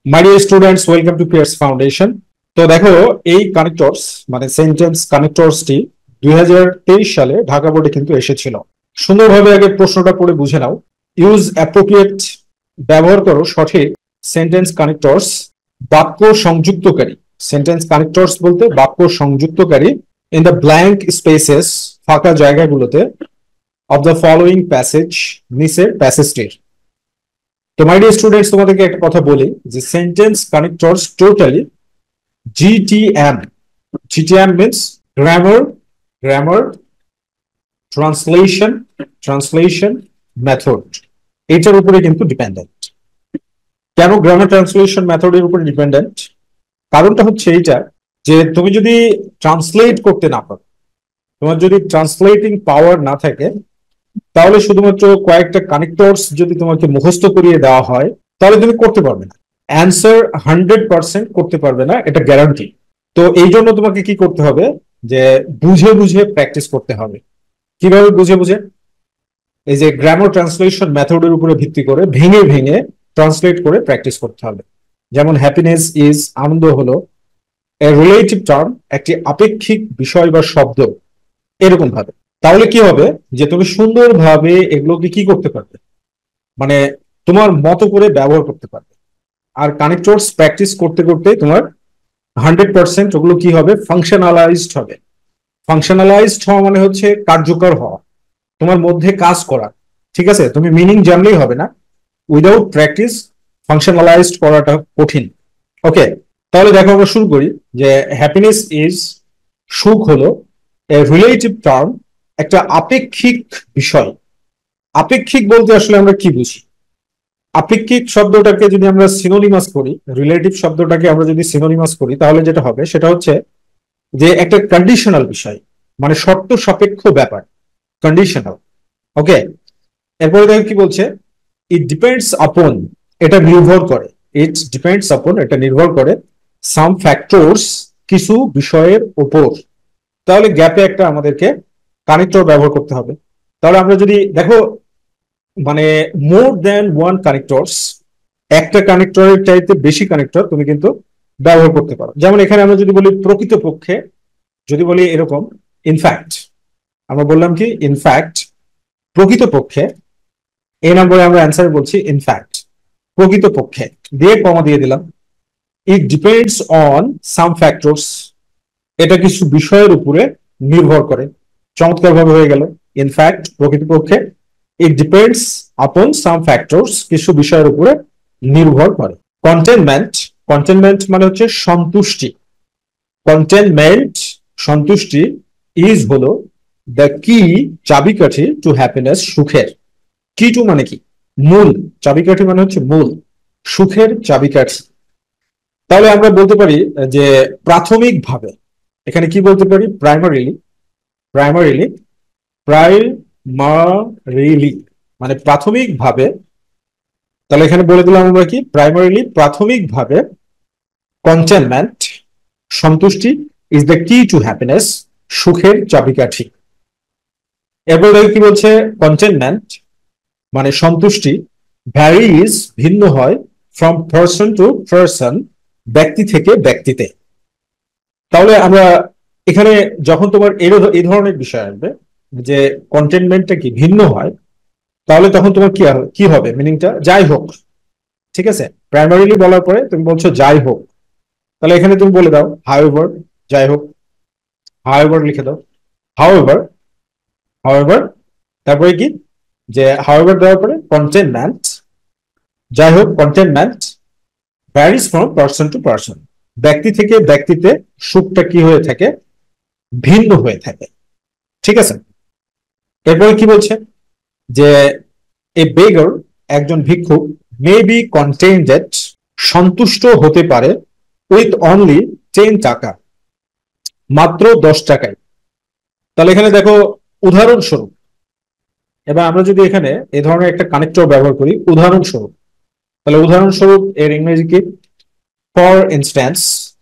My dear students, welcome to Pears foundation. তো দেখো, এই কানেক্টরস মানে সেন্টেন্স কানেক্টরসটি 2023 সালে ঢাকা বোর্ডে কিন্তু এসেছিল। সুন্দরভাবে আগে প্রশ্নটা পড়ে বুঝে নাও। ইউজ অ্যাপ্রোপ্রিয়েট, ব্যবহার করো সঠিক সেন্টেন্স কানেক্টরস, বাক্য সংযুক্তকারী। সেন্টেন্স কানেক্টরস বলতে বাক্য সংযুক্তকারী ইন দ্য ব্ল্যাঙ্ক স্পেসেস, ফাঁকা জায়গাগুলোতে, অফ দ্য ফলোয়িং প্যাসেজ, নিচের প্যাসেজটির। তো মাই ডিয়ার স্টুডেন্টস, তোমাদেরকে একটা কথা বলি যে sentence connectors totally GTM। GTM means grammar, grammar, translation, translation, method. এটার উপরে কিন্তু ডিপেন্ডেন্ট। কেন গ্রামার ট্রান্সলেশন মেথডের উপরে ডিপেন্ডেন্ট? কারণটা হচ্ছে এইটা যে তুমি যদি ট্রান্সলেট করতে না পারো, তোমার যদি ট্রান্সলেটিং পাওয়ার না থাকে, তাহলে শুধুমাত্র কয়েকটা কানেক্টরস যদি তোমাকে মুখস্থ করিয়ে দেওয়া হয়, তাহলে তুমি করতে পারবে না। অ্যান্সার 100% করতে পারবে না, এটা গ্যারান্টি। তো এই জন্য তোমাকে কি করতে হবে, যে বুঝে বুঝে প্র্যাকটিস করতে হবে। কিভাবে বুঝে বুঝে? এই যে গ্রামার ট্রান্সলেশন মেথডের উপরে ভিত্তি করে ভেঙে ভেঙে ট্রান্সলেট করে প্র্যাকটিস করতে হবে। যেমন হ্যাপিনেস ইজ, আনন্দ হলো, এ রিলেটিভ টার্ম, একটি আপেক্ষিক বিষয় বা শব্দ, এরকম ভাবে। তাহলে কি হবে, যে তুমি সুন্দরভাবে এগুলোকে কি করতে পারবে, মানে তোমার মতো করে ব্যবহার করতে পারবে। আর কানেক্টরস প্র্যাকটিস করতে করতে তোমার 100% ওগুলো কি হবে, ফাংশনালাইজড হবে। ফাংশনালাইজড হওয়া মানে হচ্ছে কার্যকর হওয়া, তোমার মধ্যে কাজ করা। ঠিক আছে, তুমি মিনিং জানলেই হবে না, উইদাউট প্র্যাকটিস ফাংশনালাইজড করাটা কঠিন। ওকে, তাহলে দেখো আমরা শুরু করি। যে হ্যাপিনেস ইজ, সুখ হলো, এ রিলেটিভ টার্ম, একটা আপেক্ষিক বিষয়। আপেক্ষিক বলতে আসলে আমরা কি বুঝি? আপেক্ষিক শব্দটাকে যদি আমরা সিনোনিমাস করি, রিলেটিভ শব্দটাকে আমরা যদি সিনোনিমাস করি, তাহলে যেটা হবে সেটা হচ্ছে যে একটা কন্ডিশনাল বিষয়, মানে শর্ত সাপেক্ষ ব্যাপার, কন্ডিশনাল। ওকে, এরপরে দেখো কি বলছে, ইট ডিপেন্ডস আপন, এটা নির্ভর করে। ইট ডিপেন্ডস আপন, এটা নির্ভর করে, সাম ফ্যাক্টরস, কিছু বিষয়ের উপর। তাহলে গ্যাপে একটা আমাদেরকে কানেক্টর ব্যবহার করতে হবে। তাহলে আমরা যদি দেখো, মানে মোর দ্যান ওয়ান কানেক্টরস, একটা কানেক্টরের চাইতে বেশি কানেক্টর তুমি কিন্তু ব্যবহার করতে পারো। যেমন এখানে আমরা যদি বলি প্রকৃতপক্ষে, যদি বলি এরকম, ইনফ্যাক্ট, আমরা বললাম কি ইনফ্যাক্ট, প্রকৃতপক্ষে, এই নম্বরে আমরা অ্যান্সার বলছি ইনফ্যাক্ট, প্রকৃতপক্ষে, দিয়ে কমা দিয়ে দিলাম। It depends on some factors, এটা কিছু বিষয়ের উপরে নির্ভর করে। চমৎকার ভাবে হয়ে গেল, ইনফ্যাক্ট, প্রকৃতপক্ষে, it depends upon some factors, কিছু বিষয়ের উপরে নির্ভর করে। কন্টেনমেন্ট, কন্টেনমেন্ট মানে হচ্ছে সন্তুষ্টি। কন্টেনমেন্ট, সন্তুষ্টি, ইজ হলো দ্য কি, চাবিকাঠি, টু হ্যাপিনেস, সুখের। কি টু মানে কি? মূল। চাবিকাঠি মানে হচ্ছে মূল, সুখের চাবিকাঠি। তাহলে আমরা বলতে পারি যে প্রাথমিকভাবে, এখানে কি বলতে পারি, প্রাইমারিলি, প্রাইমারিলি, প্রাইমারিলি মানে প্রাথমিকভাবে। তাহলে এখানে বলে দিলাম আমরা কি, প্রাইমারিলি, প্রাথমিকভাবে, কন্টেনমেন্ট, সন্তুষ্টি, is the key to happiness, সুখের চাবিকাঠি। এরপর দেখো কি বলছে, কন্টেনমেন্ট মানে সন্তুষ্টি, ভ্যারিজ, ভিন্ন হয়, ফ্রম পার্সন টু পার্সন, ব্যক্তি থেকে ব্যক্তিতে। তাহলে আমরা এখানে যখন তোমার এই ধরনের বিষয় আসবে, যে কন্টেনমেন্টটা কি ভিন্ন হয়, তাহলে তখন তোমার কি হবে মিনিংটা, যাই হোক। ঠিক আছে, প্রাইমারিলি বলার পরে তুমি বলছো যাই হোক, তাহলে এখানে তুমি বলে দাও হাউএভার, যাই হোক, হাউএভার লিখে দাও, হাউএভার, হাউএভার। তারপরে কি, যে হাউএভার দেওয়ার পরে কন্টেনমেন্ট, যাই হোক, containment varies from person to person, ব্যক্তি থেকে ব্যক্তিতে সুখটা কি হয়ে থাকে, ভিন্ন হয়ে থাকে। ঠিক আছে, এরপরে কি বলছে, যে এ বেগার, একজন ভিক্ষুক, মে বি কন্টেন্টেড, সন্তুষ্ট হতে পারে, উইথ অনলি 10 টাকা, মাত্র 10 টাকায়। তাহলে এখানে দেখো উদাহরণস্বরূপ, এবার আমরা যদি এখানে এই ধরনের একটা কানেক্টর ব্যবহার করি, উদাহরণস্বরূপ, তাহলে উদাহরণস্বরূপ এর ইংরেজি কি, for instance,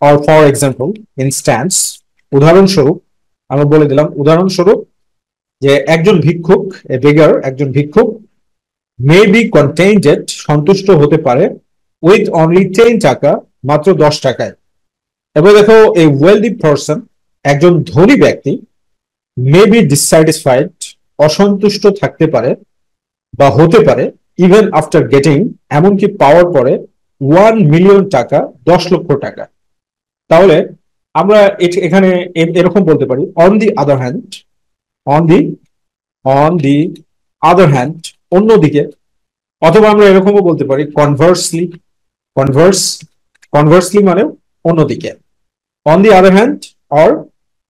or for example, instance, উদাহরণস্বরূপ। আমরা বলে দিলাম উদাহরণস্বরূপ, যে একজন ভিক্ষুক, এ বেগার, একজন ভিক্ষুক, মে বি কন্টেন্টেড, সন্তুষ্ট হতে পারে, উইথ অনলি 10 টাকা, মাত্র 10 টাকায়। এবার দেখো এই ওয়েলদি পারসন, একজন ধনী ব্যক্তি, মে বি ডিসস্যাটিসফাইড, অসন্তুষ্ট থাকতে পারে বা হতে পারে, ইভেন আফটার গেটিং, এমনকি পাওয়ার পরে 1 মিলিয়ন টাকা, 10 লক্ষ টাকা। তাহলে আমরা এখানে এরকম বলতে পারি, on the other hand, on the on the other hand, অন্যদিকে। অথবা আমরা এরকমও বলতে পারি কনভার্সলি, কনভার্স কনভার্সলি মানে অন্যদিকে, on the other hand or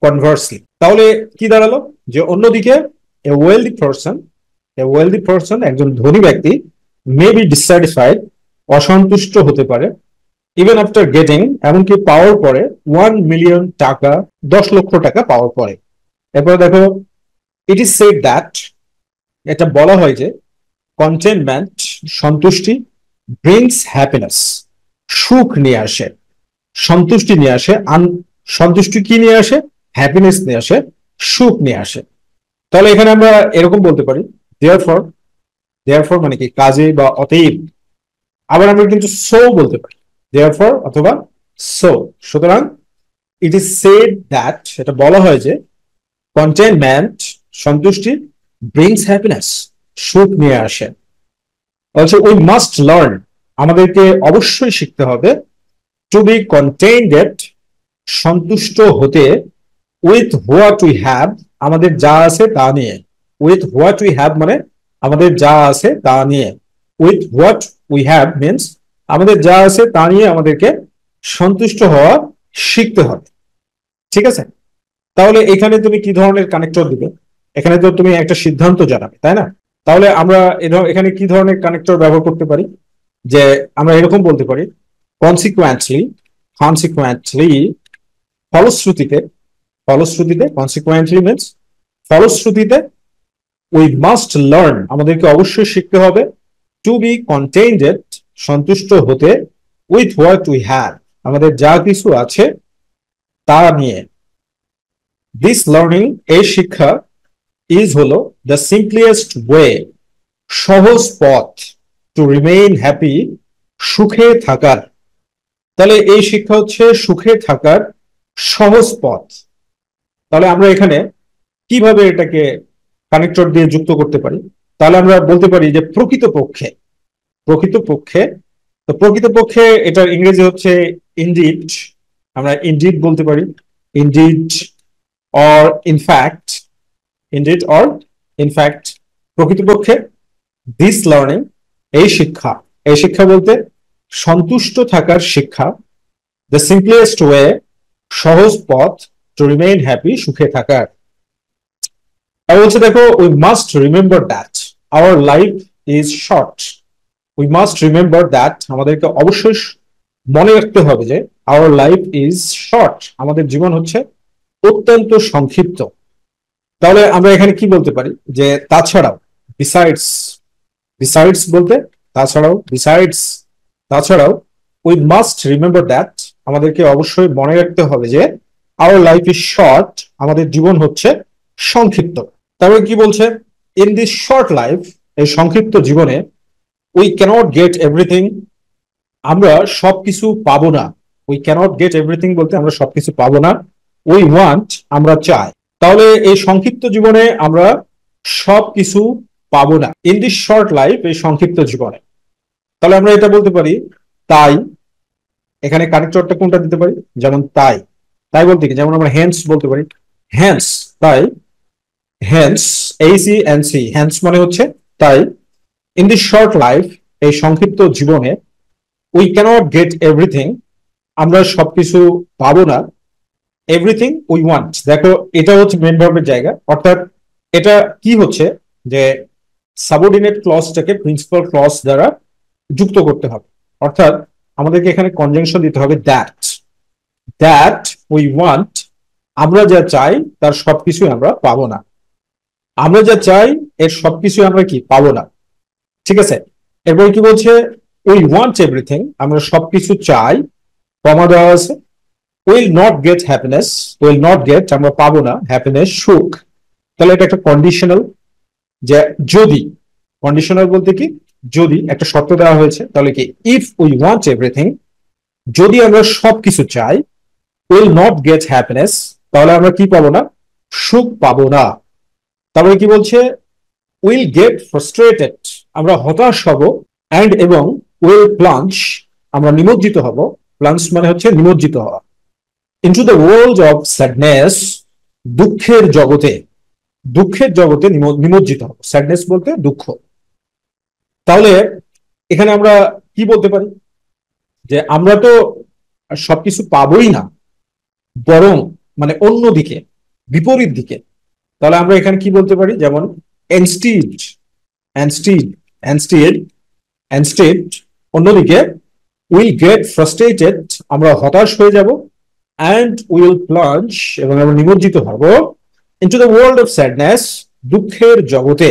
conversely. তাহলে কি দাঁড়ালো, যে অন্যদিকে এ ওয়েলদি পারসন, একজন ধনী ব্যক্তি, মে বি ডিসস্যাটিসফাইড, অসন্তুষ্ট হতে পারে, ইভেন আফটার গেটিং, এমনকি পাওয়ার পরে 1 মিলিয়ন টাকা, 10 লক্ষ টাকা পাওয়ার পরে। এরপরে দেখো, ইট ইজ সেড দ্যাট, এটা বলা হয় যে কন্টেনমেন্ট, সন্তুষ্টি, ব্রিংস হ্যাপিনেস, সুখ নিয়ে আসে, সন্তুষ্টি নিয়ে আসে। সন্তুষ্টি কি নিয়ে আসে? হ্যাপিনেস নিয়ে আসে, সুখ নিয়ে আসে। তাহলে এখানে আমরা এরকম বলতে পারি, দেয়ারফর, মানে কি, কাজে বা অতএব। আবার আমরা কিন্তু সো বলতে পারি, দেয়ারফর অথবা সো। সুতরাং ইট ইজ সেড দ্যাট, এটা বলা হয় যে কন্টেনমেন্ট, সন্তুষ্টি, ব্রিংস হ্যাপিনেস, সুখ নিয়ে আসে। অলসো উই মাস্ট লার্ন, আমাদেরকে অবশ্যই শিখতে হবে, টু বি কন্টেন্টেড, সন্তুষ্ট হতে, উইথ হোয়াট উই হ্যাভ, আমাদের যা আছে তা নিয়ে। উইথ হোয়াট উই হ্যাভ মানে আমাদের যা আছে তা নিয়ে। With what we have means আমাদের যা আছে তা নিয়ে আমাদেরকে সন্তুষ্ট হওয়া শিখতে হবে। ঠিক আছে? তাহলে এখানে তুমি কি ধরনের কানেক্টর দিবে? এখানে তো তুমি একটা সিদ্ধান্ত জানাবে, তাই না? তাহলে আমরা এখানে কি ধরনের কানেক্টর ব্যবহার করতে পারি? যে আমরা এরকম বলতে পারি, কনসিকুয়েন্টলি, ফলশ্রুতিতে, কনসিকুয়েন্টলি মিনস ফলশ্রুতিতে, উই মাস্ট লার্ন, আমাদেরকে অবশ্যই শিখতে হবে, টু বি কন্টেন্টেড, সন্তুষ্ট হতে, উইথ হোয়াট উই হ্যাভ, আমাদের যা কিছু আছে তা নিয়ে। দিস লার্নিং, এই শিক্ষা, ইজ হলো দ্য সিম্পলিয়েস্ট ওয়ে, সহজ পথ, টু রিমেইন হ্যাপি, সুখে থাকার। তাহলে এই শিক্ষা হচ্ছে সুখে থাকার সহজ পথ। তাহলে আমরা এখানে কিভাবে এটাকে কানেক্টর দিয়ে যুক্ত করতে পারি? তাহলে আমরা বলতে পারি যে প্রকৃতপক্ষে, তো প্রকৃতপক্ষে এটার ইংরেজি হচ্ছে ইনডিড। আমরা ইনডিড বলতে পারি, ইনডিড অর ইনফ্যাক্ট, প্রকৃতপক্ষে। দিস লার্নিং, এই শিক্ষা বলতে সন্তুষ্ট থাকার শিক্ষা, দ্য সিম্পলেস্ট ওয়ে, সহজ পথ, টু রিমেইন হ্যাপি, সুখে থাকার। আর বলছে দেখো, we must remember that our life is short. We must remember that, আমাদেরকে অবশ্যই মনে রাখতে হবে যে আওয়ার লাইফ ইজ শর্ট, আমাদের জীবন হচ্ছে অত্যন্ত সংক্ষিপ্ত। তাহলে আমরা এখানে কি বলতে পারি? যে তাছাড়াও, বিসাইডস বলতে তাছাড়াও, উই মাস্ট রিমেম্বার দ্যাট, আমাদেরকে অবশ্যই মনে রাখতে হবে যে আওয়ার লাইফ ইজ শর্ট, আমাদের জীবন হচ্ছে সংক্ষিপ্ত। তারপরে কি বলছে? ইন দিস শর্ট লাইফ, এই সংক্ষিপ্ত জীবনে, উই ক্যানট গেট এভরিথিং, আমরা সবকিছু পাবো না। উই ক্যানট গেট এভরিথিং বলতে আমরা সবকিছু পাবো না। উই ওয়ান্ট, আমরা চাই। তাহলে এই সংক্ষিপ্ত জীবনে আমরা সবকিছু পাবো না, ইন দিস শর্ট লাইফ, এই সংক্ষিপ্ত জীবনে। তাহলে আমরা এটা বলতে পারি, তাই। এখানে কানেক্টরটা কোনটা দিতে পারি? যেমন তাই বলতে কি, যেমন আমরা হেন্স বলতে পারি, হেন্স, তাই, হেন্স, ACNC, হেন্স মানে হচ্ছে তাই। ইন দিস শর্ট লাইফ, এই সংক্ষিপ্ত জীবনে, উই ক্যানট গেট এভরিথিং, আমরা সবকিছু পাবো না, এভরিথিং উই ওয়ান্ট। দেখো, এটা হচ্ছে মেন ভার্বের জায়গা, অর্থাৎ এটা কি হচ্ছে, যে সাবঅর্ডিনেট ক্লজটাকে প্রিন্সিপাল ক্লজ দ্বারা যুক্ত করতে হবে। অর্থাৎ আমাদেরকে এখানে কনজাংশন দিতে হবে, দ্যাট উই ওয়ান্ট, আমরা যা চাই তার সবকিছু আমরা পাবো না। আমরা যা চাই এর সবকিছু আমরা কি পাবো না। ঠিক আছে? এরপর কি বলছে? উই ওয়ান্ট এভরিথিং, আমরা সবকিছু চাই, কমা দেওয়া আছে। উইল নট গেট হ্যাপিনেস, আমরা পাবো না হ্যাপিনেস, সুখ। তাহলে এটা একটা কন্ডিশনাল, যে যদি, কন্ডিশনাল বলতে কি, যদি একটা শর্ত দেওয়া হয়েছে, তাহলে কি ইফ উই ওয়ান্ট এভরিথিং, যদি আমরা সবকিছু চাই, উইল নট গেট হ্যাপিনেস, তাহলে আমরা কি পাবো না? সুখ পাবো না। তারপরে কি বলছে? উইল গেট ফ্রাস্ট্রেটেড, আমরা হতাশ হব, অ্যান্ড এবং উইল প্লাঞ্জ, আমরা নিমজ্জিত হব। প্লাঞ্জ মানে হচ্ছে নিমজ্জিত হওয়া। Into the world of sadness, দুঃখের জগতে, দুঃখের জগতে নিমজ্জিত হব। স্যাডনেস বলতে দুঃখ। তাহলে এখানে আমরা কি বলতে পারি? যে আমরা তো সবকিছু পাবোই না, বরং মানে অন্যদিকে, বিপরীত দিকে। তাহলে আমরা এখানে কি বলতে পারি? যেমন instead, instead, instead, instead, অন্যদিকে উইল গেট ফ্রাস্ট্রেটেড, আমরা হতাশ হয়ে যাব, অ্যান্ড উইল প্লাঞ্জ, এবং আমরা নিমজ্জিত হব, into the world of sadness, দুঃখের জগতে।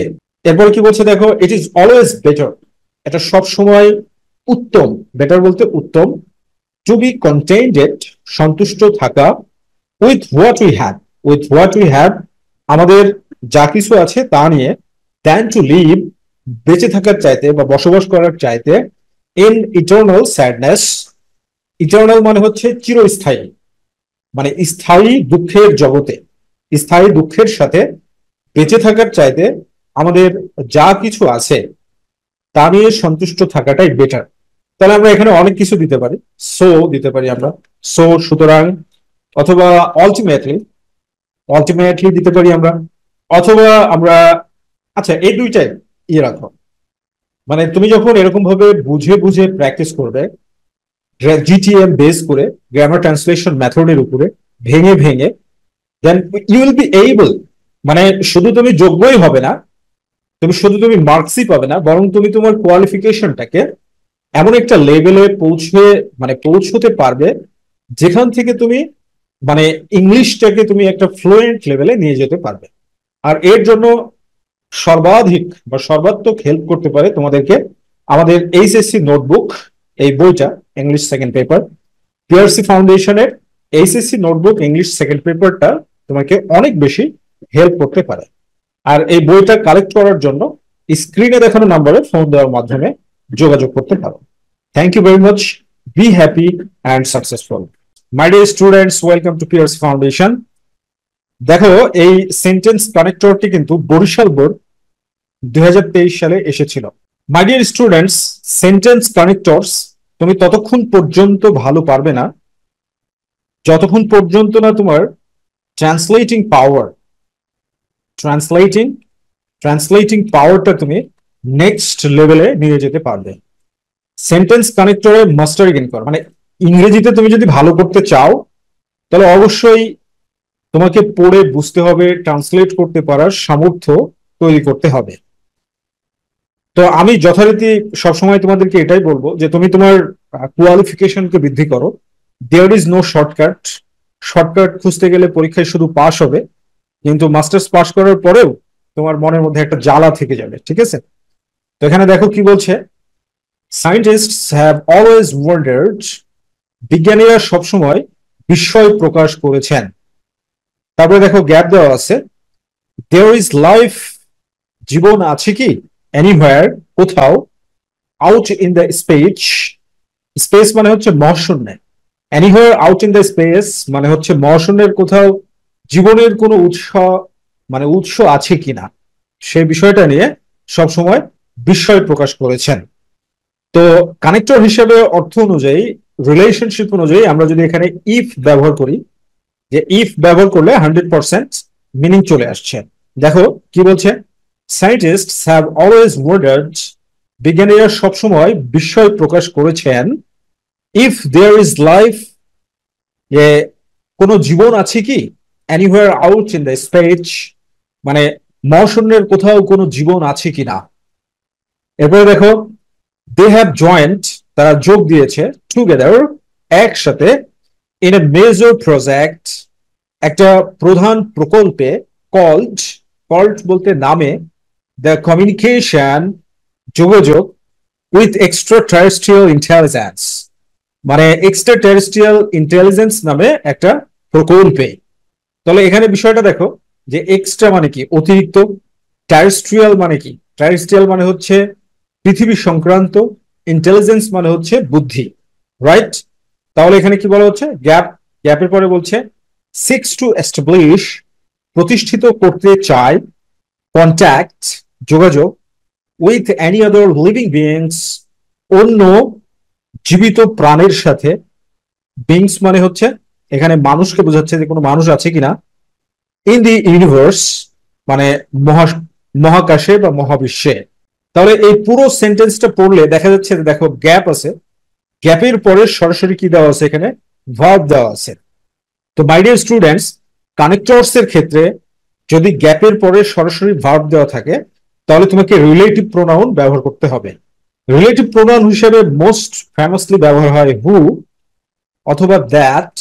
এরপর কি বলছে দেখো, ইট ইজ অলওয়েজ বেটার, এটা সব সময় উত্তম, বেটার বলতে উত্তম, টু বি কন্টেন্টেড, সন্তুষ্ট থাকা, with what we have, with what we have, আমাদের যা কিছু আছে তা নিয়ে, দ্যান টু লিভ, বেঁচে থাকার চাইতে বা বসবাস করার চাইতে, ইন ইটার্নাল স্যাডনেস, ইটার্নাল মানে হচ্ছে চিরস্থায়ী, মানে স্থায়ী দুঃখের জগতে, স্থায়ী দুঃখের সাথে বেঁচে থাকার চাইতে আমাদের যা কিছু আছে তা নিয়ে সন্তুষ্ট থাকাটাই বেটার। তাহলে আমরা এখানে অনেক কিছু দিতে পারি, সো দিতে পারি আমরা, সো সুতরাং, অথবা অল্টিমেটলি, অল্টিমেটলি দিতে পারি আমরা, অথবা আমরা, আচ্ছা এই দুইটাই ইয়ে রাখো। মানে তুমি যখন এরকম ভাবে বুঝে বুঝে প্র্যাকটিস করবে, জিটিএম বেস করে, গ্রামার ট্রান্সলেশন মেথডের উপরে ভেঙে ভেঙে, then you will be able, মানে শুধু তুমি যোগ্যই হবে না, তুমি মার্কসই পাবে না, বরং তুমি তোমার কোয়ালিফিকেশনটাকে এমন একটা লেভেলে পৌঁছতে পারবে, যেখান থেকে তুমি মানে ইংলিশটাকে তুমি একটা ফ্লুয়েন্ট লেভেলে নিয়ে যেতে পারবে। আর এর জন্য সর্বাধিক বা সর্বাত্মক হেল্প করতে পারে তোমাদেরকে আমাদের এইচএসসি নোটবুক, এই বইটা, ইংলিশ সেকেন্ড পেপার, পিআরসি ফাউন্ডেশনের এইচএসসি নোটবুক ইংলিশ সেকেন্ড পেপারটা তোমাকে অনেক বেশি হেল্প করতে পারে। আর এই বইটা কালেক্ট করার জন্য স্ক্রিনে দেখানো নাম্বারে ফোন দেওয়ার মাধ্যমে যোগাযোগ করতে পারো। Thank you very much, be happy and successful. My dear students, welcome to PRC foundation. দেখো, এই সেন্টেন্স কানেক্টরটি কিন্তু বরিশাল বোর্ড 2023 সালে এসেছিল। মাই ডিয়ার স্টুডেন্টস, সেন্টেন্স কানেক্টরস তুমি ততক্ষণ পর্যন্ত ভালো পারবে না যতক্ষণ পর্যন্ত না তোমার ট্রান্সলেটিং পাওয়ার, ট্রান্সলেটিং ট্রান্সলেটিং পাওয়ারটা তুমি নেক্সট লেভেলে নিয়ে যেতে পারবে। সেন্টেন্স কানেক্টরে মাস্টারি গেইন করো, মানে ইংরেজিতে তুমি যদি ভালো করতে চাও, তাহলে অবশ্যই তোমাকে পড়ে বুঝতে হবে, ট্রান্সলেট করতে পারার সামর্থ্য তৈরি করতে হবে। তো আমি যথারীতি সবসময় তোমাদেরকে এটাই বলবো যে তুমি তোমার কোয়ালিফিকেশনকে বৃদ্ধি করো। There is no shortcut, shortcut খুঁজতে গেলে পরীক্ষায় শুধু পাস হবে, কিন্তু মাস্টার্স পাস করার পরেও তোমার মনের মধ্যে একটা জ্বালা থেকে যাবে, ঠিক আছে? তো এখানে দেখো কি বলছে, সায়েন্টিস্টস হ্যাভ অলওয়েজ ওয়ান্ডার্ড, বিজ্ঞানীরা সবসময় বিস্ময় প্রকাশ করেছেন। তারপরে দেখো গ্যাপ দেওয়া আছে, দেয়ার ইজ লাইফ, জীবন আছে কি, এনিহোয়ার, কোথাও, out in the space, space মানে হচ্ছে মহাশূন্যে, anywhere out in the space মানে হচ্ছে মহাশূন্যের কোথাও জীবনের কোনো উৎস আছে কিনা, সেই বিষয়টা নিয়ে সবসময় বিস্ময় প্রকাশ করেছেন। তো কানেক্টর হিসেবে অর্থ অনুযায়ী, রিলেশনশিপ অনুযায়ী আমরা যদি এখানে ইফ ব্যবহার করি, যে ইফ ব্যবহার করলে 100% মিনিং চলে আসছে। দেখো কি বলছে, সায়েন্টিস্টস হ্যাভ অলওয়েজ ওয়ান্ডার্ড, বিজ্ঞানীরা সবসময় বিস্ময় প্রকাশ করেছেন, ইফ দেয়ার ইজ লাইফ, যে কোনো জীবন আছে কি, anywhere out in the space মানে মহাশূন্যের কোথাও কোনো জীবন আছে কিনা। এরপরে দেখো, দে হ্যাভ জয়েন্ট, তারা যোগ দিয়েছে, টুগেদার, একসাথে, ইন এ মেজর প্রজেক্ট, একটা প্রধান প্রকল্পে, কল্ড, কল্ড বলতে নামে, দ্য কমিউনিকেশন, যোগাযোগ, উইথ এক্সট্রা টেরেস্ট্রিয়াল ইন্টেলিজেন্স মানে এক্সট্রা টেরেস্ট্রিয়াল ইন্টেলিজেন্স নামে একটা প্রকল্পে। তাহলে এখানে বিষয়টা দেখো যে এক্সট্রা মানে কি, অতিরিক্ত, টেরেস্ট্রিয়াল মানে কি, টেরেস্ট্রিয়াল মানে হচ্ছে পৃথিবী সংক্রান্ত, ইন্টেলিজেন্স মানে হচ্ছে বুদ্ধি, রাইট? তাহলে এখানে কি বলা হচ্ছে? গ্যাপের পরে বলছে সিক্স টু এস্টাবলিশ, প্রতিষ্ঠিত করতে চায়, কন্ট্যাক্ট, যোগাযোগ, with any other living beings, অন্য জীবিত প্রাণের সাথে। বিংস মানে হচ্ছে এখানে মানুষকে বোঝাচ্ছে, যে কোনো মানুষ আছে কিনা। ইন দি ইউনিভার্স মানে মহাকাশে বা মহাবিশ্বে। তাহলে এই পুরো সেন্টেন্সটা পড়লে দেখা যাচ্ছে, দেখো গ্যাপ আছে, গ্যাপের পরে সরাসরি কি দেওয়া আছে? এখানে ভার্ব দেওয়া আছে। তো মাই ডিয়ার স্টুডেন্টস, কানেক্টরস এর ক্ষেত্রে যদি গ্যাপের পরে সরাসরি ভার্ব দেওয়া থাকে, তাহলে তোমাকে রিলেটিভ প্রোনাউন ব্যবহার করতে হবে। রিলেটিভ প্রোনাউন হিসেবে মোস্ট ফেমাসলি ব্যবহার হয় হু, অথবা দ্যাট,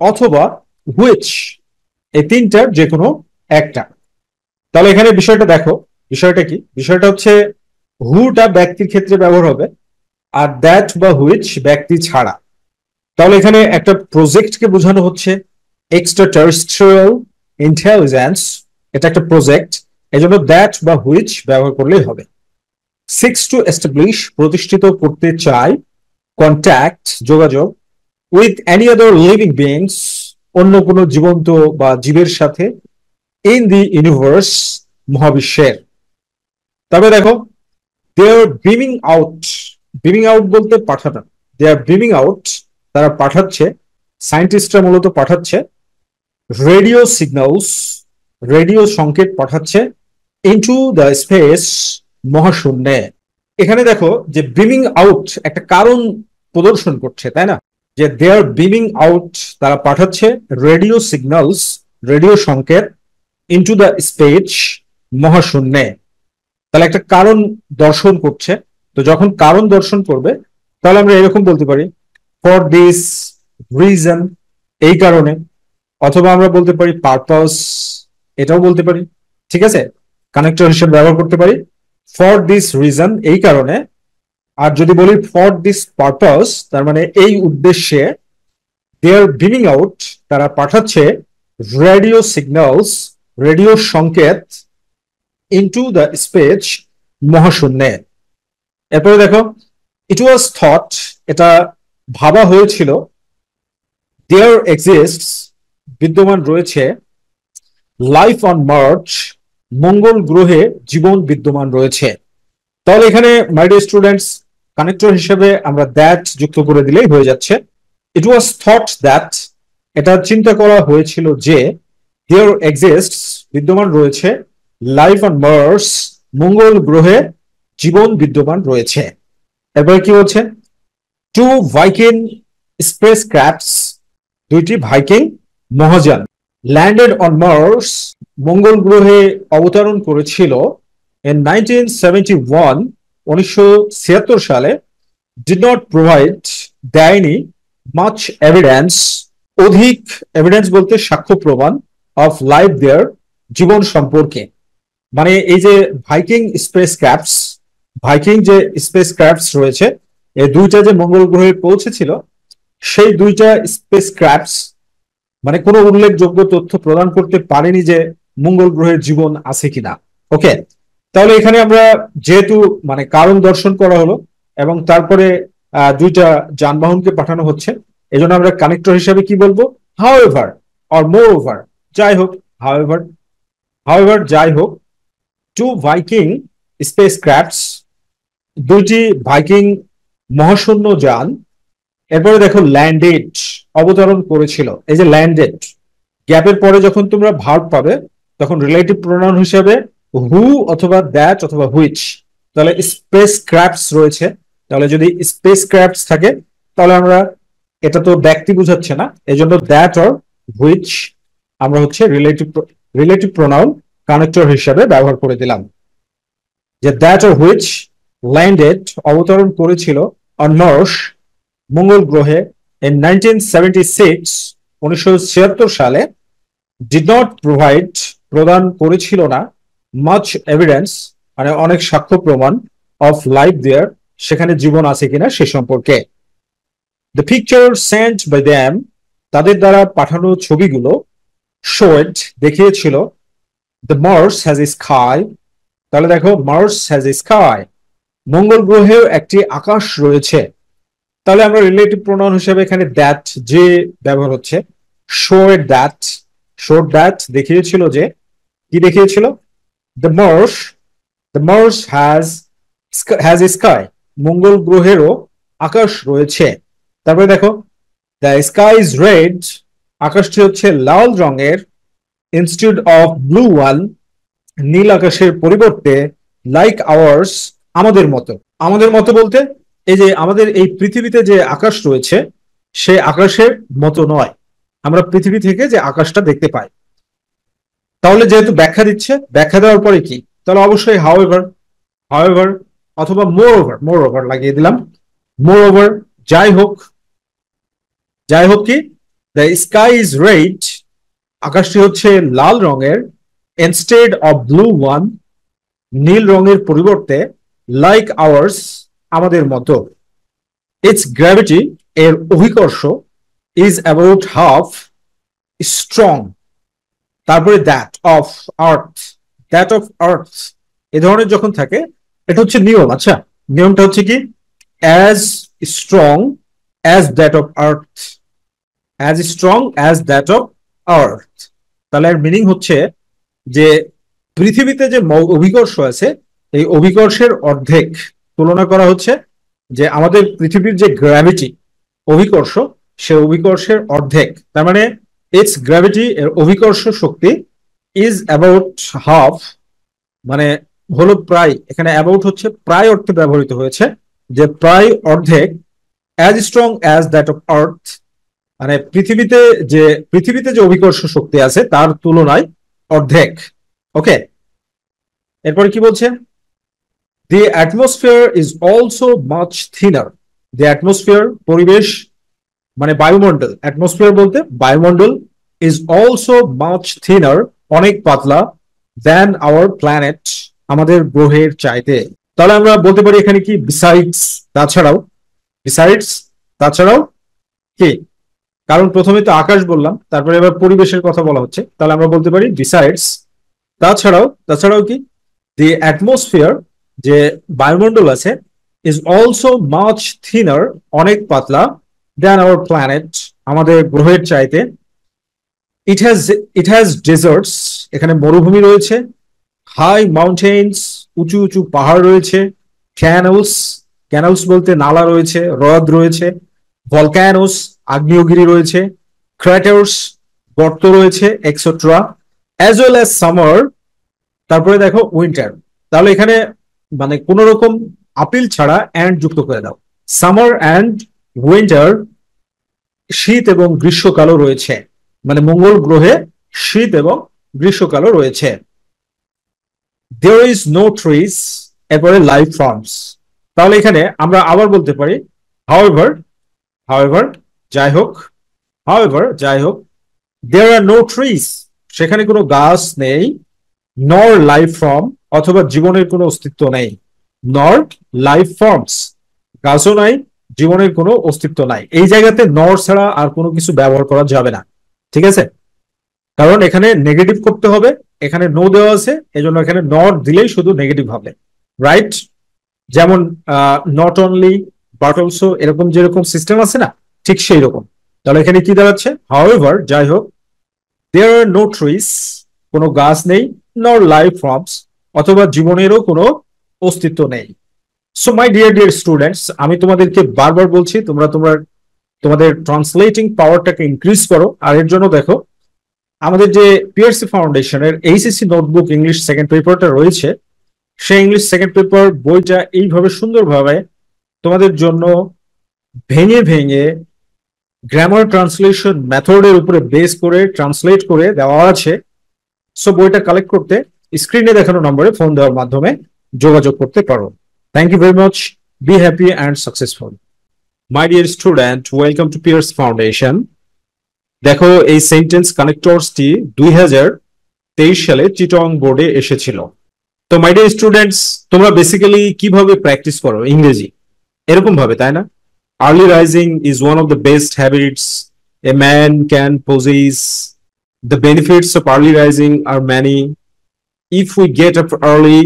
অথবা হুইচ। এই তিনটার যে কোনো একটা। তাহলে এখানে বিষয়টা দেখো, বিষয়টা কি? বিষয়টা হচ্ছে হুটা ব্যক্তির ক্ষেত্রে ব্যবহার হবে, আর দ্যাট বা হুইচ ব্যক্তি ছাড়া। তাহলে এখানে একটা প্রজেক্টকে বোঝানো হচ্ছে, এক্সট্রা টেরেস্ট্রিয়াল ইন্টেলিজেন্স, এটা একটা প্রজেক্ট, এজন্য দ্যাট বা হুইচ ব্যবহার করলেই হবে। সিক্স টু এস্টাবলিশ, প্রতিষ্ঠিত করতে চায়, কন্ট্যাক্ট, যোগাযোগ, with any other living beings, অন্য কোনো জীবন্ত বা জীবের সাথে, ইন দি ইউনিভার্স, মহাবিশ্বের। তবে দেখো, দে আর বিমিং আউট, বিমিং আউট বলতে পাঠানো, দে আর বিমিং আউট, তারা পাঠাচ্ছে, সায়েন্টিস্টরা মূলত পাঠাচ্ছে রেডিও সিগন্যালস, রেডিও সংকেত পাঠাচ্ছে, ইনটু দ্য স্পেস, মহাশূন্যে। এখানে দেখো যে বিমিং আউট একটা কারণ প্রদর্শন করছে, তাই না? যে দে আর বিমিং আউট, তারা পাঠাচ্ছে রেডিও সিগন্যালস, রেডিও সংকেত, ইনটু দ্য স্পেস, মহাশূন্যে। তাহলে একটা কারণ দর্শন করছে। তো যখন কারণ দর্শন করবে, তাহলে আমরা এরকম বলতে পারি ফর দিস রিজন, এই কারণে, অথবা আমরা বলতে পারি পারপাস, এটাও বলতে পারি। ঠিক আছে, কানেক্টর হিসেবে ব্যবহার করতে পারি ফর দিস রিজন, এই কারণে। আর যদি বলি ফর দিস পারপাস, তার মানে এই উদ্দেশ্যে। দে আর বিমিং আউট, তারা পাঠাচ্ছে রেডিও সিগন্যালস, রেডিও সংকেত, ইনটু দ্য স্পেস, মহাশূন্যে। এরপরে দেখো, ইট ওয়াজ থট, এটা ভাবা হয়েছিল, দেয়ার এক্সিস্টস, বিদ্যমান রয়েছে, লাইফ অন মার্চ, মঙ্গল গ্রহে জীবন বিদ্যমান রয়েছে। তাহলে এখানে মাই ডিয়ার স্টুডেন্টস, কানেক্টর হিসেবে আমরা দ্যাট যুক্ত করে দিলেই হয়ে যাচ্ছে। ইট ওয়াজ থট দ্যাট, এটা চিন্তা করা হয়েছিল যে, দেয়ার এক্সিস্টস, বিদ্যমান রয়েছে, লাইফ অন মার্স, মঙ্গল গ্রহে জীবন বিদ্যমান রয়েছে। এরপরে কি হচ্ছে? টু ভাইকিং স্পেস ক্রাফটস, দুইটি ভাইকিং মহাযান, ল্যান্ডেড অন মার্স, মঙ্গল গ্রহে অবতরণ করেছিল, ইন 1971, 1976 সালে, ডিড নট প্রোভাইড, দেয়নি, মাচ এভিডেন্স, অধিক এভিডেন্স বলতে সাক্ষ্য প্রমাণ, অফ লাইফ দেয়ার, জীবন সম্পর্কে। মানে এই যে ভাইকিং স্পেস ক্রাফটস, ভাইকিং যে স্পেস ক্রাফটস রয়েছে, এই দুইটা যে মঙ্গল গ্রহে পৌঁছেছিল, সেই দুইটা স্পেস ক্রাফটস মানে কোনো উল্লেখযোগ্য তথ্য প্রদান করতে পারেনি যে মঙ্গল গ্রহের জীবন আছে কিনা। ওকে, তাহলে এখানে আমরা যেহেতু মানে কারণ দর্শন করা হলো, এবং তারপরে দুইটা যানবাহনকে পাঠানো হচ্ছে, এজন্য আমরা কানেক্টর হিসাবে কি বলবো? হাউএভার অর মোর ওভার, যাই হোক, হাউএভার, হাউএভার যাই হোক, টু ভাইকিং স্পেস ক্রাফটস, দুইটি ভাইকিং মহাশূন্য যান। এরপরে দেখো ল্যান্ডেড, অবতরণ করেছিল। এই যে ল্যান্ডেড, গ্যাপের পরে যখন তোমরা ভার্ব পাবে, তখন রিলেটিভ প্রোনাউন হিসেবে হু, অথবা দ্যাট, অথবা হুইচ। তাহলে স্পেস ক্রাফটস রয়েছে, তাহলে যদি স্পেস ক্রাফটস থাকে, তাহলে আমরা, এটা তো ব্যক্তি বুঝাচ্ছে না, এই জন্য দ্যাট অর হুইচ আমরা হচ্ছে রিলেটিভ প্রোনাউন কানেক্টর হিসাবে ব্যবহার করে দিলাম। যে দ্যাট অর হুইচ ল্যান্ডেড, অবতরণ করেছিল, অন মার্স, মঙ্গল গ্রহে, ইন 1976, 1976 সালে, ডিড নট প্রোভাইড, প্রদান করেছিল না, মাচ এভিডেন্স মানে অনেক সাক্ষ্য প্রমাণ, অফ লাইফ দেয়ার, সেখানে জীবন আছে কিনা সে সম্পর্কে। The picture sent by them, তাদের দ্বারা পাঠানো ছবিগুলো, শোড, দেখিয়েছিল, the Mars has a sky, তাহলে দেখো মার্স হ্যাজ এ স্কাই, মঙ্গল গ্রহেও একটি আকাশ রয়েছে। তাহলে আমরা রিলেটিভ প্রোনাউন হিসেবে এখানে দ্যাট যে ব্যবহার হচ্ছে, শো দ্যাট দেখিয়েছিল যে, কি দেখিয়েছিল, দ্য মার্স হ্যাজ স্কাই, মঙ্গল গ্রহেরও আকাশ রয়েছে। তারপরে দেখো, দ্য স্কাই ইজ রেড, আকাশটি হচ্ছে লাল রঙের, ইনস্টিটিউড অফ ব্লু ওয়ান, নীল আকাশের পরিবর্তে, লাইক আওয়ার্স, আমাদের মতো। আমাদের মতো বলতে এই যে আমাদের এই পৃথিবীতে যে আকাশ রয়েছে সে আকাশের মতো নয়, আমরা পৃথিবী থেকে যে আকাশটা দেখতে পাই। তাহলে যেহেতু ব্যাখ্যা দিচ্ছে, ব্যাখ্যা দেওয়ার পরে কি, তাহলে অবশ্যই হাউএভার অথবা মোর ওভার লাগিয়ে দিলাম। মোর ওভার, যাই হোক, কি, দ্য স্কাই ইজ রেড, আকাশটি হচ্ছে লাল রঙের, ইনস্টেড অফ ব্লু ওয়ান, নীল রঙের পরিবর্তে, লাইক আওয়ার্স, আমাদের মতো। ইটস গ্র্যাভিটি, এর অভিকর্ষ, ইজ অ্যাবাউট হাফ স্ট্রং, তারপরে দ্যাট অফ আর্থ, এ ধরনের যখন থাকে এটা হচ্ছে নিয়ম। আচ্ছা, নিয়মটা হচ্ছে কি, as strong as that of earth, তাহলে এর মিনিং হচ্ছে যে পৃথিবীতে যে অভিকর্ষ আছে এই অভিকর্ষের অর্ধেক তুলনা করা হচ্ছে, যে আমাদের পৃথিবীর যে গ্র্যাভিটি অভিকর্ষ, সে অভিকর্ষের অর্ধেক, তার মানে ইটস গ্র্যাভিটি, এর অভিকর্ষ শক্তি, ইজ অ্যাবাউট হাফ, মানে হলো প্রায়, এখানে অ্যাবাউট হচ্ছে প্রায় অর্থে ব্যবহৃত হয়েছে, যে প্রায় অর্ধেক, as strong as that of earth, মানে পৃথিবীতে যে অভিকর্ষ শক্তি আছে তার তুলনায় অর্ধেক। ওকে, এরপরে কি বলছে, the atmosphere is also much thinner, the atmosphere, পরিবেশ মানে বায়ুমণ্ডল, অ্যাটমসফিয়ার বলতে বায়ুমণ্ডল, ইজ অলসো মাচ থিনার, অনেক পাতলা, দেন আওয়ার প্ল্যানেট, আমাদের গ্রহের চাইতে। তাহলে আমরা বলতে পারি এখানে কি, বিসাইডস, তাছাড়াও কি, কারণ প্রথমে তো আকাশ বললাম, তারপরে এবার পরিবেশের কথা বলা হচ্ছে, তাহলে আমরা বলতে পারি বিসাইডস, তাছাড়াও কি, দি অ্যাটমসফিয়ার, যে বায়ুমণ্ডল আছে, ইজ অলসো মাচ থিনার, অনেক পাতলা, দেন আওয়ার প্ল্যানেট, আমাদের গ্রহের চাইতে। ইট হ্যাজ ডেজার্টস, এখানে মরুভূমি রয়েছে, হাই মাউন্টেন্স, উঁচু উঁচু পাহাড় রয়েছে, ক্যানলস বলতে নালা রয়েছে, হ্রদ রয়েছে, ভলক্যানোস, আগ্নেয়গিরি রয়েছে, ক্র্যাটার্স, গর্ত রয়েছে, etcetera, as well as summer, তারপরে দেখো উইন্টার। তাহলে এখানে মানে কোন রকম আপিল ছাড়া অ্যান্ড যুক্ত করে দাও, সামার অ্যান্ড উইন্টার, শীত এবং গ্রীষ্মকালও রয়েছে, মানে মঙ্গল গ্রহে শীত এবং গ্রীষ্মকালও রয়েছে। দেয়ার ইজ নো ট্রিজ, এরপরে লাইফ ফর্মস, তাহলে এখানে আমরা আবার বলতে পারি হাউএভার, যাই হোক, দেয়ার আর নো ট্রিজ, সেখানে কোনো গাছ নেই, নর লাইফ ফর্ম, অথবা জীবনের কোনো অস্তিত্ব নেই, নর লাইফ ফর্মস, গাছও নাই, জীবনের কোনো অস্তিত্ব নাই। এই জায়গাতে নর ছাড়া আর কোনো কিছু ব্যবহার করা যাবে না, ঠিক আছে, কারণ এখানে নেগেটিভ করতে হবে, এখানে নো দেওয়া আছে, এজন্য এখানে নট দিলেই শুধু নেগেটিভ হবে, রাইট? যেমন নট অনলি বাট অলসো, এরকম যেরকম সিস্টেম আছে না, ঠিক সেই রকম। তাহলে এখানে কি দাঁড়াচ্ছে, হাউএভার, যাই হোক, দেয়ার আর নো ট্রিজ, কোনো গাছ নেই, নর লাইফ ফর্মস, অথবা জীবনেরও কোনো অস্তিত্ব নেই। সো মাই ডিয়ার স্টুডেন্টস, আমি তোমাদেরকে বারবার বলছি, তোমাদের ট্রান্সলেটিং পাওয়ারটাকে ইনক্রিজ করো। আর এর জন্য দেখো, আমাদের যে পিএসসি ফাউন্ডেশনের এইচএসসি নোটবুক ইংলিশ সেকেন্ড পেপারটা রয়েছে, সেই ইংলিশ সেকেন্ড পেপার বইটা এইভাবে সুন্দরভাবে তোমাদের জন্য ভেঙে ভেঙে গ্রামার ট্রান্সলেশন মেথডের উপরে বেস করে ট্রান্সলেট করে দেওয়া আছে। সো বইটা কালেক্ট করতে স্ক্রিনে দেখানো নম্বরে ফোন দেওয়ার মাধ্যমে যোগাযোগ করতে পারো। Thank you very much, be happy and successful. My dear student, welcome to Pears foundation. দেখো, এই সেন্টেন্স কানেক্টরসটি 2023 সালে চিটং বোর্ডে এসেছিল। তো মাই ডিয়ার স্টুডেন্টস, তোমরা বেসিক্যালি কিভাবে প্র্যাকটিস করো ইংরেজি, এরকম ভাবে, তাই না? Early rising is one of the best habits a man can possess. The benefits of early rising are many. If we get up early,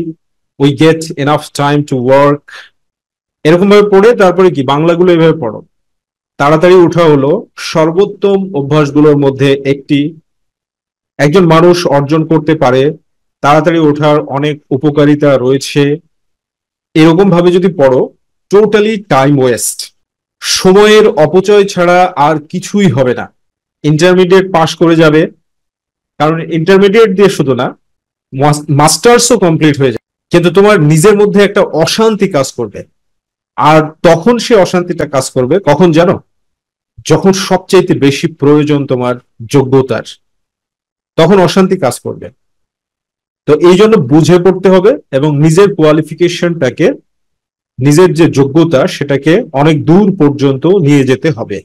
we get enough time to work, এরকম ভাবে পড়ে তারপরে কি বাংলাগুলো এভাবে পড়ো। তাড়াতাড়ি ওঠা হলো সর্বোত্তম অভ্যাসগুলোর মধ্যে একটি, একজন মানুষ অর্জন করতে পারে, তাড়াতাড়ি ওঠার অনেক উপকারিতা রয়েছে, এরকম ভাবে যদি পড়ো টোটালি টাইম ওয়েস্ট, সময়ের অপচয় ছাড়া আর কিছুই হবে না। ইন্টারমিডিয়েট পাশ করে যাবে, কারণ ইন্টারমিডিয়েট দিয়ে শুধু না, মাস্টার্সও কমপ্লিট হয়ে যাবে, কিন্তু তোমার নিজের মধ্যে একটা অশান্তি কাজ করবে। আর তখন সে অশান্তিটা কাজ করবে কখন জানো? যখন সবচাইতে বেশি প্রয়োজন তোমার যোগ্যতার, তখন অশান্তি কাজ করবে। তো এই জন্য বুঝে পড়তে হবে এবং নিজের কোয়ালিফিকেশনটাকে, নিজের যে যোগ্যতা সেটাকে অনেক দূর পর্যন্ত নিয়ে যেতে হবে।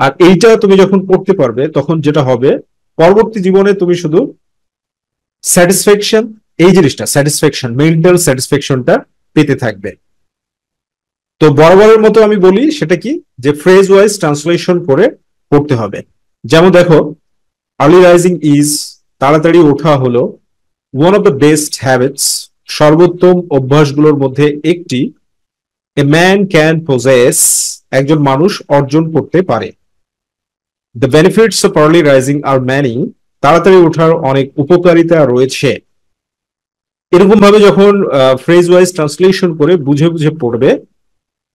আর এইটা তুমি যখন করতে পারবে তখন যেটা হবে, পরবর্তী জীবনে তুমি শুধু স্যাটিসফ্যাকশন, এই জিনিসটা স্যাটিসফ্যাকশন, মেন্টাল স্যাটিসফ্যাকশনটা পেতে থাকবে। তো বরাবরের মতো আমি বলি সেটা কি, যে ফ্রেজ ওয়াইজ ট্রান্সলেশন করে পড়তে হবে। যেমন দেখো, আর্লি রাইজিং ইজ, তাড়াতাড়ি ওঠা হলো, one of the best habits, সর্বোত্তম অভ্যাসগুলোর মধ্যে একটি, এ ম্যান ক্যান পজেস, একজন মানুষ অর্জন করতে পারে। The benefits of early rising are many, তাড়াতাড়ি ওঠার অনেক উপকারিতা রয়েছে। এরকম ভাবে যখন ফ্রেজ ওয়াইজ ট্রান্সলেশন করে বুঝে বুঝে পড়বে,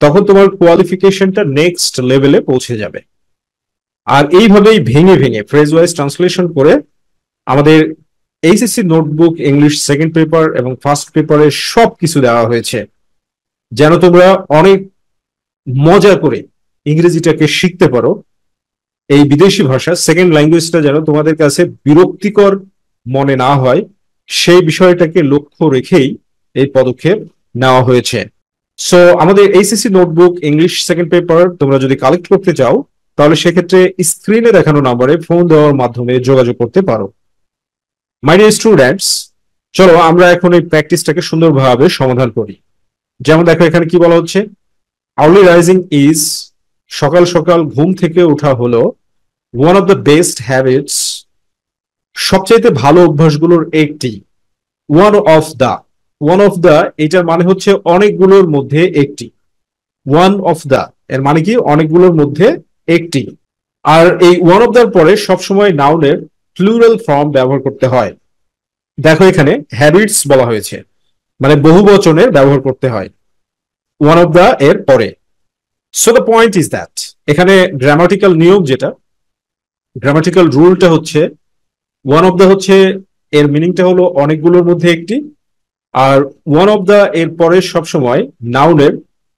তখন তোমার কোয়ালিফিকেশনটা নেক্সট লেভেলে পৌঁছে যাবে। আর এইভাবেই ভেঙে ভেঙে ফ্রেজ ওয়াইজ ট্রান্সলেশন করে আমাদের HSC notebook English second paper এবং ফার্স্ট পেপারে সবকিছু দেওয়া হয়েছে, যেন তোমরা অনেক মজা করে ইংরেজিটাকে শিখতে পারো। এই বিদেশি ভাষা সেকেন্ড ল্যাঙ্গুয়েজটা যেন তোমাদের কাছে বিরক্তিকর মনে না হয়, সেই বিষয়টাকে লক্ষ্য রেখেই এই পদক্ষেপ নেওয়া হয়েছে। সো আমাদের HSC notebook English second paper তোমরা যদি কালেক্ট করতে চাও, তাহলে সেক্ষেত্রে স্ক্রিনে দেখানো নাম্বারে ফোন দেওয়ার মাধ্যমে যোগাযোগ করতে পারো। মাই ডিয়ার স্টুডেন্টস, চলো আমরা এখন এই প্র্যাকটিসটাকে সুন্দরভাবে সমাধান করি। যেমন দেখো এখানে কি বলা হচ্ছে, আর্লি রাইজিং ইজ, সকাল সকাল ঘুম থেকে ওঠা হলো, one of the best habits, সবচাইতে ভালো অভ্যাসগুলোর একটি, one of the, one of the এটার মানে হচ্ছে অনেকগুলোর মধ্যে একটি, ওয়ান অফ দা এর মানে কি অনেকগুলোর মধ্যে একটি। আর এই ওয়ান অফ দার পরে সবসময় নাউনের প্লুরাল ফর্ম ব্যবহার করতে হয়। দেখো এখানে হ্যাবিটস বলা হয়েছে, মানে বহু বচনের ব্যবহার করতে হয় ওয়ান অফ দা এর পরে। So the point is that, এখানে গ্রামাটিক্যাল নিয়ম যেটা, গ্রামাটিক্যাল রুলটা হচ্ছে, ওয়ান অফ দা হচ্ছে এর মিনিংটা হলো অনেকগুলোর মধ্যে একটি, আর ওয়ান অফ দা এর পরে সবসময় নাউনের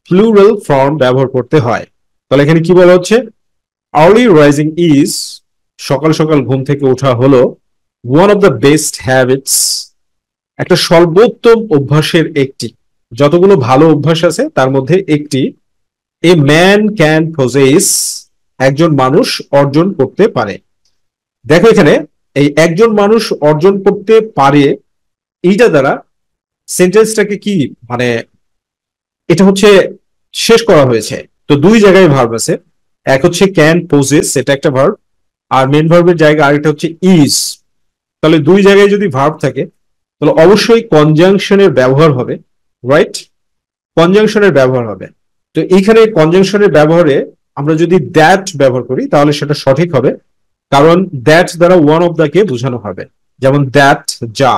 প্লুরাল ফর্ম ব্যবহার করতে হয়। তাহলে এখানে কি বলা হচ্ছে, আর্লি রাইজিং ইজ, সকাল সকাল ঘুম থেকে ওঠা হলো, one of the best habits, একটা সর্বোত্তম অভ্যাসের একটি, যতগুলো ভালো অভ্যাস আছে তার মধ্যে একটি, এ ম্যান ক্যান পজেস, একজন মানুষ অর্জন করতে পারে। দেখো এখানে এই একজন মানুষ অর্জন করতে পারে, এইটা দ্বারা সেন্টেন্সটাকে কি মানে এটা হচ্ছে শেষ করা হয়েছে। তো দুই জায়গায় ভার্ব আছে, এক হচ্ছে ক্যান পজেস, সেটা একটা ভার্ব, আর মেন ভার্বের জায়গা আরেকটা হচ্ছে ইজ। তাহলে দুই জায়গায় যদি ভার্ব থাকে তাহলে অবশ্যই কনজাংশনের ব্যবহার হবে, রাইট? কনজাংশনের ব্যবহার হবে। তো এইখানে কনজাংশনের ব্যবহারে আমরা যদি দ্যাট ব্যবহার করি তাহলে সেটা সঠিক হবে, কারণ দ্যাট দ্বারা ওয়ান অফ দা কে বোঝানো হবে। যেমন দ্যাট, যা,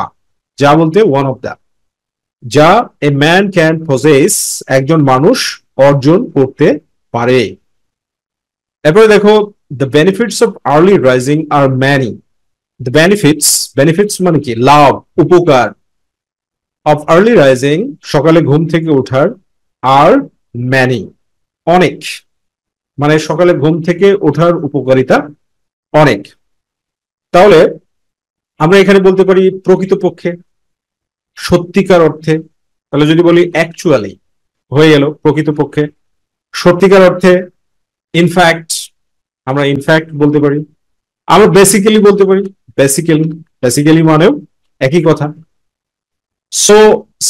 যা বলতে ওয়ান অফ দা, যা এ ম্যান ক্যান পজেস, একজন মানুষ অর্জন করতে পারে। এরপরে দেখো, the benefits of early rising are many, the benefits, benefits মানে কি লাভ, উপকার, অফ আর্লি রাইজিং সকালে ঘুম থেকে ওঠার, আর ম্যানি অনেক, মানে সকালে ঘুম থেকে ওঠার উপকারিতা অনেক। তাহলে আমরা এখানে বলতে পারি প্রকৃতপক্ষে, সত্যিকার অর্থে, তাহলে যদি বলি অ্যাকচুয়ালি হয়ে গেল প্রকৃতপক্ষে, সত্যিকার অর্থে, ইনফ্যাক্ট, আমরা ইনফ্যাক্ট বলতে পারি, আমরা বেসিক্যালি বলতে পারি, বেসিক্যালি, বেসিক্যালি মানেও একই কথা। সো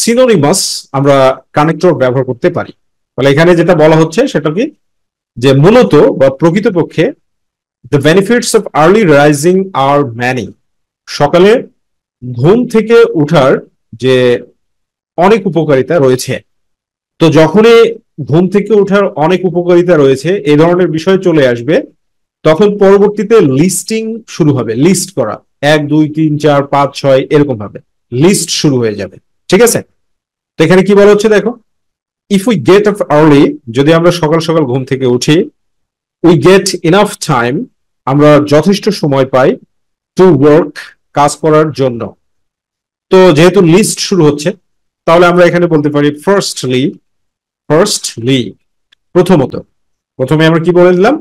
সিনোনিমাস আমরা কানেক্টর ব্যবহার করতে পারি। তাহলে এখানে যেটা বলা হচ্ছে সেটা কি, যে মূলত বা প্রকৃতপক্ষে the benefits of early rising are many, সকালে ঘুম থেকে উঠার যে অনেক উপকারিতা রয়েছে। তো যখনই ঘুম থেকে ওঠার অনেক উপকারিতা রয়েছে এই ধরনের বিষয় চলে আসবে, তখন পরবর্তীতে লিস্টিং শুরু হবে, লিস্ট করা 1 2 3 4 5 6 এরকম ভাবে লিস্ট শুরু হয়ে যাবে। ঠিক আছে, তো এখানে কি বলা হচ্ছে দেখো, if we get up early, যদি আমরা সকাল সকাল ঘুম থেকে উঠি, উই গেট ইনাফ টাইম, আমরা যথেষ্ট সময় পাই, টু ওয়ার্ক, কাজ করার জন্য। তো যেহেতু লিস্ট শুরু হচ্ছে, তাহলে আমরা এখানে বলতে পারি ফার্স্টলি, ফার্স্টলি প্রথমত, প্রথমে আমরা কি বলে দিলাম,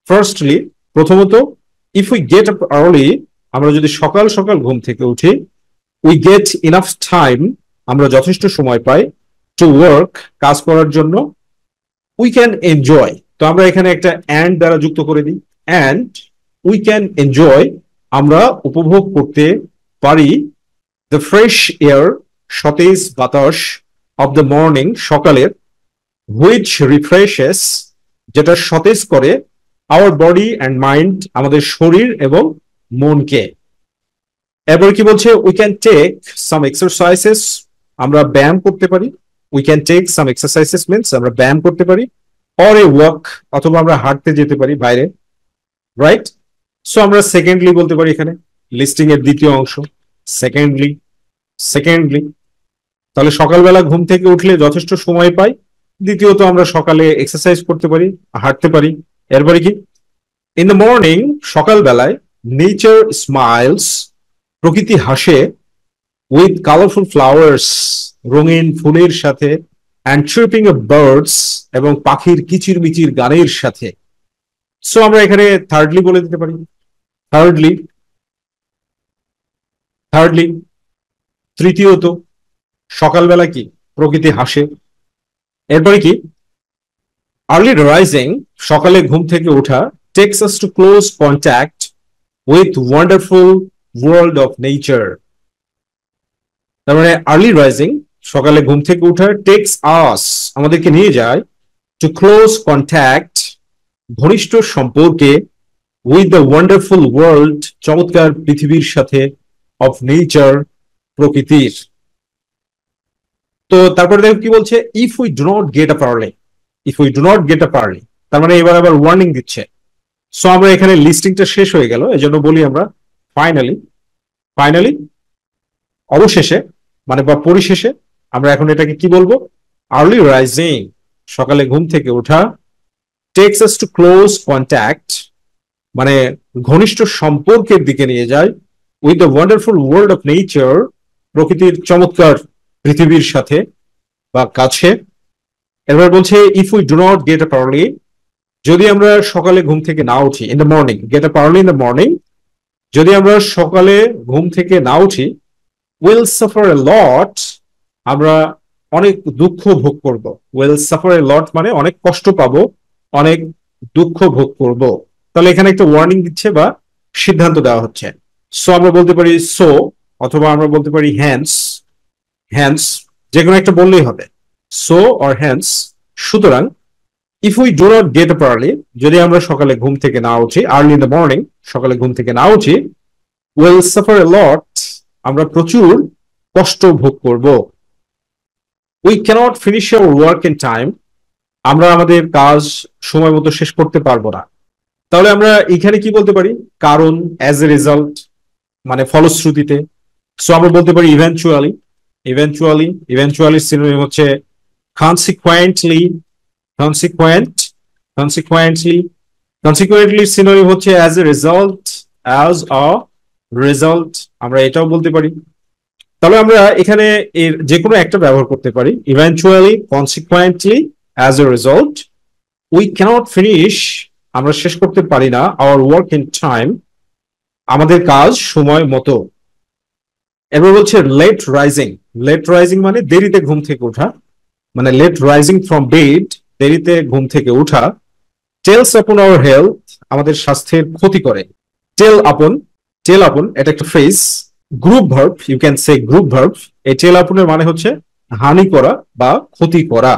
ফার্স্টলি প্রথমত, if we get up early, আমরা যদি সকাল সকাল ঘুম থেকে উঠি, উই গেট ইনাফ টাইম, আমরা যথেষ্ট সময় পাই, টু ওয়ার্ক, কাজ করার জন্য, উই ক্যান এনজয়, তো আমরা এখানে একটা অ্যান্ড দ্বারা যুক্ত করে দিই, অ্যান্ড উই ক্যান এনজয়, আমরা উপভোগ করতে পারি, দ্য ফ্রেশ এয়ার, সতেজ বাতাস, অফ দ্য মর্নিং, সকালের, হুইচ রিফ্রেশেস, যেটা সতেজ করে, আওয়ার বডি অ্যান্ড মাইন্ড, আমাদের শরীর এবং মনকে। এরপর কি বলছে, we can take some exercises, আমরা ব্যায়াম করতে পারি, we can take some exercises means আমরা ব্যায়াম করতে পারি, অর এ ওয়াক, অথবা আমরা হাঁটতে যেতে পারি বাইরে, রাইট। সো আমরা সেকেন্ডলি বলতে পারি এখানে লিস্টিং এর দ্বিতীয় অংশ, সেকেন্ডলি, সেকেন্ডলি, তাহলে সকালবেলা ঘুম থেকে উঠলে যথেষ্ট সময় পাই, দ্বিতীয়ত আমরা সকালে এক্সারসাইজ করতে পারি, হাঁটতে পারি। এরপরে কি, ইন দ্য মর্নিং, সকালবেলায়, নেচার স্মাইলস, প্রকৃতি হাসে, উইথ কালারফুল ফ্লাওয়ার্স, রঙিন ফুলের সাথে, অ্যান্ড ট্রিপিং অফ বার্ডস, এবং পাখির কিচিরমিচির গানের সাথে। সো আমরা এখানে থার্ডলি বলে দিতে পারি, থার্ডলি, থার্ডলি তৃতীয়ত, সকালবেলা কি প্রকৃতি হাসে। এরপরে কি, আর্লি রাইজিং, সকালে ঘুম থেকে ওঠা, tax us to close contact with wonderful world of nature. তার মানে আর্লি রাইজিং, সকালে ঘুম থেকে ওঠা, টেকস আস, আমাদেরকে নিয়ে যায়, টু ক্লোজ কন্ট্যাক্ট, ঘনিষ্ঠ সম্পর্কে, উইথ দ্য ওয়ান্ডারফুল ওয়ার্ল্ড, চমৎকার পৃথিবীর সাথে, অফ নেচার, প্রকৃতির। তো তারপরে দেখো কি বলছে, if we do not get up early, if we do not get up early, তার মানে এবার আবার ওয়ার্নিং দিচ্ছে। সো আমরা এখানে লিস্টিংটা শেষ হয়ে গেল, এজন্য বলি আমরা ফাইনালি, ফাইনালি অবশেষে, মানে বা পরিশেষে, আমরা এখন এটাকে কি বলবো, আর্লি রাইজিং, সকালে ঘুম থেকে ওঠা, tax us to close contact, মানে ঘনিষ্ঠ সম্পর্কের দিকে নিয়ে যায়, with the wonderful world of nature, প্রকৃতির চমৎকার পৃথিবীর সাথে বা কাছে। এবার বলছে, if we do not get up early, যদি আমরা সকালে ঘুম থেকে না উঠি, in the morning, get up early in the morning, যদি আমরা সকালে ঘুম থেকে না উঠি, উইল সাফার এ লট, আমরা অনেক দুঃখ ভোগ করব। উইল সাফার এ লট মানে অনেক কষ্ট পাবো, অনেক দুঃখ ভোগ করব। তাহলে এখানে একটা ওয়ার্নিং দিচ্ছে বা সিদ্ধান্ত দেওয়া হচ্ছে। সো আমরা বলতে পারি সো, অথবা আমরা বলতে পারি হ্যান্স, হ্যান্স, যে কোনো একটা বললেই হবে, সো অর হ্যান্স। সুতরাং if we do not get up early, যদি আমরা সকালে ঘুম থেকে না উঠি, আর্লি ইন দ্য মর্নিং, সকালে ঘুম থেকে না উঠি, উইল সাফার এ লট, আমরা প্রচুর কষ্ট ভোগ করব। We can't finish our work in time, আমরা আমাদের কাজ সময় মতো শেষ করতে পারবো না। তাহলে আমরা এখানে কি বলতে পারি, কারণ, অ্যাজ এ রেজাল্ট, মানে ফলশ্রুতিতে। সো আমরা বলতে পারি ইভেন্চুয়ালি, ইভেন্চুয়ালি, ইভেন্চুয়ালি সিনোনিম হচ্ছে consequently, consequent, consequently, consequently synonym হচ্ছে as a result, as a result, আমরা এটাও বলতে পারি। তাহলে আমরা এখানে এর যে কোনো একটা ব্যবহার করতে পারি, eventually, consequently, as a result, we can't finish, আমরা শেষ করতে পারি না, আওয়ার ওয়ার্ক ইন টাইম, আমাদের কাজ সময় মতো। এবার বলছে লেট রাইজিং, লেট রাইজিং মানে দেরিতে ঘুম থেকে ওঠা, মানে লেট রাইজিং ফ্রম বেড, দেরিতে ঘুম থেকে ওঠা, টেলস আপন আওয়ার হেলথ, আমাদের স্বাস্থ্যের ক্ষতি করে। টেল আপন, টেল আপন এটা একটা phrase, group verb, you can say group verb. এই টেল আপনের মানে হচ্ছে হানি করা বা ক্ষতি করা।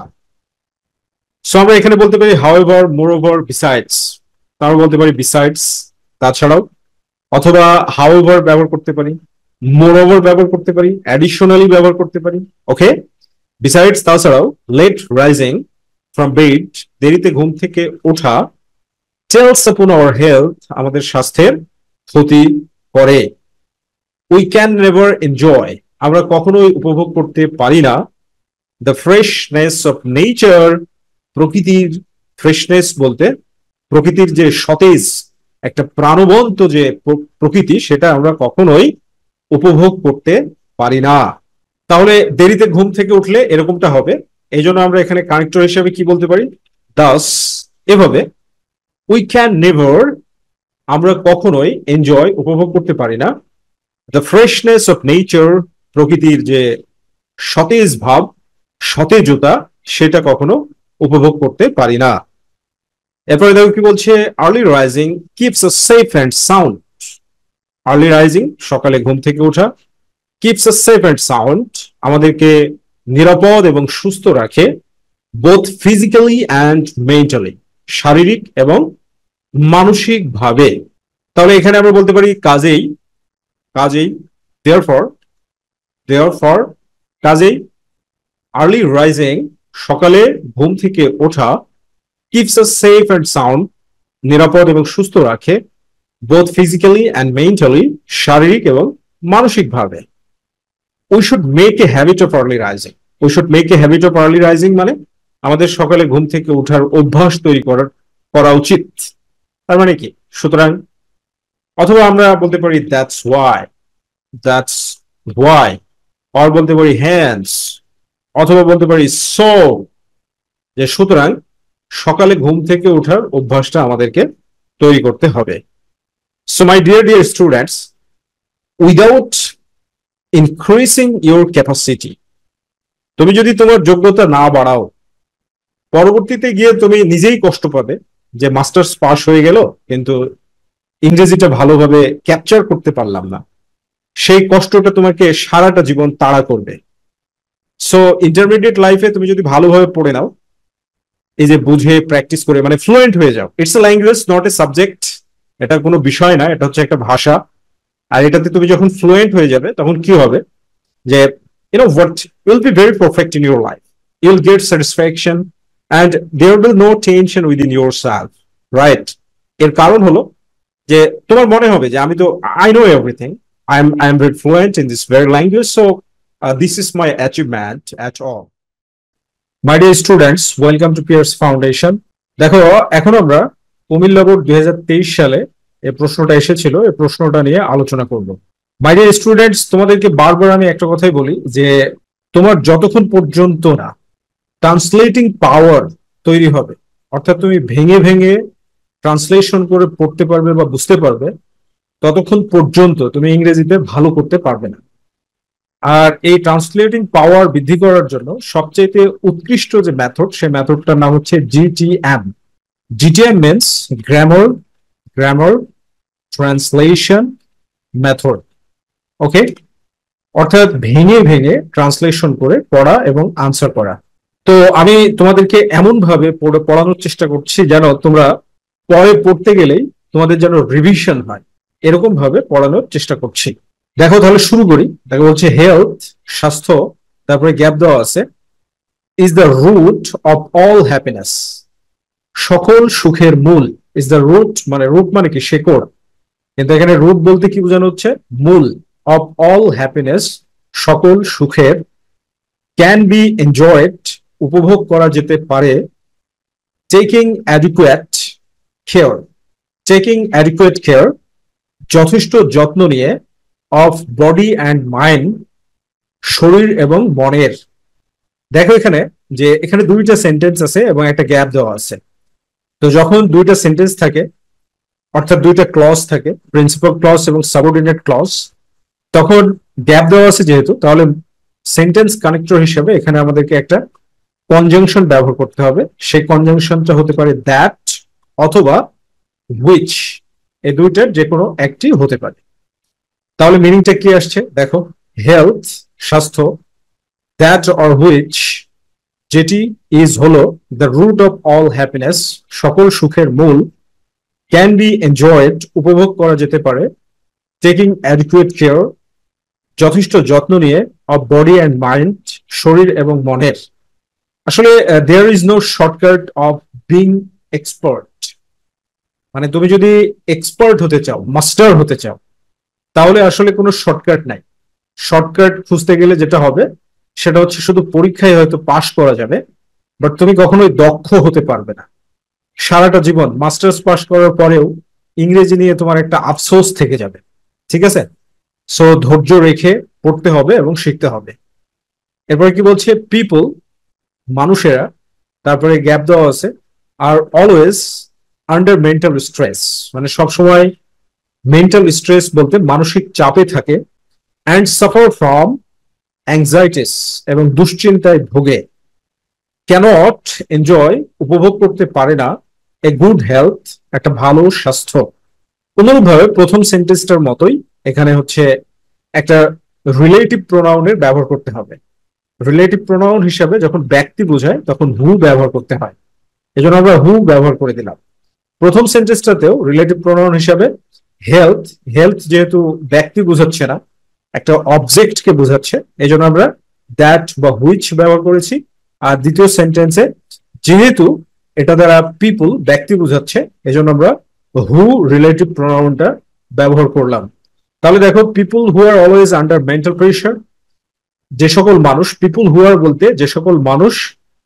সো আমরা এখানে বলতে পারি হাউএভার, মোরওভার, বিসাইডস, আমরা বলতে পারি বিসাইডস, তাছাড়াও, অথবা হাউএভার ব্যবহার করতে পারি, মোরওভার ব্যবহার করতে পারি, অ্যাডিশনালি ব্যবহার করতে পারি। ওকে, বিসাইডস তাছাড়াও লেট রাইজিং ফ্রম বেড, দেরিতে ঘুম থেকে ওঠা, টেলস আপন আওয়ার হেলথ, আমাদের স্বাস্থ্যের ক্ষতি করে। উই ক্যান নেভার এনজয়, আমরা কখনোই উপভোগ করতে পারি না, দ্য ফ্রেশনেস অফ নেচার, প্রকৃতির ফ্রেশনেস বলতে প্রকৃতির যে সতেজ একটা প্রাণবন্ত যে প্রকৃতি, সেটা আমরা কখনোই উপভোগ করতে পারি না। তাহলে দেরিতে ঘুম থেকে উঠলে এরকমটা হবে, এই জন্য আমরা এখানে কানেক্টর হিসেবে কি বলতে পারি, দাস। এভাবে উই ক্যান নেভার, আমরা কখনোই এনজয় উপভোগ করতে পারি না, দ্য ফ্রেশনেস অফ নেচার, প্রকৃতির যে সতেজ ভাব সতেজতা সেটা কখনো উপভোগ করতে পারি না। এরপরে দেখো কি বলছে, early rising keeps us safe and sound. Early rising সকালে ঘুম থেকে ওঠা, keeps us safe and sound আমাদেরকে নিরাপদ এবং সুস্থ রাখে, বোথ ফিজিক্যালি অ্যান্ড মেন্টালি, শারীরিক এবং মানসিক ভাবে। তাহলে এখানে আমরা বলতে পারি কাজেই, কাজেই দেয়ারফর, দেয়ারফর কাজেই আর্লি রাইজিং সকালে ঘুম থেকে ওঠা, keeps us safe and sound নিরাপদ এবং সুস্থ রাখে, বোথ ফিজিক্যালি অ্যান্ড মেন্টালি শারীরিক এবং মানসিকভাবে। We should make a habit of early rising, we should make a habit of early rising মানে আমাদের সকালে ঘুম থেকে ওঠার অভ্যাস তৈরি করা উচিত। তার মানে কি, সুতরাং অথবা আমরা বলতে পারি দ্যাটস ওয়াই, দ্যাটস ওয়াই, আর বলতে পারি হ্যান্স, অথবা বলতে পারি সো, যে সুতরাং সকালে ঘুম থেকে ওঠার অভ্যাসটা আমাদেরকে তৈরি করতে হবে। So my dear students, without increasing your capacity, তুমি যদি তোমার যোগ্যতা না বাড়াও, পরবর্তীতে গিয়ে তুমি নিজেই কষ্ট পাবে যে মাস্টার্স পাস হয়ে গেল কিন্তু ইংরেজিটা ভালোভাবে ক্যাপচার করতে পারলাম না, সেই কষ্টটা তোমাকে সারাটা জীবন তাড়া করবে। সো ইন্টারমিডিয়েট লাইফে তুমি যদি ভালোভাবে পড়ে নাও, এই যে বুঝে প্র্যাকটিস করে মানে ফ্লুয়েন্ট হয়ে যাও, it's a language not a subject, এটা কোনো বিষয় না, এটা হচ্ছে একটা ভাষা। আর এটাতে তুমি যখন ফ্লুয়েন্ট হয়ে যাবে তখন কি হবে, যে you know what, will be very perfect in your life, you'll get satisfaction and there will be no tension within yourself, right? এর কারণ হলো যে তোমার মনে হবে যে আমি তো I know everything, I am very fluent in this very language, so this is my achievement at all. My dear students, welcome to Pierce Foundation. দেখো এখন আমরা কুমিল্লা বোর্ড 2023 সালে এই প্রশ্নটা এসেছিল, এই প্রশ্নটা নিয়ে আলোচনা করব। মাই ডিয়ার স্টুডেন্টস, তোমাদেরকে বারবার আমি একটা কথাই বলি যে তোমার যতক্ষণ পর্যন্ত না ট্রান্সলেটিং পাওয়ার তৈরি হবে, অর্থাৎ তুমি ভেঙে ভেঙে ট্রান্সলেশন করে পড়তে পারবে বা বুঝতে পারবে, ততক্ষণ পর্যন্ত তুমি ইংরেজিতে ভালো করতে পারবে না। আর এই ট্রান্সলেটিং পাওয়ার বৃদ্ধি করার জন্য সবচেয়ে উৎকৃষ্ট যে মেথড, সেই মেথডটার নাম হচ্ছে GTM. GTM means grammar, grammar translation method. Okay, অর্থাৎ ভেঙে ভেঙে ট্রান্সলেশন করে পড়া এবং আনসার করা। তো আমি তোমাদেরকে এমন ভাবে পড়ানোর চেষ্টা করছি যেন তোমরা পরে পড়তে গেলেই তোমাদের যেন রিভিশন হয়, এরকম ভাবে পড়ানোর চেষ্টা করছি। দেখো তাহলে শুরু করি। দেখো বলছে হেলথ, স্বাস্থ্য, তারপরে গ্যাপ দেওয়া আছে, is the root of all happiness, সকল সুখের মূল। ইজ দ্য রুট মানে, রুট মানে কি শেকড়, কিন্তু এখানে রুট বলতে কি বোঝানো হচ্ছে, মূল। অফ অল হ্যাপিনেস, সকল সুখের, ক্যান বি এনজয়েড, উপভোগ করা যেতে পারে, taking adequate care, taking adequate care, যথেষ্ট যত্ন নিয়ে, অফ বডি অ্যান্ড মাইন্ড, শরীর এবং মনের। দেখো এখানে যে এখানে দুইটা সেন্টেন্স আছে এবং একটা গ্যাপ দেওয়া আছে। তো যখন দুইটা সেন্টেন্স থাকে, অর্থাৎ দুইটা ক্লজ থাকে, প্রিন্সিপাল ক্লজ এবং সাবঅর্ডিনেট ক্লজ, তখন গ্যাপ দেওয়া আছে যেহেতু, তাহলে সেন্টেন্স কানেক্টর হিসেবে এখানে আমাদেরকে একটা কনজাংশন ব্যবহার করতে হবে। সেই কনজাংশনটা হতে পারে দ্যাট অথবা হুইচ, এই দুইটার যে কোনো একটি হতে পারে। তাহলে মিনিংটা কি আসছে দেখো, হেলথ স্বাস্থ্য, দ্যাট অর হুইচ যেটি, ইজ হলো the root of all happiness সকল সুখের মূল, ক্যান বি এনজয়েড উপভোগ করা যেতে পারে, টেকিং অ্যাডিকুয়েট কেয়ার যথেষ্ট যত্ন নিয়ে অফ বডি অ্যান্ড মাইন্ড, শরীর এবং মনের। আসলে there is no shortcut of being expert. মানে তুমি যদি এক্সপার্ট হতে চাও, মাস্টার হতে চাও, তাহলে আসলে কোনো শর্টকাট নাই। শর্টকাট খুঁজতে গেলে যেটা হবে সেটা হচ্ছে শুধু পরীক্ষায় হয়তো পাশ করা যাবে, বাট তুমি কখনোই দক্ষ হতে পারবে না। সারাটা জীবন মাস্টার্স পাশ করার পরেও ইংরেজি নিয়ে তোমার একটা আফসোস থেকে যাবে। ঠিক আছে, সো ধৈর্য রেখে পড়তে হবে এবং শিখতে হবে। এরপরে কি বলছে, পিপল মানুষেরা, তারপরে গ্যাপ দেওয়া আছে, are always under mental stress, মানে সবসময় মেন্টাল স্ট্রেস বলতে মানসিক চাপে থাকে, অ্যান্ড সাফার ফ্রম অ্যাংজাইটিস, এবং দুশ্চিন্তায় ভোগে। ক্যানট এনজয় উপভোগ করতে পারে না এ গুড হেলথ, একটা ভালো স্বাস্থ্য। অনুরূপভাবে প্রথম সেন্টেন্সটার মতোই এখানে হচ্ছে একটা রিলেটিভ প্রোনাউনের ব্যবহার করতে হবে। রিলেটিভ প্রোনাউন হিসাবে যখন ব্যক্তি বোঝায় তখন হু ব্যবহার করতে হয়, এজন্য আমরা হু ব্যবহার করে দিলাম। প্রথম সেন্টেন্সটাতেও রিলেটিভ প্রোনাউন হিসাবে হেলথ, হেলথ যেহেতু ব্যক্তি বোঝাচ্ছে না, একটা অবজেক্টকে বোঝাচ্ছে, এই জন্য আমরা দ্যাট বা হুইচ ব্যবহার করেছি। আর দ্বিতীয় সেন্টেন্সে যেহেতু এটা দ্বারা পিপুল ব্যক্তি বোঝাচ্ছে, এই জন্য আমরা হু রিলেটিভ প্রোনাউনটা ব্যবহার করলাম। তাহলে দেখো, পিপুল হু are always under mental pressure, যে সকল মানুষ, পিপুল হু আর বলতে যে সকল মানুষ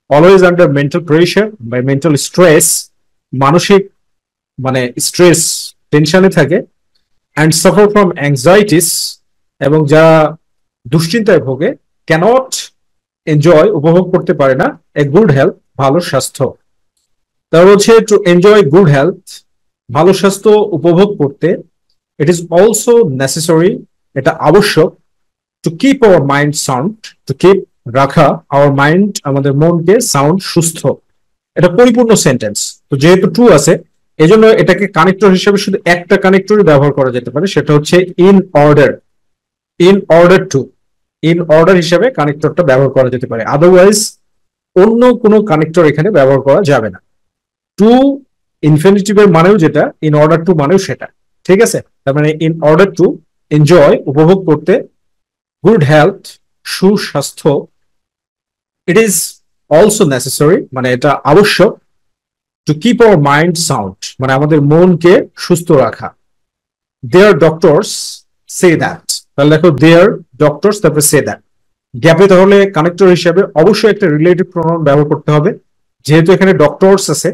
অলওয়েজ আন্ডার মেন্টাল প্রেশার বা মেন্টাল স্ট্রেস, মানসিক মানে স্ট্রেস, টেনশনে থাকে, অ্যান্ড সাফার ফ্রম অ্যাংজাইটিস, এবং যারা দুশ্চিন্তায় ভোগে, ক্যানট এনজয় উপভোগ করতে পারে না এ গুড হেলথ, ভালো স্বাস্থ্য। তার হচ্ছে টু এনজয় গুড হেলথ, ভালো স্বাস্থ্য উপভোগ করতে, ইট ইজ অলসো নেসেসারি, এটা আবশ্যক, to keep our mind sound, to keep রাখা আওয়ার মাইন্ড, আমাদের মনকে সাউন্ড, সুস্থ। এটা পরিপূর্ণ সেন্টেন্স, তো যেহেতু ট্রু আছে এই জন্য এটাকে কানেক্টর হিসেবে শুধু একটা কানেক্টরই ব্যবহার করা যেতে পারে, সেটা হচ্ছে in order. In order to, in order হিসেবে কানেক্টরটা ব্যবহার করা যেতে পারে, আদারওয়াইজ অন্য কোনো কানেক্টর এখানে ব্যবহার করা যাবে না। টু ইনফিনিটিভের মানেও যেটা, ইন অর্ডার টু মানেও সেটা। ঠিক আছে, তার মানে ইন অর্ডার টু এনজয় উপভোগ করতে, গুড হেলথ সুস্বাস্থ্য, ইট ইজ অলসো নেসেসারি মানে এটা আবশ্যক, to keep our mind sound মানে আমাদের মনকে সুস্থ রাখা। দেয়ার ডক্টরস সে দ্যাট, তাহলে দেখো দেয়ার ডক্টরস, তারপরে সে দ্যাট। গ্যাপে তাহলে কানেক্টর হিসেবে অবশ্যই একটা রিলেটিভ প্রোনাউন ব্যবহার করতে হবে। যেহেতু এখানে ডক্টরস আছে,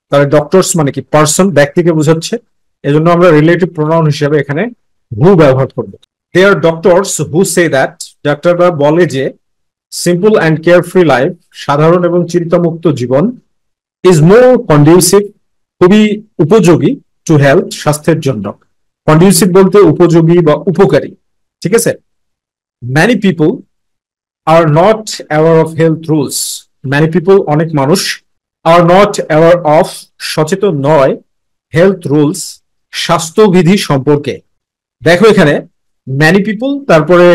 তাহলে ডক্টরস মানে কি পার্সন, ব্যক্তিকে বোঝাচ্ছে, এজন্য আমরা রিলেটিভ প্রোনাউন হিসেবে এখানে হু ব্যবহার করব। দেয়ার ডক্টরস হু সে দ্যাট, ডাক্তাররা বলে যে সিম্পল অ্যান্ড কেয়ারফ্রি লাইফ, সাধারণ এবং চিন্তামুক্ত জীবন, ইজ মোর কন্ডিউসিভ, খুবই উপযোগী, টু হেলথ স্বাস্থ্যের জন্য। কন্ডিউসিভ বলতে উপযোগী বা উপকারী। ঠিক আছে, many people are not aware of health rules, many people অনেক মানুষ, আর নট অ্যাওয়ার অফ সচেতন নয়, হেলথ রুলস স্বাস্থ্যবিধি সম্পর্কে। দেখো এখানে ম্যানি পিপল, তারপরে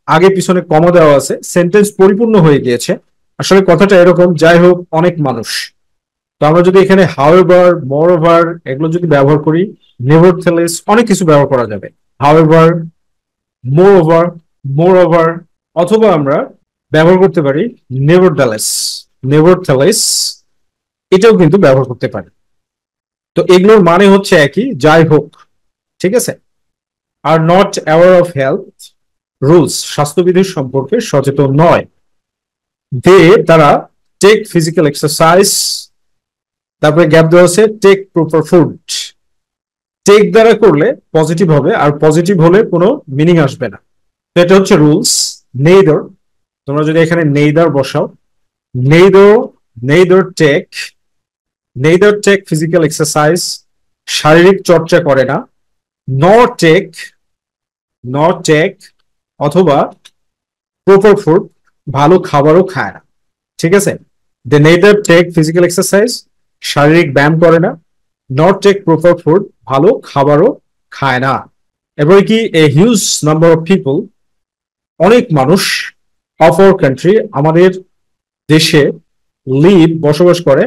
আগে পিছনে কমা দেওয়া আছে, সেন্টেন্স পরিপূর্ণ হয়ে গিয়েছে। আসলে কথাটা এরকম, যাই হোক অনেক মানুষ। তো আমরা যদি এখানে হাউএভার, মোরওভার এগুলো যদি ব্যবহার করি, নেভারথেলেস অনেক কিছু ব্যবহার করা যাবে। হাউএভার, মোরওভার, মোরওভার, অথবা আমরা ব্যবহার করতে পারি নেভারথেলেস, নেভারথেলেস এটাও কিন্তু ব্যবহার করতে পারি। তো এগুলোর মানে হচ্ছে একই, যাই হোক। ঠিক আছে, are not aware of health rules স্বাস্থ্যবিধির সম্পর্কে সচেতন নয়। দে তারা, টেক ফিজিক্যাল এক্সারসাইজ, তারপরে গ্যাপ দেওয়া আছে, টেক প্রপার ফুড। টেক দ্বারা করলে পজিটিভ হবে, আর পজিটিভ হলে কোনো মিনিং আসবে না। তো এটা হচ্ছে রুলস। নেইদার, তোমরা যদি এখানে নেইদার বসাও, neither, neither take, neither take physical exercise শারীরিক চর্চা করে না, নট টেক, নট টেক অথবা প্রপার ফুড ভালো খাবারও খায় না। ঠিক আছে, they neither take physical exercise শারীরিক ব্যায়াম করে না, নট টেক প্রপার ফুড ভালো খাবারও খায় না। এরপরে কি, a huge number of people অনেক মানুষ, অফ আওয়ার কান্ট্রি আমাদের দেশে, লিভ বসবাস করে,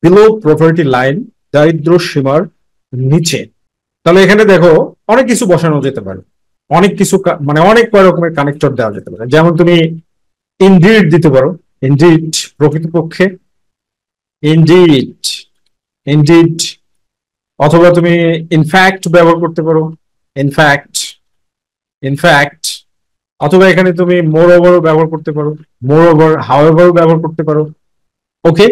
বিলো পভার্টি লাইন দারিদ্র সীমার নিচে। তাহলে এখানে দেখো অনেক কিছু বসানো যেতে পারে। অনেক কিছু মানে অনেক কয় রকমের কানেক্টর দেওয়া যেতে পারে। যেমন তুমি ইনডিড দিতে পারো, ইনডিড প্রকৃতপক্ষে, ইনডিড, ইনডিড। অথবা তুমি ইনফ্যাক্ট ব্যবহার করতে পারো, ইনফ্যাক্ট, ইনফ্যাক্ট। অথবা এখানে তুমি মোর ওভার ব্যবহার করতে পারো, মোর ওভার, হাউএভার ব্যবহার করতে পারো। Okay,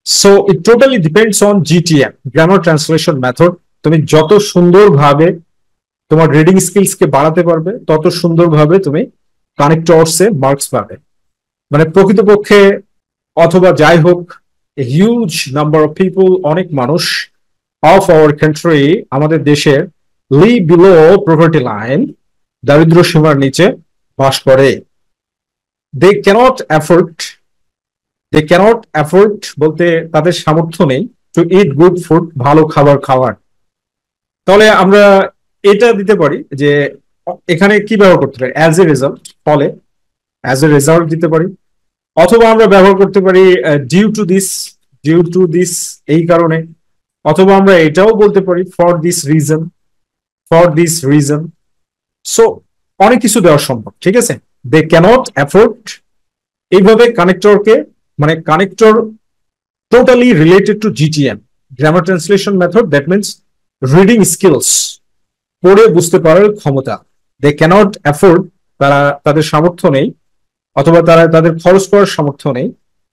so it totally depends on GTM, grammar translation method. তুমি যত সুন্দরভাবে তোমার রিডিং স্কিলস কে বাড়াতে পারবে, তত সুন্দরভাবে তুমি কানেক্টরসে মার্কস পাবে। মানে প্রকৃতপক্ষে অথবা যাই হোক, হিউজ নাম্বার অফ পিপল, অনেক মানুষ অফ আওয়ার কান্ট্রি, আমাদের দেশের, লিভ বিলো পভার্টি লাইন, দারিদ্র সীমার নিচে বাস করে। They can't afford, they can't afford বলতে তাদের সামর্থ্য নেই টু ইট গুড ফুড, ভালো খাবার খাওয়ার। তাহলে আমরা এটা দিতে পারি যে এখানে কি ব্যবহার করতে পারি, অ্যাজ এ রেজাল্ট, ফলে, অ্যাজ এ রেজাল্ট দিতে পারি। অথবা আমরা ব্যবহার করতে পারি due to this, due to this, এই কারণে। অথবা আমরা এটাও বলতে পারি for this reason, for this reason. So অনেক কিছু দেওয়া সম্ভব, ঠিক আছে। দে ক্যানট অ্যাফোর্ড, এইভাবে কানেক্টরকে, মানে connector totally related to GTM, grammar translation method, that means reading skills, পড়ে বুঝতে পারার ক্ষমতা। দে ক্যানট অ্যাফোর্ড, তারা, তাদের সামর্থ্য নেই, অথবা তারা তাদের খরচ করার সামর্থ্য নেই,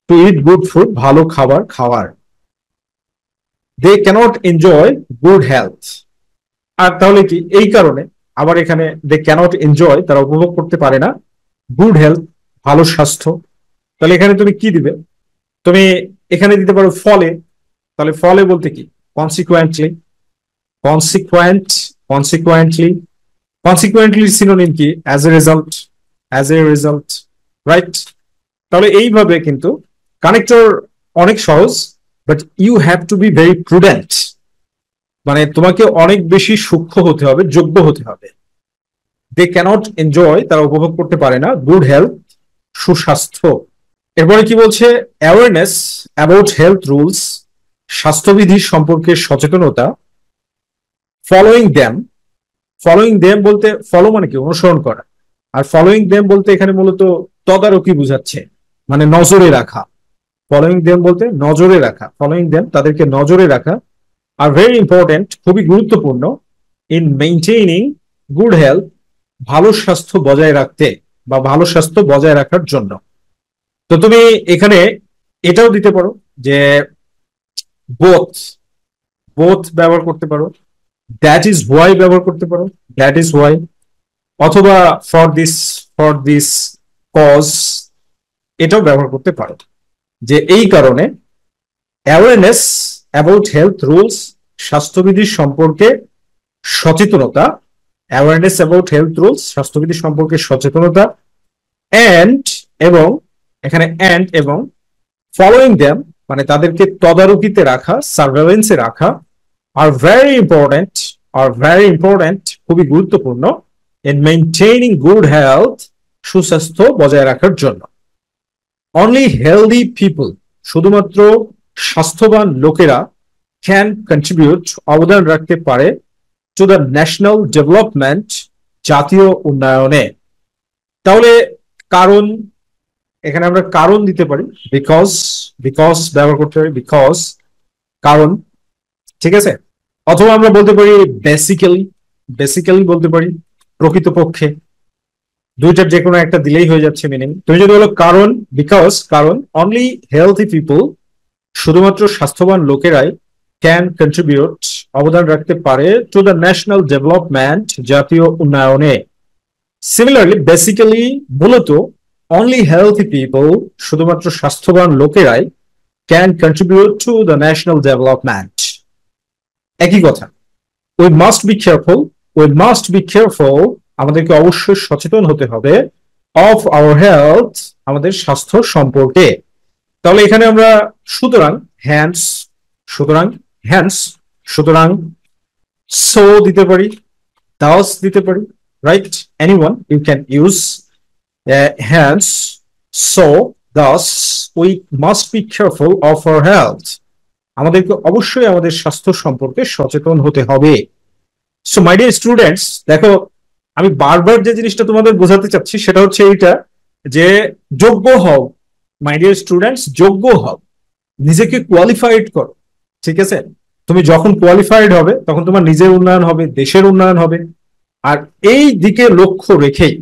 টু ইট গুড ফুড, ভালো খাবার খাওয়ার। They can't enjoy good health. আর তাহলে কি, এই কারণে আবার এখানে দে ক্যানট এনজয়, তারা উপভোগ করতে পারে না, গুড হেলথ, ভালো স্বাস্থ্য। তাহলে এখানে তুমি কি দিবে, তুমি এখানে দিতে পারো ফলে। তাহলে ফলে বলতে কি, consequently, consequent, consequently, consequently synonym কি, as a result, as a result, right. তাহলে এইভাবে কিন্তু কানেক্টর অনেক সহজ, but you have to be very prudent, মানে তোমাকে অনেক বেশি সূক্ষ্ম হতে হবে, যোগ্য হতে হবে। দে ক্যানট এনজয়, তারা উপভোগ করতে পারে না, গুড হেলথ, সুস্বাস্থ্য। এরপরে কি বলছে, অ্যাওয়ারনেস অ্যাবাউট হেলথ রুলস, স্বাস্থ্যবিধি সম্পর্কে সচেতনতা। ফলোয়িং দ্যাম, ফলোয়িং দ্যাম বলতে, ফলো মানে কি, অনুসরণ করা। আর ফলোয়িং দ্যাম বলতে এখানে মূলত তদারকি বুঝাচ্ছে, মানে নজরে রাখা। ফলোয়িং দ্যাম বলতে নজরে রাখা, ফলোয়িং দ্যাম, তাদেরকে নজরে রাখা। আর ভেরি ইম্পর্টেন্ট, খুবই গুরুত্বপূর্ণ, ইন মেইনটেইনিং গুড হেলথ, ভালো স্বাস্থ্য বজায় রাখতে বা ভালো স্বাস্থ্য বজায় রাখার জন্য। তো তুমি এখানে এটাও দিতে পারো যে বোথ, বোথ ব্যবহার করতে পারো, দ্যাট ইজ ওয়াই ব্যবহার করতে পারো, দ্যাট ইজ ওয়াই। অথবা ফর দিস কজ, এটাও ব্যবহার করতে পারো, যে এই কারণে। অ্যাওয়ারনেস অ্যাবাউট হেলথ রুলস, স্বাস্থ্যবিধি সম্পর্কে সচেতনতা, অ্যাওয়ারনেস অ্যাবাউট হেলথ রুলস, স্বাস্থ্যবিধি সম্পর্কে সচেতনতা। অ্যান্ড, এবং, এখানে অ্যান্ড এবং, ফলোয়িং দ্যাম মানে তাদেরকে তদারকিতে রাখা, সার্ভেলেন্সে রাখা। Are very important, are very important, খুবই গুরুত্বপূর্ণ, ইন মেইনটেইনিং গুড হেলথ, সুস্বাস্থ্য বজায় রাখার জন্য। অনলি হেলদি পিপল, শুধুমাত্র স্বাস্থ্যবান লোকেরা, ক্যান কন্ট্রিবিউট, অবদান রাখতে পারে, টু দ্য ন্যাশনাল ডেভেলপমেন্ট, জাতীয় উন্নয়নে। তাহলে কারণ, এখানে আমরা কারণ দিতে পারি, বিকজ, বিকজ ব্যবহার করতে পারি, বিকজ, কারণ, ঠিক আছে। অথবা আমরা বলতে পারি বেসিক্যালি, বেসিক্যালি বলতে পারি, প্রকৃতপক্ষে। দুইটার যে কোনো একটা দিলেই হয়ে যাচ্ছে মিনিং। তুমি যদি বলো কারণ, বিকজ, কারণ, অনলি হেলথি পিপল, শুধুমাত্র স্বাস্থ্যবান লোকেরাই, ক্যান কন্ট্রিবিউট, অবদান রাখতে পারে, টু দ্য ন্যাশনাল ডেভেলপমেন্ট, জাতীয় উন্নয়নে। সিমিলারলি বেসিক্যালি, মূলত, অনলি হেলথি পিপল, শুধুমাত্র স্বাস্থ্যবান লোকেরাই, can contribute to the national development. একই কথা। We must be careful, we must be careful, আমাদেরকে অবশ্যই সচেতন হতে হবে, অফ আওয়ার হেলথ, আমাদের স্বাস্থ্য সম্পর্কে। তাহলে এখানে আমরা সুতরাং, হ্যান্স, সুতরাং, হ্যান্স, সুতরাং, সো দিতে পারি, দাস দিতে পারি, right. Anyone you can use hence, so, thus, we must be careful of our health, আমাদেরকে অবশ্যই আমাদের স্বাস্থ্য সম্পর্কে সচেতন হতে হবে। সো মাই ডিয়ার স্টুডেন্টস, দেখো আমি বারবার যে জিনিসটা তোমাদের বোঝাতে চাচ্ছি সেটা হচ্ছে এইটা, যে যোগ্য হও মাই ডিয়ার স্টুডেন্টস, যোগ্য হও, নিজেকে কোয়ালিফাইড করো। ঠিক আছে, তুমি যখন কোয়ালিফাইড হবে তখন তোমার নিজের উন্নয়ন হবে, দেশের উন্নয়ন হবে। আর এই দিকে লক্ষ্য রেখেই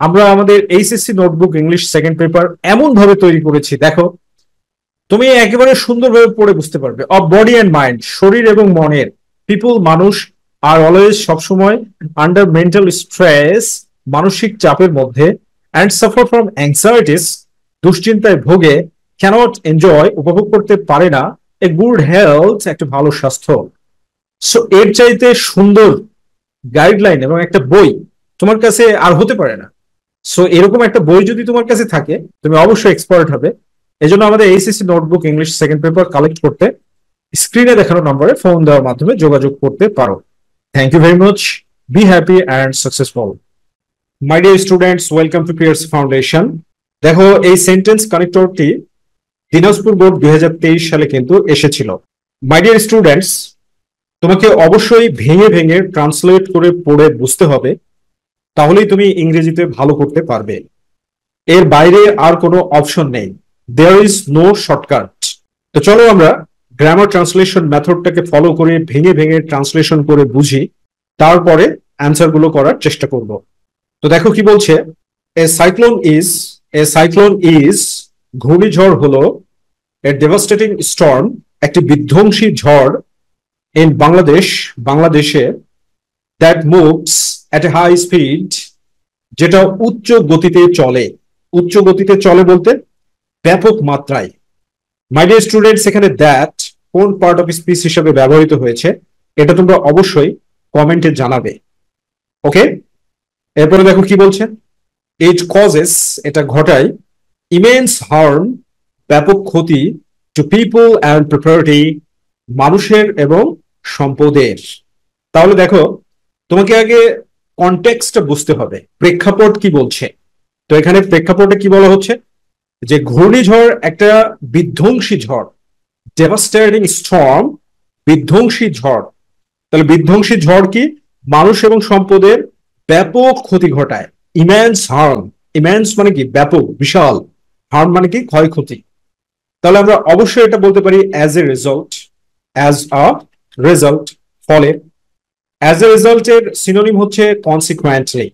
আমরা আমাদের HSC notebook English second paper এমন ভাবে তৈরি করেছি, দেখো তুমি একেবারে সুন্দরভাবে পড়ে বুঝতে পারবে। অফ বডি অ্যান্ড মাইন্ড, শরীর এবং মনের, পিপল মানুষ, আর অলওয়েজ সবসময় আন্ডার মেন্টাল স্ট্রেস, মানসিক চাপের মধ্যে, অ্যান্ড সাফার ফ্রম অ্যাংজাইটিস, দুশ্চিন্তায় ভোগে, ক্যানট এনজয় উপভোগ করতে পারে না, এ গুড হেলথ একটা ভালো স্বাস্থ্য। সো এর চাইতে সুন্দর গাইডলাইন এবং একটা বই তোমার কাছে আর হতে পারে না। সো এরকম একটা বই যদি তোমার কাছে থাকে তুমি অবশ্যই এক্সপার্ট হবে। এই জন্য আমাদের HSC notebook English second paper collect করতে স্ক্রিনে দেখানো নম্বরে ফোন দেওয়ার মাধ্যমে যোগাযোগ করতে পারো। Thank you very much, be happy and successful. My dear students, welcome to Pears foundation. দেখো এই সেন্টেন্স কানেক্টরটি দিনাজপুর বোর্ড 2023 সালে কিন্তু এসেছিল। মাই ডিয়ার স্টুডেন্টস, তোমাকে অবশ্যই ভেঙে ভেঙে ট্রান্সলেট করে পড়ে বুঝতে হবে, তাহলেই তুমি ইংরেজিতে ভালো করতে পারবে। এর বাইরে আর কোনো অপশন নেই, দেয়ার ইজ নো শর্টকাট। তো চলো আমরা গ্রামার ট্রান্সলেশন মেথডটাকে ফলো করে ভেঙে ভেঙে ট্রান্সলেশন করে বুঝি, তারপরে অ্যান্সার গুলো করার চেষ্টা করব। তো দেখো কি বলছে, এ সাইক্লোন ইজ ঘূর্ণিঝড় হলো, এ ডেভাস্টেটিং স্টর্ম একটি বিধ্বংসী ঝড়, ইন বাংলাদেশ বাংলাদেশে, that moves at a high speed যেটা উচ্চ গতিতে চলে। উচ্চ গতিতে চলে বলতে ব্যাপক মাত্রায়। মাই ডিয়ার স্টুডেন্টস, এখানে দ্যাট কোন পার্ট অফ স্পিচ হিসেবে ব্যবহৃত হয়েছে এটা তোমরা অবশ্যই কমেন্টে জানাবে। ওকে, এরপরে দেখো কি বলছে, ইট কজেস এটা ঘটায়, ইমেন্স হার্ম ব্যাপক ক্ষতি, টু পিপল অ্যান্ড প্রপার্টি মানুষের এবং সম্পদের। তাহলে দেখো তোমাকে আগে কনটেক্সটটা বুঝতে হবে, প্রেক্ষাপট কি বলছে। তো এখানে প্রেক্ষাপটে কি বলা হচ্ছে, যে ঘূর্ণিঝড় একটা বিধ্বংসী ঝড়, ডেভাস্টেটিং স্টর্ম বিধ্বংসী ঝড়। তাহলে বিধ্বংসী ঝড় কি, মানুষ এবং সম্পদের ব্যাপক ক্ষতি ঘটায়। ইমেন্স হার্ম, ইমেন্স মানে কি ব্যাপক বিশাল, হার্ম মানে কি ক্ষয়ক্ষতি। তাহলে আমরা অবশ্যই এটা বলতে পারি as a result, as a result ফলে। অ্যাজ এ রেজাল্টের সিনোনিম হচ্ছে কনসিকুয়েন্টলি,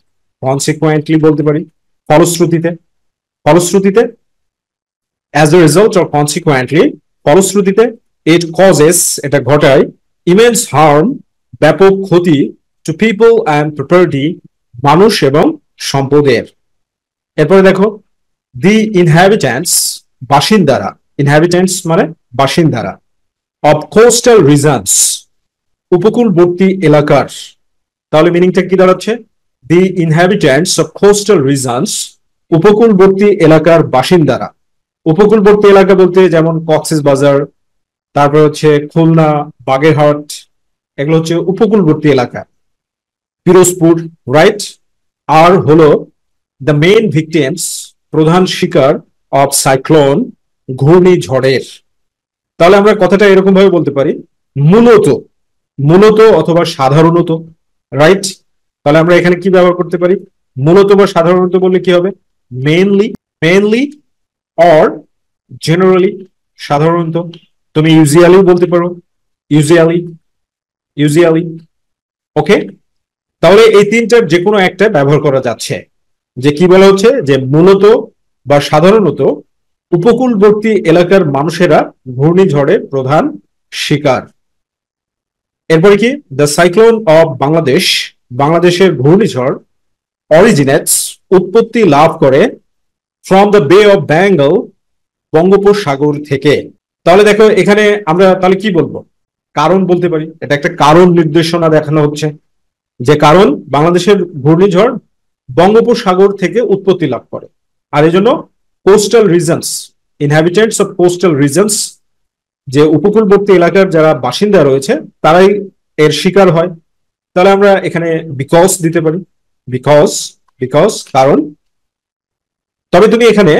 কনসিকুয়েন্টলি বলতে পারি ফলশ্রুতিতে, ফলশ্রুতিতে as a result or consequently ফলশ্রুতিতে, ইট কজেস এটা ঘটায়, ইমেন্স হার্ম ব্যাপক ক্ষতি, টু পিপল অ্যান্ড প্রপার্টি মানুষ এবং সম্পদের। এরপরে দেখো, দি ইনহ্যাবিট্যান্টস বাসিন্দারা, ইনহ্যাবিট্যান্টস মানে বাসিন্দারা, অফ কোস্টাল রিজনস উপকূলবর্তী এলাকার। তাহলে মিনিংটা কি দাঁড়াচ্ছে, দি ইনহ্যাবিট্যান্টস অফ কোস্টাল রিজনস উপকূলবর্তী এলাকার বাসিন্দারা। উপকূলবর্তী এলাকা বলতে যেমন কক্সবাজার, তারপর হচ্ছে খুলনা, বাগেরহাট, এগুলো হচ্ছে উপকূলবর্তী এলাকা। পিরোজপুর, রাইট। আর হলো দ্য মেইন ভিকটিমস প্রধান শিকার অফ সাইক্লোন ঘূর্ণিঝড়ের। তাহলে আমরা কথাটা এরকম ভাবে বলতে পারি, মূলত, মূলত অথবা সাধারণত, রাইট। তাহলে আমরা এখানে কি ব্যবহার করতে পারি, মূলত বা সাধারণত বললে কি হবে, মেইনলি, মেইনলি অর জেনারেলি, সাধারণত। তুমি ইউজুয়ালি বলতে পারো, ইউজুয়ালি, ইউজুয়ালি। ওকে, তাহলে এই তিনটার যে কোনো একটা ব্যবহার করা যাচ্ছে। যে কি বলা হচ্ছে, যে মূলত বা সাধারণত উপকূলবর্তী এলাকার মানুষেরা ঘূর্ণিঝড়ের প্রধান শিকার। এরপরে কি, দ্য সাইক্লোন অফ বাংলাদেশ বাংলাদেশের ঘূর্ণিঝড়, অরিজিনেটস উৎপত্তি লাভ করে, ফ্রম দ্য বে অফ বেঙ্গল বঙ্গোপসাগর থেকে। তাহলে দেখো এখানে আমরা তাহলে কি বলবো, কারণ বলতে পারি, এটা একটা কারণ নির্দেশনা দেখানো হচ্ছে, যে কারণ বাংলাদেশের ঘূর্ণিঝড় বঙ্গোপসাগর থেকে উৎপত্তি লাভ করে। আর এই জন্য coastal reasons, inhabitants of coastal reasons, যে উপকূলবর্তী এলাকার যারা বাসিন্দা রয়েছে তারাই এর শিকার হয়। তাহলে আমরা এখানে বিকজ দিতে পারি, বিকজ, বিকজ কারণ। তবে তুমি এখানে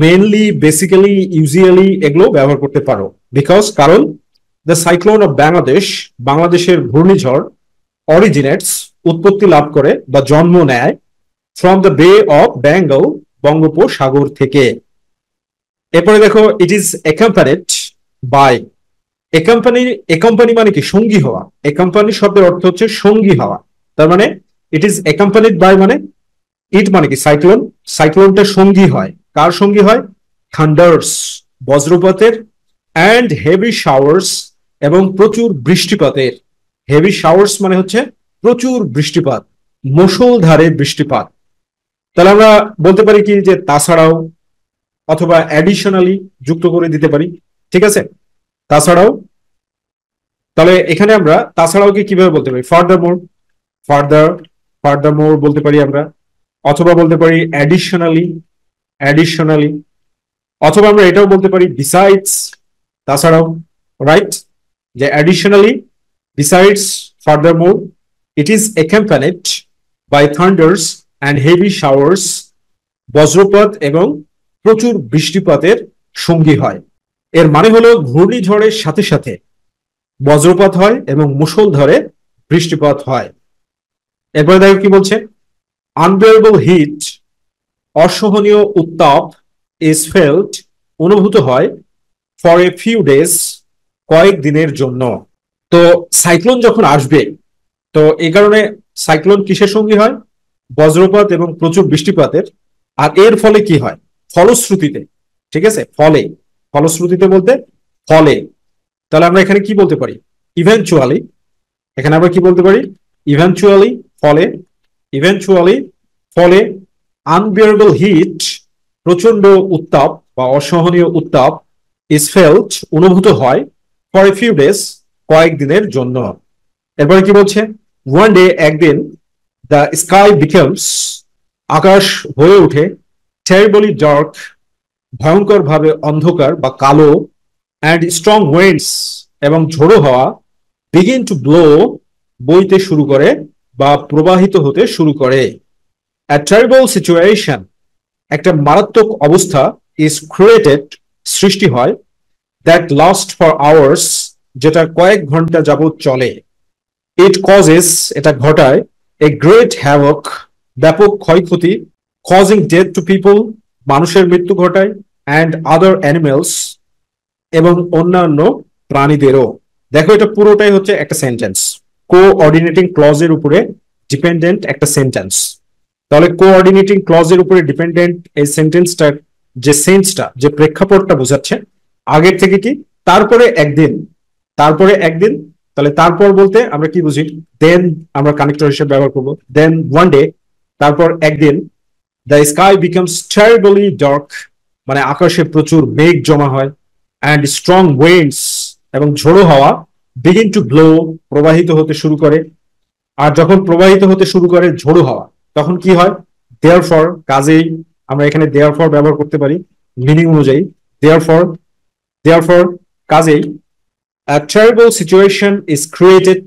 মেইনলি, বেসিক্যালি, ইউজুয়ালি এগুলো ব্যবহার করতে পারো। বিকজ কারণ, দ্য সাইক্লোন অফ বাংলাদেশ বাংলাদেশের ঘূর্ণিঝড়, অরিজিনেটস উৎপত্তি লাভ করে বা জন্ম নেয় ফ্রম দ্য বে অফ বেঙ্গল, বঙ্গোপসাগর থেকে। এরপরে দেখো ইট ইজ অ্যাকম্পানিড বাই। একাম্পানি মানে কি? সঙ্গী হওয়া। একাম্পানি শব্দের অর্থ হচ্ছে সঙ্গী হওয়া। তার মানে ইট ইজ অ্যাকম্পানিড বাই মানে ইট মানে কি? সাইক্লোন। সাইক্লোনটা সঙ্গী হয়, কার সঙ্গী হয়? থান্ডার্স, বজ্রপাতের, অ্যান্ড হেভি শাওয়ার্স, এবং প্রচুর বৃষ্টিপাতের। হেভি শাওয়ার্স মানে হচ্ছে প্রচুর বৃষ্টিপাত, মুষলধারে বৃষ্টিপাত। তাহলে আমরা বলতে পারি কি যে তাছাড়াও, অথবা অ্যাডিশনালি যুক্ত করে দিতে পারি। ঠিক আছে, তাছাড়াও। তাহলে এখানে আমরা তাছাড়াও কি কিভাবে বলতে পারি? ফার্দার মোর, ফার্দার, ফার্দার মোর বলতে পারি আমরা, অথবা বলতে পারি অ্যাডিশনালি, অ্যাডিশনালি, অথবা আমরা এটাও বলতে পারি বিসাইডস, তাছাড়াও। রাইট, যে additionally, besides, furthermore, it is accompanied by thunders and heavy showers, বজ্রপাত এবং প্রচুর বৃষ্টিপাতের সঙ্গী হয়। এর মানে হলো ঘূর্ণিঝড়ের সাথে সাথে বজ্রপাত হয় এবং মুষলধারে বৃষ্টিপাত হয়। এরপরে দেখো কি বলছে, আনবিয়ারেবল হিট, অসহনীয় উত্তাপ, ইজ ফেল্ট, অনুভূত হয়, ফর এ ফিউ ডেজ, কয়েক দিনের জন্য। তো সাইক্লোন যখন আসবে, তো এই কারণে সাইক্লোন কিসের সঙ্গী হয়? বজ্রপাত এবং প্রচুর বৃষ্টিপাতের। আর এর ফলে কি হয়? ফলশ্রুতিতে, ঠিক আছে, ফলে, ফলশ্রুতিতে বলতে ফলে। তাহলে আমরা এখানে কি বলতে পারি? ইভেনচুয়ালি। এখানে আমরা কি বলতে পারি? ইভেনচুয়ালি, ফলে, ইভেনচুয়ালি, ফলে। আনবিয়ারেবল হিট, প্রচন্ড উত্তাপ বা অসহনীয় উত্তাপ, ইজ ফেল্ট, অনুভূত হয়, ফর এ ফিউ ডেজ, কয়েকদিনের জন্য। এরপরে কি বলছে? ওয়ান ডে, একদিন, দ্য স্কাই বিকামস, আকাশ হয়ে ওঠে, টেরিবলি ডার্ক, ভয়ঙ্কর ভাবে অন্ধকার বা কালো, অ্যান্ড স্ট্রং উইন্ডস, এবং ঝোড়ো হাওয়া, বিগিন টু ব্লো, বইতে শুরু করে বা প্রবাহিত হতে শুরু করে। A terrible situation, একটা মারাত্মক অবস্থা, is created, সৃষ্টি হয়, that lasts for hours, যেটা কয়েক ঘন্টা যাবত চলে। It causes, এটা ঘটায়, a great havoc, ব্যাপক ক্ষয়ক্ষতি, causing death to people, মানুষের মৃত্যু ঘটায়, and other animals, এবং অন্যান্য প্রাণীদেরও। দেখো এটা পুরোটাই হচ্ছে একটা সেন্টেন্স, কোঅর্ডিনেটিং ক্লজের উপরে ডিপেন্ডেন্ট একটা সেন্টেন্স। তাহলে কোঅর্ডিনেটিং ক্লজের উপরে ডিপেন্ডেন্ট এই সেন্টেন্সটার যে সেন্সটা, যে প্রেক্ষাপটটা বোঝাচ্ছে, আগের থেকে কি তারপরে একদিন, তারপরে একদিন। তাহলে তারপর বলতে আমরা কি বুঝি? দেন আমরা কানেক্টর হিসেবে ব্যবহার করবো। দেন ওয়ান ডে, তারপর একদিন, the sky becomes terribly dark, মানে আকাশে প্রচুর মেঘ জমা হয়, অ্যান্ড স্ট্রং উইন্ডস, এবং ঝোড়ো হাওয়া, বিগিন টু ব্লো, প্রবাহিত হতে শুরু করে। আর যখন প্রবাহিত হতে শুরু করে ঝোড়ো হাওয়া, তখন কি হয়? দেয়ারফর, কাজেই, আমরা এখানে দেয়ারফর ব্যবহার করতে পারি মিনিং অনুযায়ী। দেয়ারফর, দেয়ারফর, কাজেই, a terrible situation is created,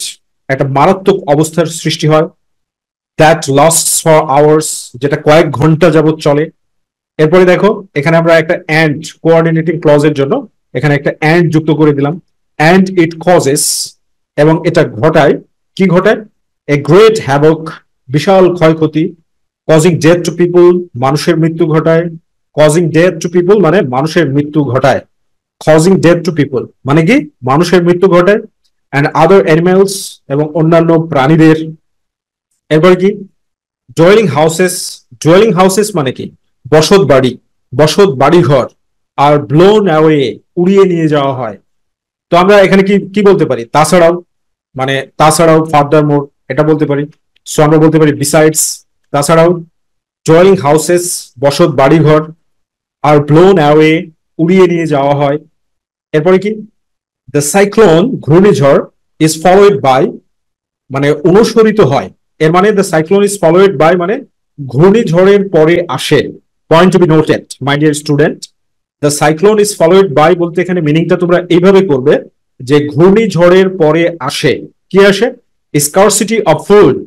একটা মারাত্মক অবস্থার সৃষ্টি হয়, that lasts for hours, যেটা কয়েক ঘন্টা যাবত চলে। এরপরে দেখো এখানে আমরা একটা and, কোঅর্ডিনেটিং ক্লজের জন্য এখানে একটা and যুক্ত করে দিলাম। and it causes, এবং এটা ঘটায়, কি ঘটায়? a great havoc, বিশাল ক্ষয়ক্ষতি, causing death to people, মানুষের মৃত্যু ঘটায়। causing death to people মানে মানুষের মৃত্যু ঘটায়। causing death to people মানে কি? মানুষের মৃত্যু ঘটায়, and other animals, এবং অন্যান্য প্রাণীদের। এরপরে কি? ডোয়েলিং হাউসেস, ডোয়েলিং হাউসেস মানে কি? বসত বাড়ি, বসত বাড়ি ঘর। আর ব্লোন অ্যাওয়ে, উড়িয়ে নিয়ে যাওয়া হয়। তো আমরা এখানে কি কি বলতে পারি? তাছাড়াও, মানে তাছাড়াও, ফার্দার মোর, এটা বলতে পারি। সো আমরা বলতে পারি বিসাইডস, তাছাড়াও, ডোয়েলিং হাউসেস, বসত বাড়ি ঘর, আর ব্লোন অ্যাওয়ে, উড়িয়ে নিয়ে যাওয়া হয়। এরপরে কি? দ্য সাইক্লোন, ঘূর্ণিঝড়, ইজ ফলোয়েড বাই, মানে অনুসরিত হয়। এর মানে the cyclone is followed by মানে ঘূর্ণিঝড়ের পরে আসে। Point to be noted my dear student, the cyclone is followed by বলতে এখানে মিনিংটা তোমরা এইভাবে করবে যে ঘূর্ণিঝড়ের পরে আসে, কি আসে? স্কারসিটি অফ ফুড,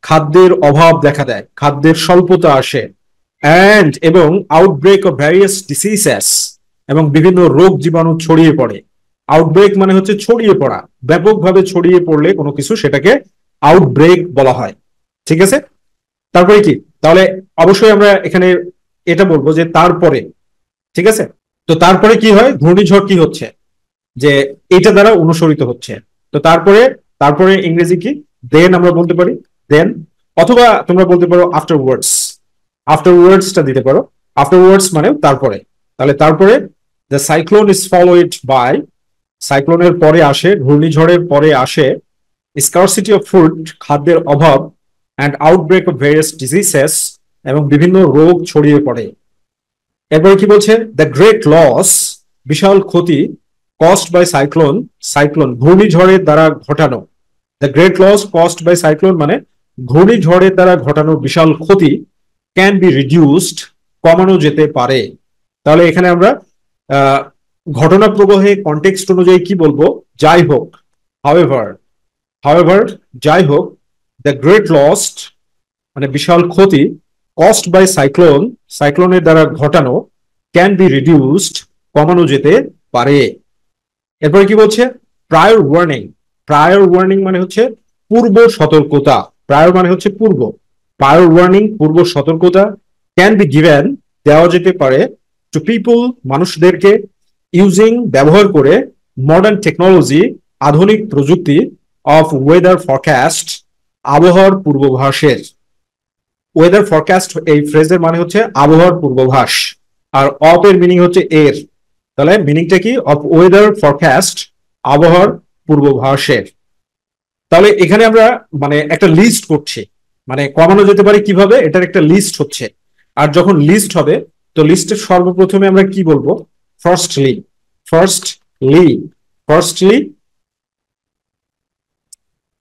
খাদ্যের অভাব দেখা দেয়, খাদ্যের স্বল্পতা আসে। অ্যান্ড, এবং আউটব্রেক অফ ভ্যারিয়াস ডিসিজেস, এবং বিভিন্ন রোগ জীবাণু ছড়িয়ে পড়ে। আউটব্রেক মানে হচ্ছে ছড়িয়ে পড়া, ব্যাপকভাবে ছড়িয়ে পড়লে কোনো কিছু, সেটাকে আউটব্রেক বলা হয়। ঠিক আছে, তারপরে কি, তাহলে অবশ্যই আমরা এখানে এটা বলবো যে তারপরে, ঠিক আছে। তো তারপরে কি হয়, ঘূর্ণিঝড় কি হচ্ছে, যে এটা দ্বারা অনুসরিত হচ্ছে। তো তারপরে, তারপরে ইংরেজি কি, দেন আমরা বলতে পারি, দেন, অথবা তোমরা বলতে পারো আফটারওয়ার্ডস, আফটারওয়ার্ডসটা দিতে পারো, আফটারওয়ার্ডস মানে তারপরে। তাহলে তারপরে দ্য সাইক্লোন ইজ ফলোইড বাই, সাইক্লোনের পরে আসে, ঘূর্ণিঝড়ের পরে আসে স্কারসিটি অফ ফুড, খাদ্যের অভাব, and outbreak of various diseases, এবং বিভিন্ন রোগ ছড়িয়ে পড়ে। এরপরে কি বলছে, দ্য গ্রেট লস, বিশাল ক্ষতি, কস্ট বাই সাইক্লোন, সাইক্লোন ঘূর্ণিঝড়ের দ্বারা ঘটানো, the great loss caused by cyclone মানে ঘূর্ণিঝড়ের দ্বারা ঘটানো বিশাল ক্ষতি, ক্যান বি রিডিউসড, কমানো যেতে পারে। তাহলে এখানে আমরা ঘটনা প্রবাহে কনটেক্সট অনুযায়ী কি বলবো, যাই হোক, হাউএভার, হাউএভার যাই হোক, দ্য গ্রেট লস্ট মানে বিশাল ক্ষতি, কস্ট বাই সাইক্লোন, সাইক্লোনের দ্বারা ঘটানো, ক্যান বি রিডিউসড, কমানো যেতে পারে। এরপরে কি বলছে, প্রায়র ওয়ার্নিং, প্রায়র ওয়ার্নিং মানে হচ্ছে পূর্ব সতর্কতা, প্রায়র মানে হচ্ছে পূর্ব, প্রায়র ওয়ার্নিং পূর্ব সতর্কতা, ক্যান বি গিভেন দেওয়া যেতে পারে, টু পিপল মানুষদেরকে, ইউজিং ব্যবহার করে, মডার্ন টেকনোলজি আধুনিক প্রযুক্তি, অফ ওয়েদার ফরকাস্ট আবহাওয়ার পূর্বাভাসের। ওয়েদার ফরকাস্ট এই ফ্রেজের মানে হচ্ছে আবহাওয়ার পূর্বাভাস, আর অফ এর মিনিং হচ্ছে এর, তাহলে মিনিংটা কি, অফ ওয়েদার ফরকাস্ট আবহাওয়ার পূর্বাভাসের। তাহলে এখানে আমরা মানে একটা লিস্ট করছি, মানে কমানো যেতে পারে কিভাবে, এটার একটা লিস্ট হচ্ছে। আর যখন লিস্ট হবে, তো লিস্টের সর্বপ্রথমে আমরা কি বলবো, firstly, firstly, firstly,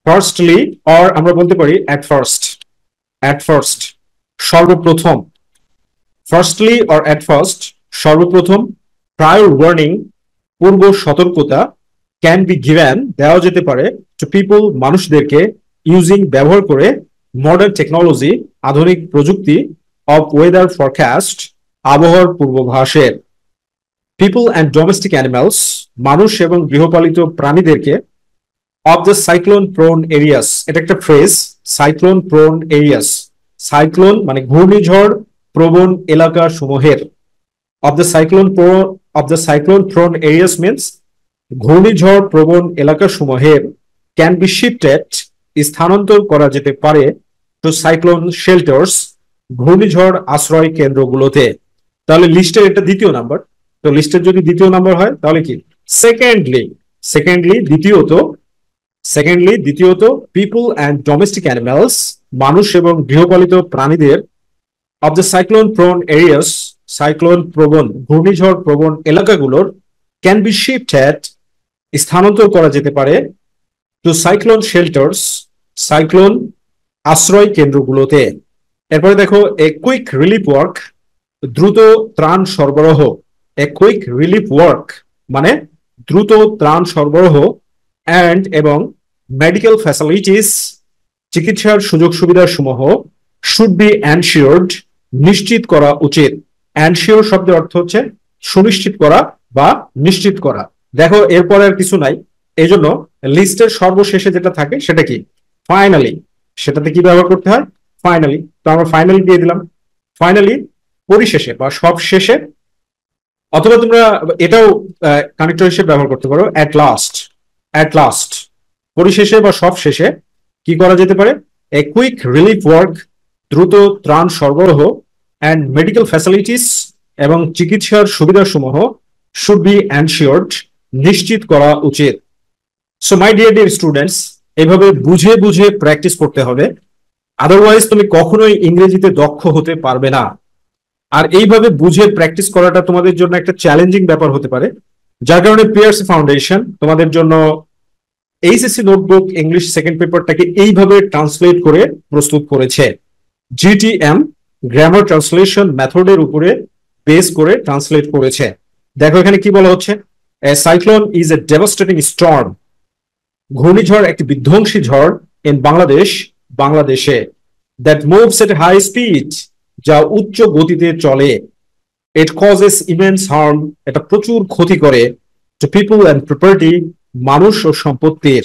firstly, or আমরা বলতে পারি অ্যাট ফার্স্ট, অ্যাট ফার্স্ট সর্বপ্রথম, ফার্স্টলি অর অ্যাট ফার্স্ট সর্বপ্রথম, প্রায়র ওয়ার্নিং পূর্ব সতর্কতা, ক্যান বি গিভেন দেওয়া যেতে পারে, টু পিপল মানুষদেরকে, ইউজিং ব্যবহার করে, মডার্ন টেকনোলজি আধুনিক প্রযুক্তি, অফ ওয়েদার ফরকাস্ট আবহাওয়ার পূর্বাভাসের। পিপল অ্যান্ড ডোমেস্টিক অ্যানিমালস মানুষ এবং গৃহপালিত প্রাণীদেরকে, of the cyclone prone areas, এটা একটা phrase, cyclone prone areas, cyclone মানে ঘূর্ণিঝড় প্রবণ এলাকা সমূহের, of the cyclone pro, of the cyclone prone areas means ঘূর্ণিঝড় প্রবণ এলাকা সমূহের, ক্যান বি শিফটেড স্থানান্তর করা যেতে পারে, টু সাইক্লোন শেল্টার্স ঘূর্ণিঝড় আশ্রয় কেন্দ্রগুলোতে। তাহলে লিস্টের এটা দ্বিতীয় নাম্বার, তো লিস্টের যদি দ্বিতীয় নাম্বার হয় তাহলে কি, সেকেন্ডলি, সেকেন্ডলি দ্বিতীয়ত, সেকেন্ডলি দ্বিতীয়ত, পিপল অ্যান্ড ডোমেস্টিক অ্যানিমালস মানুষ এবং গৃহপালিত প্রাণীদের, of the cyclone prone areas cyclone প্রবণ ঘূর্ণিঝড় প্রবণ এলাকাগুলোর, ক্যান বি শিফটেড স্থানান্তর করা যেতে পারে, টু সাইক্লোন শেল্টার্স সাইক্লোন আশ্রয় কেন্দ্রগুলোতে। এরপরে দেখো, এ কুইক রিলিফ ওয়ার্ক দ্রুত ত্রাণ সরবরাহ, এ কুইক রিলিফ ওয়ার্ক মানে দ্রুত ত্রাণ সরবরাহ, অ্যান্ড এবং মেডিকেল ফ্যাসিলিটিস চিকিৎসার সুযোগ সুবিধা সমূহ, শুড বি এনশিওরড নিশ্চিত করা উচিত। এনশিওর শব্দের অর্থ হচ্ছে সুনিশ্চিত করা বা নিশ্চিত করা। দেখো এরপরে আর কিছু নাই, এই জন্য লিস্টের সর্বশেষে যেটা থাকে সেটা কি, ফাইনালি, সেটাতে কি ব্যবহার করতে হয়, ফাইনালি। তো আমরা ফাইনালি দিয়ে দিলাম, ফাইনালি পরিশেষে বা সব শেষে, অথবা তোমরা এটাও কানেক্টর হিসেবে ব্যবহার করতে পারো, অ্যাট লাস্ট, অ্যাট লাস্ট পরিশেষে বা সব শেষে কি করা যেতে পারে, এ কুইক রিলিফ ওয়ার্ক দ্রুত ত্রাণ সরবরাহ, অ্যান্ড মেডিকেল ফ্যাসিলিটিস এবং চিকিৎসার সুবিধাসমূহ, শুড বি এনশিওরড নিশ্চিত করা উচিত। So my dear dear students, এইভাবে বুঝে বুঝে প্র্যাকটিস করতে হবে, আদারওয়াইজ তুমি কখনোই ইংরেজিতে দক্ষ হতে পারবে না। আর এইভাবে বুঝে প্র্যাকটিস করাটা তোমাদের জন্য একটা চ্যালেঞ্জিং ব্যাপার হতে পারে, যার কারণে পিআরসি ফাউন্ডেশন তোমাদের জন্য এইচএসসি নোটবুক ইংলিশ সেকেন্ড পেপারটাকে এইভাবে ট্রান্সলেট করে প্রস্তুত করেছে, জিটিএম গ্রামার ট্রান্সলেশন মেথডের উপরে বেস করে ট্রান্সলেট করেছে। দেখো এখানে কি বলা হচ্ছে, a cyclone is a devastating storm, ঘূর্ণিঝড় একটি বিধ্বংসী ঝড়, ইন বাংলাদেশ বাংলাদেশে, that moves at high speed যা উচ্চ গতিতে চলে, ইট কজেস ইমেন্স হার্ম এটা প্রচুর ক্ষতি করে, টু পিপল অ্যান্ড প্রপার্টি মানুষ ও সম্পত্তির,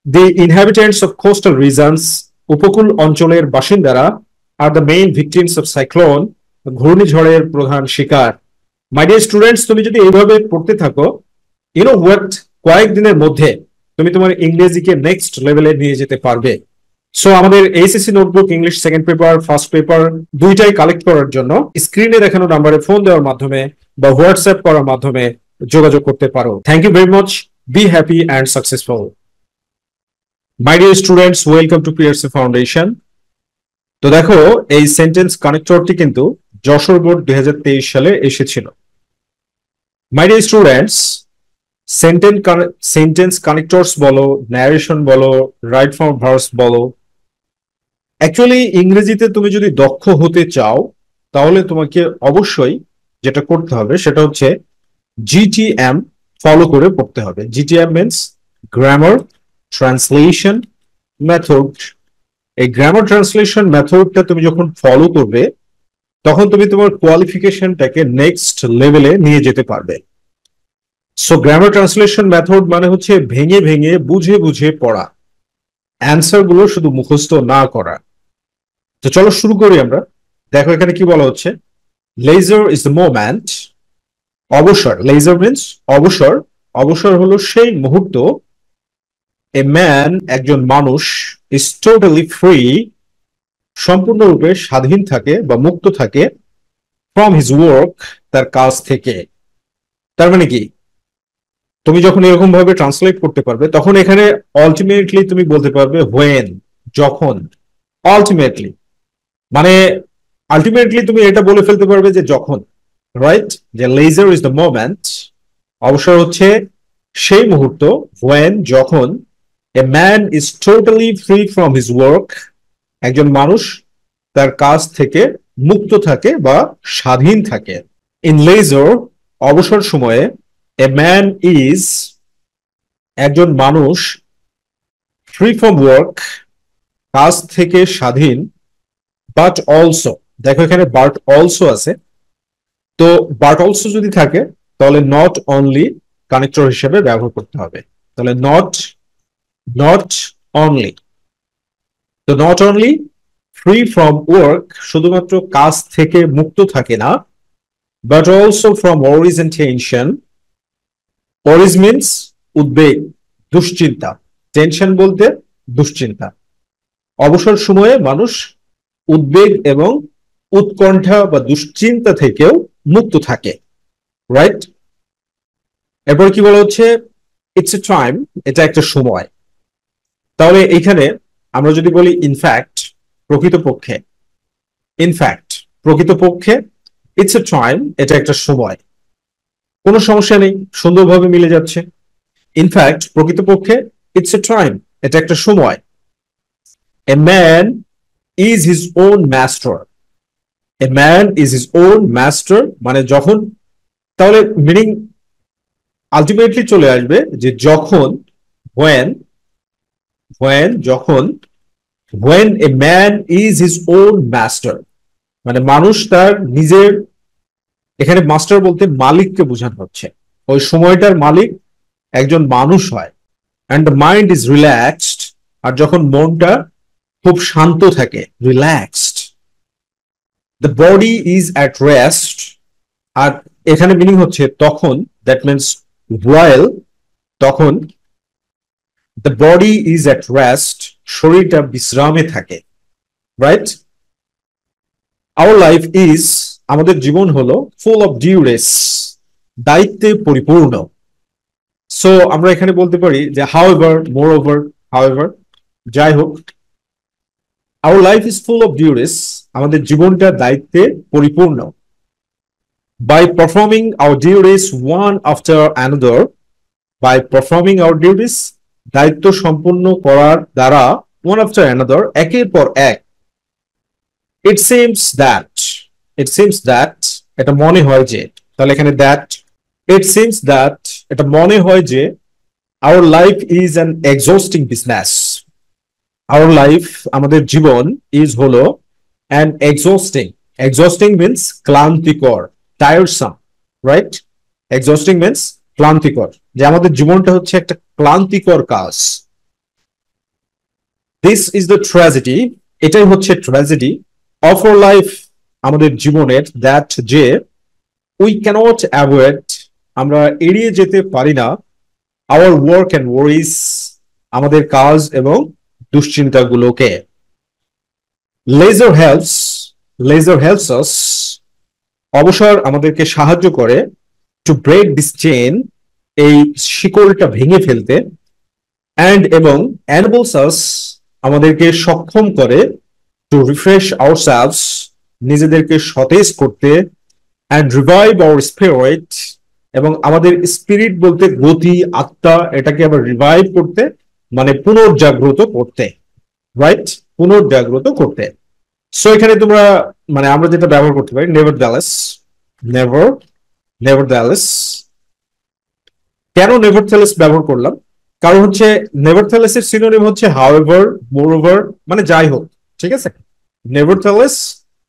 দি ইনহ্যাবিটেন্টস অফ কোস্টাল রিজনস উপকূল অঞ্চলের বাসিন্দারা are the main victims of cyclone, ঘূর্ণিঝড়ের প্রধান শিকার। মাই ডিয়ার স্টুডেন্টস, তুমি যদি এইভাবে পড়তে থাকো, হোয়াট, কয়েকদিনের মধ্যে তুমি তোমার ইংরেজিকে নেক্সট লেভেলে নিয়ে যেতে পারবে। সো আমাদের HSC notebook English second paper, first paper দুইটাই কালেক্ট করার জন্য স্ক্রিনে দেখানো নাম্বারে ফোন দেওয়ার মাধ্যমে বা হোয়াটসঅ্যাপ করার মাধ্যমে যোগাযোগ করতে পারো। Thank you very much. Be happy and successful. My dear students, welcome to PRC Foundation. তো দেখো, এই সেন্টেন্স কানেক্টরটি কিন্তু যশোর বোর্ড 2023 সালে এসেছিল। মাই ডিয়ার স্টুডেন্টস, সেন্টেন্স কানেক্টরস বলো, ন্যারেশন বলো, রাইট ফর্ম ভার্বস বলো, অ্যাকচুয়ালি ইংরেজিতে তুমি যদি দক্ষ হতে চাও তাহলে তোমাকে অবশ্যই যেটা করতে হবে সেটা হচ্ছে জিটিএম ফলো করে পড়তে হবে। GTM means grammar, translation, method. এই গ্রামার, ট্রান্সলেশন, মেথডটা তুমি যখন ফলো করবে তখন তুমি তোমার কোয়ালিফিকেশনটাকে নেক্সট লেভেলে নিয়ে যেতে পারবে। সো গ্রামার, ট্রান্সলেশন, মেথড মানে হচ্ছে ভেঙে ভেঙে বুঝে বুঝে পড়া, অ্যান্সার গুলো শুধু মুখস্থ না করা। তো চলো শুরু করি আমরা। দেখো এখানে কি বলা হচ্ছে, লেজার ইজ দ্য মোমেন্ট। অবসর, লেজার মিন্স অবসর। অবসর হলো সেই মুহূর্ত এ ম্যান, একজন মানুষ, ইজ টোটালি ফ্রি, সম্পূর্ণরূপে স্বাধীন থাকে বা মুক্ত থাকে, ফ্রম হিজ ওয়ার্ক, তার কাজ থেকে। তার মানে কি, তুমি যখন এরকম ভাবে ট্রান্সলেট করতে পারবে তখন এখানে আলটিমেটলি তুমি বলতে পারবে হোয়েন, যখন। আলটিমেটলি মানে আলটিমেটলি তুমি এটা বলে ফেলতে পারবে যে যখন, রাইট? যে লেজার ইজ দ্য মোমেন্ট, অবসর হচ্ছে সেই মুহূর্ত, হোয়েন, যখন, a man is totally free from his work, একজন মানুষ তার কাজ থেকে মুক্ত থাকে বা স্বাধীন থাকে। ইন লেজার, অবসর সময়ে, এ ম্যান ইজ, একজন মানুষ, ফ্রি ফ্রম ওয়ার্ক, কাজ থেকে স্বাধীন, বাট অলসো, দেখো এখানে বাট অলসো আছে, তো বাট অলসো যদি থাকে তাহলে নট অনলি কানেক্টর হিসেবে ব্যবহার করতে হবে। তাহলে নট অনলি, তো not only free from work, শুধুমাত্র কাজ থেকে মুক্ত থাকে না, but also from worries and tension. Worries means উদ্বেগ, দুশ্চিন্তা। টেনশন বলতে দুশ্চিন্তা। অবসর সময়ে মানুষ উদ্বেগ এবং উৎকণ্ঠা বা দুশ্চিন্তা থেকেও মুক্ত থাকে, রাইট? এরপর কি বলা হচ্ছে, ইটস এ টাইম, এটা একটা সময়। তাহলে এখানে আমরা যদি বলি ইনফ্যাক্ট, প্রকৃতপক্ষে, ইনফ্যাক্ট প্রকৃতপক্ষে, ইটস এ টাইম, এটা একটা সময়, কোনো সমস্যা নেই, সুন্দরভাবে মিলে যাচ্ছে। ইনফ্যাক্ট প্রকৃতপক্ষে, ইটস এ টাইম, এটা একটা সময়। A man is his own master, a man is his own master মানে যখন, তাহলে মিনিং আলটিমেটলি চলে আসবে যে যখন, when যখন, when a man is his own master, মানে মানুষ তার নিজের, এখানে মাস্টার বলতে মালিককে বোঝানো হচ্ছে, ওই সময়টার মালিক একজন মানুষ হয়। And the mind is relaxed, আর যখন মনটা খুব শান্ত থাকে, relaxed. The body is at rest, আর এখানে মিনিং হচ্ছে তখন, দ্যাট মিনস while, তখন the body is at rest, শরীরটা বিশ্রামে থাকে, রাইট? আওয়ার লাইফ ইজ, আমাদের জীবন হলো, ফুল অফ ডিউরেস, দায়িত্বে পরিপূর্ণ। সো আমরা এখানে বলতে পারি যে হাউএভার, মোরওভার, হাউএভার, যাই হোক, our life is full of duress, আমাদের জীবনটা দায়িত্বে পরিপূর্ণ। By performing our duties one after another, by performing our duties, দায়িত্ব সম্পূর্ণ করার দ্বারা, ওয়ান আফটার অ্যানাদার, একের পর এক। It seems that, it seems that, এটা মনে হয় যে, তাহলে এখানে দ্যাট, ইট সিমস দ্যাট, এটা মনে হয় যে, hour life is an exhausting business, our life, আমাদের জীবন, ইজ হলো, অ্যান এক্সস্টিং, এক্সস্টিং মিন্স ক্লান্তিকর, টায়ারসাম, রাইট? এক্সস্টিং মিন্স ক্লান্তিকর, যে আমাদের জীবনটা হচ্ছে একটা ক্লান্তিকর কাজ। দিস ইজ দ্য ট্র্যাজেডি, এটাই হচ্ছে ট্র্যাজেডি অফ আওয়ার লাইফ, আমাদের জীবনের, দ্যাট যে উই ক্যানট অ্যাভয়েড, আমরা এড়িয়ে যেতে পারি না, আওয়ার ওয়ার্ক অ্যান্ড ওয়ারিজ, আমাদের কাজ এবং দুশ্চিন্তাগুলোকে। Leisure helps, leisure helps us, অবসর আমাদেরকে সাহায্য করে, টু ব্রেক দিস চেইন, এই শিকলটা ভেঙে ফেলতে, অ্যান্ড এবং এনেবলস আস, আমাদেরকে সক্ষম করে, টু রিফ্রেশ আওয়ারসেলভস, নিজেদেরকে সতেজ করতে, অ্যান্ড রিভাইভ আওয়ার স্পিরিট, এবং আমাদের স্পিরিট বলতে গতি, আত্মা, এটাকে আবার রিভাইভ করতে মানে পুনর্জাগ্রত করতে, রাইট, পুনর্জাগ্রত করতে। সো এখানে তোমরা মানে আমরা যেটা ব্যবহার করতে পারি, নেভারদালেস, নেভার, নেভারদালেস। কেন নেভারথেলেস ব্যবহার করলাম? কারণ হচ্ছে নেভারথেলেস এর সিনোনিম হচ্ছে হাউএভার, মোরওভার, মানে যাই হোক, ঠিক আছে। নেভারথেলেস,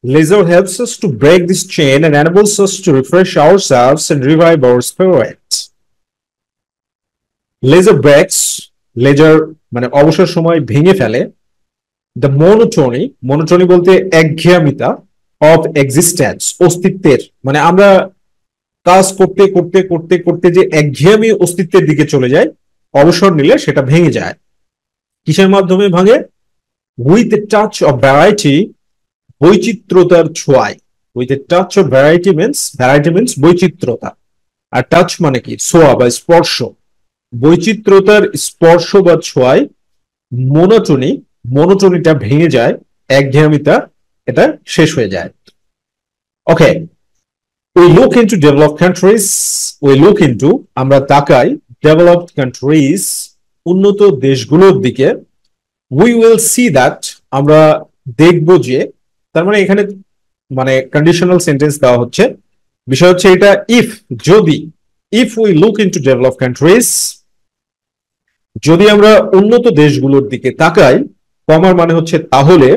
laser helps us to break this chain and enables us to refresh ourselves and revive our spirit. Laser breaks, laser মানে অবসর সময় ভেঙে ফেলে, the monotony, monotony বলতে একঘেয়ামিতা, of existence, অস্তিত্বের, মানে আমরা কাজ করতে করতে করতে করতে যে একঘেয়ামি অস্তিত্বের দিকে চলে যায়, অবসর নিলে সেটা ভেঙে যায়। কিসের মাধ্যমে ভাঙে? With a touch of variety, বৈচিত্র্যতার ছোঁয়ায়। With a touch of variety means বৈচিত্র্যতা, আর টাচ মানে কি? ছোঁয়া বা স্পর্শ। বৈচিত্র্যতার স্পর্শ বা ছোঁয়ায় মনোটনি, মনোটনিটা ভেঙে যায়, একঘেয়ামিতা এটা শেষ হয়ে যায়। ওকে, we look into developed countries, we look into, আমরা তাকাই, developed countries, উন্নত দেশগুলোর দিকে, we will see that, আমরা দেখব যে, তার মানে এখানে মানে কন্ডিশনাল সেন্টেন্স দেওয়া হচ্ছে, বিষয় হচ্ছে এটা ইফ, যদি, if we look into developed countries, যদি আমরা উন্নত দেশগুলোর দিকে তাকাই, কমার মানে হচ্ছে তাহলে,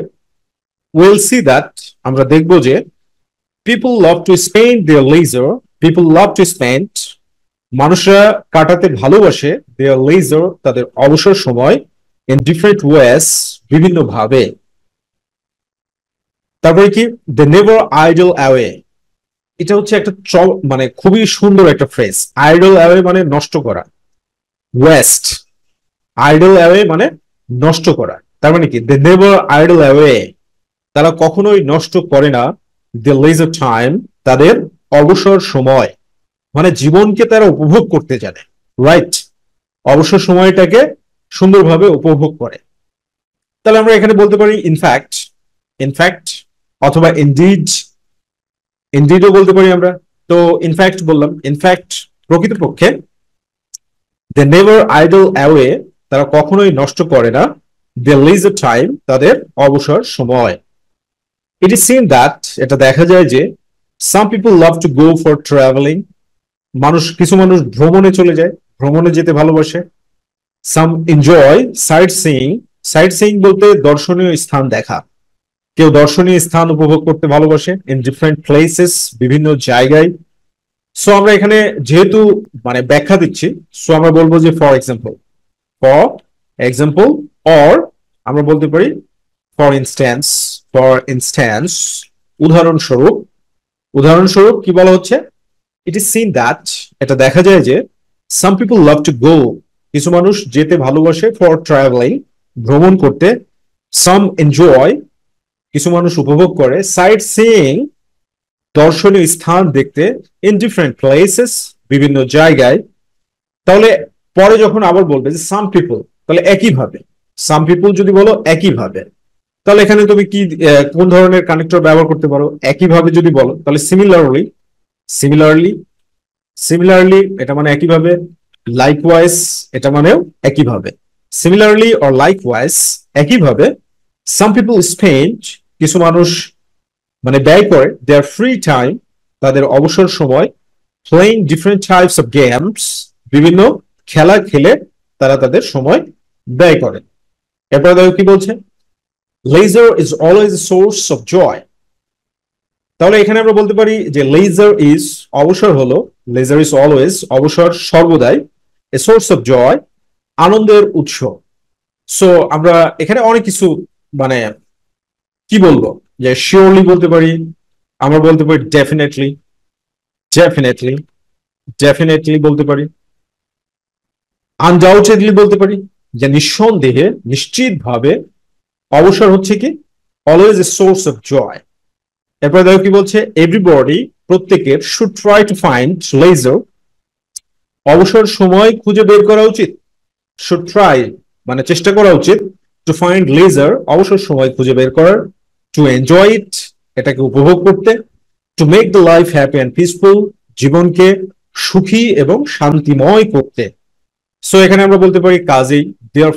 উইল সি দ্যাট, আমরা দেখব যে, people love to spend their leisure, people love to spend, মানুষরা কাটাতে ভালোবাসে, দেয়ার লেজার, তাদের অবসর সময়, ইন ডিফারেন্ট ওয়েস, বিভিন্ন ভাবে। তারপরে কি? দে নেভার আইডল অ্যাওয়ে, এটা হচ্ছে একটা মানে খুবই সুন্দর একটা ফ্রেজ। আইডল অ্যাওয়ে মানে নষ্ট করা, ওয়েস্ট, আইডল অ্যাওয়ে মানে নষ্ট করা। তার মানে কি? দে নেভার আইডল অ্যাওয়ে, তারা কখনোই নষ্ট করে না, দ্য লেজার টাইম, তাদের অবসর সময়, মানে জীবনকে তারা উপভোগ করতে জানে, রাইট, অবসর সময়টাকে সুন্দরভাবে উপভোগ করে। তাহলে আমরা এখানে বলতে পারি ইনফ্যাক্ট, ইনফ্যাক্ট অথবা ইনডিড, ইনডিডও বলতে পারি আমরা। তো ইনফ্যাক্ট বললাম, ইনফ্যাক্ট প্রকৃতপক্ষে, দে নেভার আইডল অ্যাওয়ে, তারা কখনোই নষ্ট করে না, দে লিজার টাইম, তাদের অবসর সময়। ইট ইজ সিন দ্যাট, এটা দেখা যায় যে, some people love to go for travelling, কিছু মানুষ ভ্রমণে চলে যায়, ভ্রমণে যেতে ভালোবাসে। Some enjoy sightseeing, sightseeing বলতে দর্শনীয় স্থান দেখা, কেউ দর্শনীয় স্থান উপভোগ করতে ভালোবাসে, ইন ডিফারেন্ট প্লেসেস, বিভিন্ন জায়গায়। সো আমরা এখানে যেহেতু মানে ব্যাখ্যা দিচ্ছি, সো আমরা বলবো যে for example, for example, or আমরা বলতে পারি ফর ইনস্ট্যান্স, ফর ইনস্ট্যান্স, উদাহরণস্বরূপ। উদাহরণস্বরূপ কি বলা হচ্ছে? ইট ইজ সিন দ্যাট, এটা দেখা যায় যে, সাম পিপল লাভ টু গো, কিছু মানুষ যেতে ভালোবাসে, ফর ট্রাভেলিং, ভ্রমণ করতে। সাম এনজয়, কিছু মানুষ উপভোগ করে, সাইট সিইং, দর্শনীয় স্থান দেখতে, ইন ডিফারেন্ট প্লেসেস, বিভিন্ন জায়গায়। তাহলে পরে যখন আবার বলবে যে সাম পিপল, তাহলে একইভাবে, সাম পিপল যদি বলো একইভাবে, তাহলে এখানে তুমি কি কোন ধরনের কানেক্টর ব্যবহার করতে পারো? একইভাবে যদি বলো তাহলে সিমিলারলি, সিমিলারলি, সিমিলারলি এটা মানে একইভাবে, লাইকওয়াইজ এটা মানেও একইভাবে, সিমিলারলি অর লাইকওয়াইজ, একইভাবে। সাম পিপল স্পেন্ড, কিছু মানুষ মানে ব্যয় করে, দেয়ার ফ্রি টাইম, তাদের অবসর সময়, playing different types of games, বিভিন্ন খেলা খেলে তারা তাদের সময় ব্যয় করে। এরপরে দেখো কি বলছে, leisure is always a source of joy. তাহলে এখানে আমরা বলতে পারি যে লেজার ইজ, অবসর হলো, লেজার ইজ অলওয়েজ, অবসর সর্বদাই, এ সোর্স অফ জয়, আনন্দের উৎস। সো আমরা এখানে অনেক কিছু মানে কি বলবো, যে শিওরলি বলতে পারি, আমরা বলতে পারি ডেফিনেটলি, ডেফিনেটলি, ডেফিনেটলি বলতে পারি, আনডাউটেডলি বলতে পারি, যে নিঃসন্দেহে নিশ্চিতভাবে অবসর হচ্ছে কি always a source of joy. এরপরে দেখো কি বলছে, এভরিবডি প্রত্যেকের should try to find leisure, অবসর সময় খুঁজে বের করা উচিত। শুড ট্রাই মানে চেষ্টা করা উচিত, টু ফাইন্ড লেজার অবসর সময় খুঁজে বের করার, টু এনজয় ইট এটাকে উপভোগ করতে, two make the life happy and peaceful জীবনকে সুখী এবং শান্তিময় করতে। সো এখানে আমরা বলতে পারি কাজেই, দেয়ার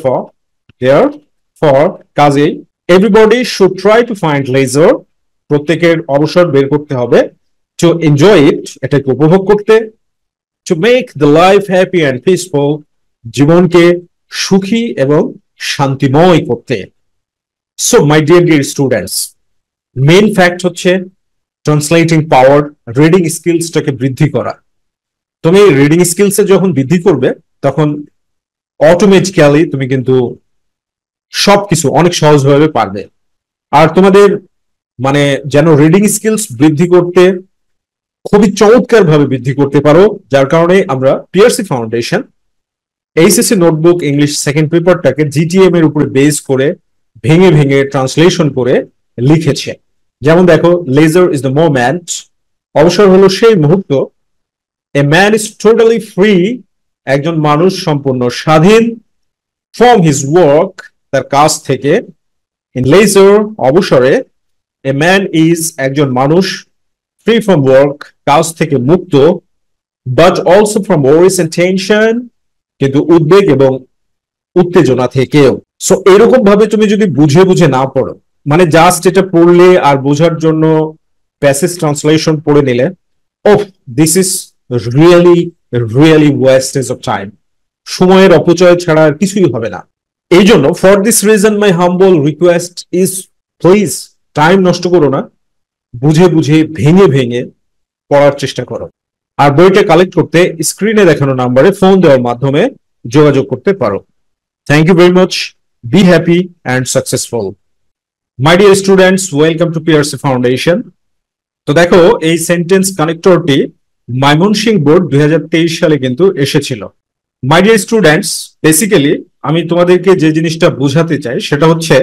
ফর কাজেই everybody should try to find leisure প্রত্যেকের অবসর বের করতে হবে, টু এনজয় ইট এটাকে উপভোগ করতে, two make the life happy and peaceful জীবনকে সুখী এবং শান্তিময় করতে। So my dear students, main fact হচ্ছে ট্রান্সলেটিং পাওয়ার, রিডিং স্কিলসটাকে বৃদ্ধি করা। তুমি রিডিং স্কিলসে যখন বৃদ্ধি করবে তখন অটোমেটিক্যালি তুমি কিন্তু সবকিছু অনেক সহজভাবে পারবে। আর তোমাদের মানে যেন রিডিং স্কিলস বৃদ্ধি করতে খুবই চমৎকার ভাবে বৃদ্ধি করতে পারো, যার কারণে আমরা PRC Foundation HSC notebook English second পেপারটাকে জিটিএম এর উপরে বেস করে ভেঙে ভেঙে ট্রান্সলেশন করে লিখেছে। যেমন দেখো, লেজার ইজ দ্য মোমেন্ট, অবসর হলো সেই মুহূর্ত, a man is totally free, একজন মানুষ সম্পূর্ণ স্বাধীন, ফ্রম হিজ ওয়ার্ক তার কাজ থেকে, ইন লেজার অবসরে, এ ম্যান ইজ একজন মানুষ, ফ্রি ফ্রম ওয়ার্ক কাজ থেকে মুক্ত, but also from Warsi and tension কিন্তু উদ্বেগ এবং উত্তেজনা থেকেও। সো এরকম ভাবে তুমি যদি বুঝে বুঝে না পড়ো, মানে জাস্ট এটা পড়লে আর বোঝার জন্য প্যাসেজ ট্রান্সলেশন পড়ে নিলে, oh this is really really wastage of time, সময়ের অপচয় ছাড়া আর কিছুই হবে না। এই জন্য for this reason my humble request is, please time নষ্ট করো না, বুঝে বুঝে ভেঙে ভেঙে পড়ার চেষ্টা করো। আর বইটা কালেক্ট করতে স্ক্রিনে দেখানো নাম্বারে ফোন দেওয়ার মাধ্যমে যোগাযোগ করতে পারো। Thank you very much, be happy and successful. My dear students, welcome to PRC foundation. তো দেখো, এই সেন্টেন্স কানেক্টরটি ময়মনসিংহ বোর্ড 2023 সালে কিন্তু এসেছিল। মাই ডিয়ার স্টুডেন্টস, বেসিক্যালি আমি তোমাদেরকে যে জিনিসটা বোঝাতে চাই সেটা হচ্ছে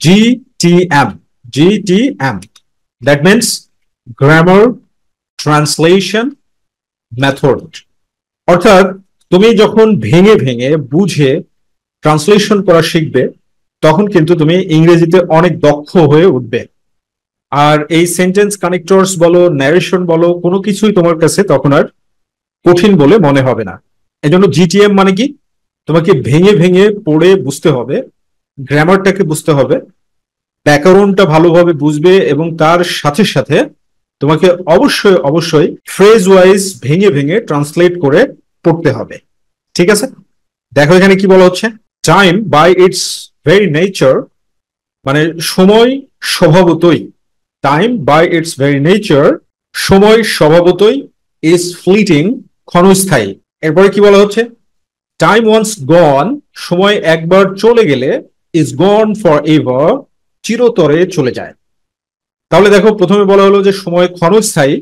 GTM. GTM that means grammar, translation, method. অর্থাৎ তুমি যখন ভেঙে ভেঙে বুঝে ট্রান্সলেশন করা শিখবে তখন কিন্তু তুমি ইংরেজিতে অনেক দক্ষ হয়ে উঠবে। আর এই সেন্টেন্স কানেক্টরস বলো, ন্যারেশন বলো, কোনো কিছুই তোমার কাছে তখন আর কঠিন বলে মনে হবে না। এজন্য জিটিএম মানে কি, তোমাকে ভেঙে ভেঙে পড়ে বুঝতে হবে, গ্রামারটাকে বুঝতে হবে, ব্যাকরণটা ভালোভাবে বুঝবে, এবং তার সাথে সাথে তোমাকে অবশ্যই অবশ্যই ফ্রেজ ওয়াইজ ভেঙে ভেঙে ট্রান্সলেট করে পড়তে হবে। ঠিক আছে, দেখো এখানে কি বলা হচ্ছে, time by its very nature, মানে সময় স্বভাবতই, time by its very nature সময় স্বভাবতই, ইজ ফ্লিটিং ক্ষণস্থায়ী। এরপরে কি বলা হচ্ছে, টাইম ওয়ান্স গন সময় একবার চলে গেলে, ইজ গন ফর এভার চিরতরে চলে যায়। তাহলে দেখো, প্রথমে বলা হলো যে সময় ক্ষণস্থায়ী,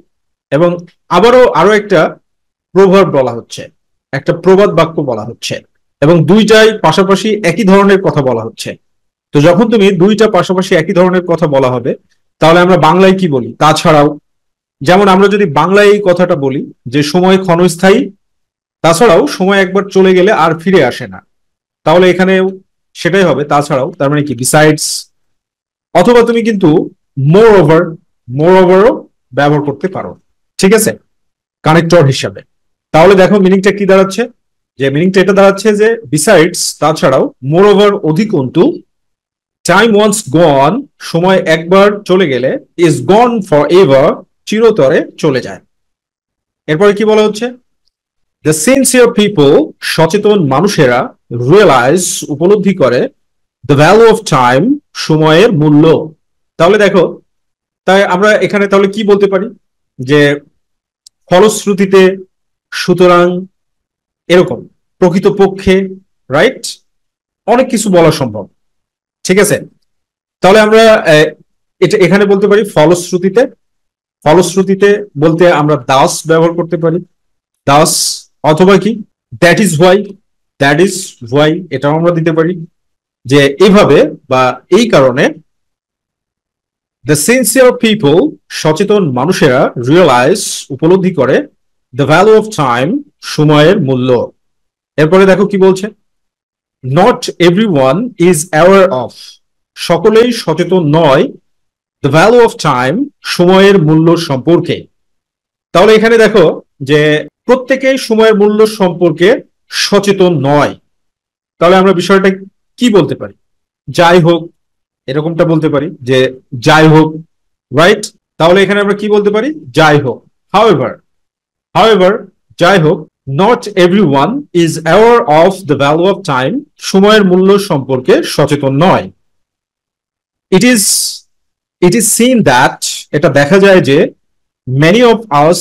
এবং আবারও আরো একটা প্রভাব বলা হচ্ছে, একটা প্রবাদ বাক্য বলা হচ্ছে, এবং দুইটাই পাশাপাশি একই ধরনের কথা বলা হচ্ছে। তো যখন তুমি দুইটা পাশাপাশি একই ধরনের কথা বলা হবে, তাহলে আমরা বাংলায় কি বলি তাছাড়াও, যেমন আমরা যদি বাংলায় এই কথাটা বলি যে সময় ক্ষণস্থায়ী, তাছাড়াও সময় একবার চলে গেলে আর ফিরে আসে না, তাহলে এখানে সেটাই হবে তাছাড়াও, তার মানে কি বিসাইডস। অথবা তুমি কিন্তু মোর ওভারও ব্যবহার করতে পারো, ঠিক আছে, কানেক্টর হিসাবে। তাহলে দেখো মিনিংটা কি দাঁড়াচ্ছে, যে মিনিংটা এটা দাঁড়াচ্ছে যে বিসাইডস তাছাড়াও, মোর ওভার অধিকন্তু, টাইম ওয়ান্স গন সময় একবার চলে গেলে, ইজ গন ফর এভার চিরতরে চলে যায়। এরপরে কি বলা হচ্ছে, দ্য সিনসিয়ার পিপল সচেতন মানুষেরা, রিয়েলাইজ উপলব্ধি করে, দ্য ভ্যালু অফ টাইম সময়ের মূল্য। তাহলে দেখো, তাই আমরা এখানে তাহলে কি বলতে পারি, যে ফলশ্রুতিতে, সুতরাং, এরকম, প্রকৃতপক্ষে, রাইট, অনেক কিছু বলা সম্ভব, ঠিক আছে। তাহলে আমরা এটা এখানে বলতে পারি ফলশ্রুতিতে। ফলশ্রুতিতে বলতে আমরা দাস ব্যবহার করতে পারি, দাস। অথবা কি that is why, that is why এটাও আমরা দিতে পারি, যে এইভাবে বা এই কারণে। দ্য সিনসিয়ার পিপল, সচেতন মানুষেরা, রিয়েলাইজ, উপলব্ধি করে, দ্য ভ্যালু অফ টাইম, সময়ের মূল্য। এরপরে দেখো কি বলছে, not everyone is aware of, সকলেই সচেতন নয়, দ্য ভ্যালু অফ টাইম, সময়ের মূল্য সম্পর্কে। তাহলে এখানে দেখো যে প্রত্যেকেই সময়ের মূল্য সম্পর্কে সচেতন নয়। তাহলে আমরা বিষয়টা কি বলতে পারি, যাই হোক, এরকমটা বলতে পারি যে যাই হোক, রাইট। তাহলে এখানে আমরা কি বলতে পারি, যাই হোক। হাউএভার, হাউএভার, যাই হোক, not everyone is aware of the value of time, সময়ের মূল্য সম্পর্কে সচেতন নয়। It is it is seen that, এটা দেখা যায় যে many of us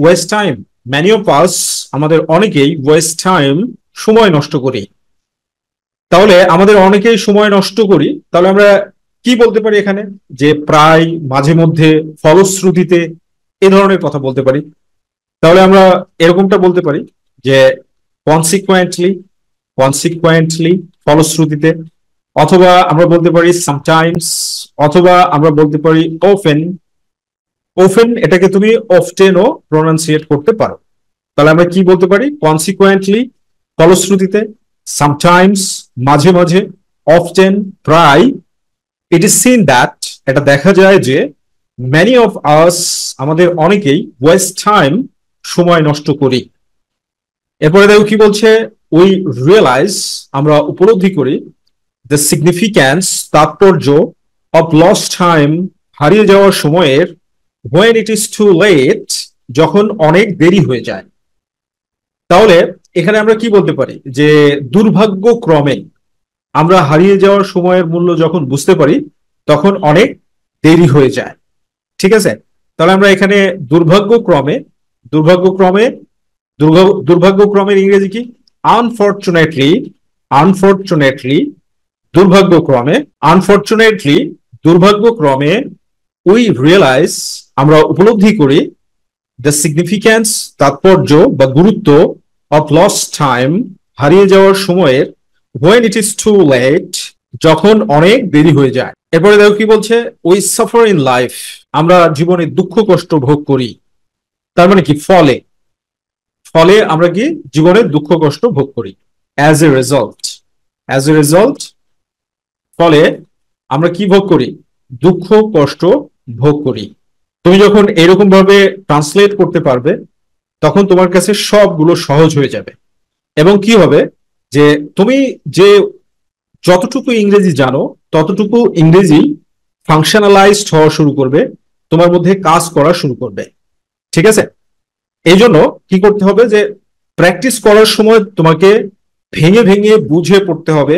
waste time, many of us, আমাদের অনেকেই, ওয়েস্ট টাইম, সময় নষ্ট করি। তাহলে আমাদের অনেকেই সময় নষ্ট করি, তাহলে আমরা কি বলতে পারি এখানে, যে প্রায়, মাঝে মধ্যে, ফলশ্রুতিতে, এ ধরনের কথা বলতে পারি। তাহলে আমরা এরকমটা বলতে পারি যে কনসিকুয়েন্টলি, কনসিকুয়েন্টলি, ফলশ্রুতিতে। অথবা আমরা বলতে পারি সামটাইমস, অথবা আমরা বলতে পারি অফেন। অফেন এটাকে তুমি অফটেনও প্রনাউন্সিয়েট করতে পারো। তাহলে আমরা কি বলতে পারি, কনসিকুয়েন্টলি, ফলশ্রুতিতে, সামটাইমস, মাঝে মাঝে, অফটেন, প্রায়। ইট ইজ সিন দ্যাট, এটা দেখা যায় যে মেনি অফ আস, আমাদের অনেকেই, ওয়েস্ট টাইম, সময় নষ্ট করি। এরপরে দেখো কি বলছে, উই রিয়েলাইজ, আমরা উপলব্ধি করি, দ্য সিগনিফিক্যান্স, তাৎপর্য, অফ লস্ট টাইম, হারিয়ে যাওয়ার সময়ের, when it is too late, যখন অনেক দেরি হয়ে যায়। তাহলে এখানে আমরা কি বলতে পারি, যে দুর্ভাগ্যক্রমে আমরা হারিয়ে যাওয়ার সময়ের মূল্য যখন বুঝতে পারি, তখন অনেক দেরি হয়ে যায়, ঠিক আছে। তাহলে আমরা এখানে দুর্ভাগ্যক্রমে, দুর্ভাগ্যক্রমে, দুর্ভাগ্যক্রমের ইংরেজি কি, আনফরচুনেটলি, আনফরচুনেটলি, দুর্ভাগ্যক্রমে, আনফরচুনেটলি, দুর্ভাগ্যক্রমে, উই রিয়েলাইজ, আমরা উপলব্ধি করি, দ্য সিগনিফিক্যান্স, তাৎপর্য বা গুরুত্ব, অফ লস্ট টাইম, হারিয়ে যাওয়ার সময়ের, when it is too late, যখন অনেক দেরি হয়ে যায়। এরপরে দেখো কি বলছে, উই সাফার ইন লাইফ, আমরা জীবনে দুঃখ কষ্ট ভোগ করি। তার মানে কি, ফলে, ফলে আমরা কি জীবনে দুঃখ কষ্ট ভোগ করি, as a result, as a result, ফলে আমরা কি ভোগ করি, দুঃখ কষ্ট ভোগ করি। তুমি যখন এরকম ভাবে ট্রান্সলেট করতে পারবে, তখন তোমার কাছে সবগুলো সহজ হয়ে যাবে। এবং কি হবে, যে তুমি যে যতটুকু ইংরেজি জানো, ততটুকু ইংরেজি ফাংশনালাইজড হওয়া শুরু করবে, তোমার মধ্যে কাজ করা শুরু করবে, ঠিক আছে। এই জন্য কি করতে হবে, যে প্র্যাকটিস করার সময় তোমাকে ভেঙে ভেঙে বুঝে পড়তে হবে।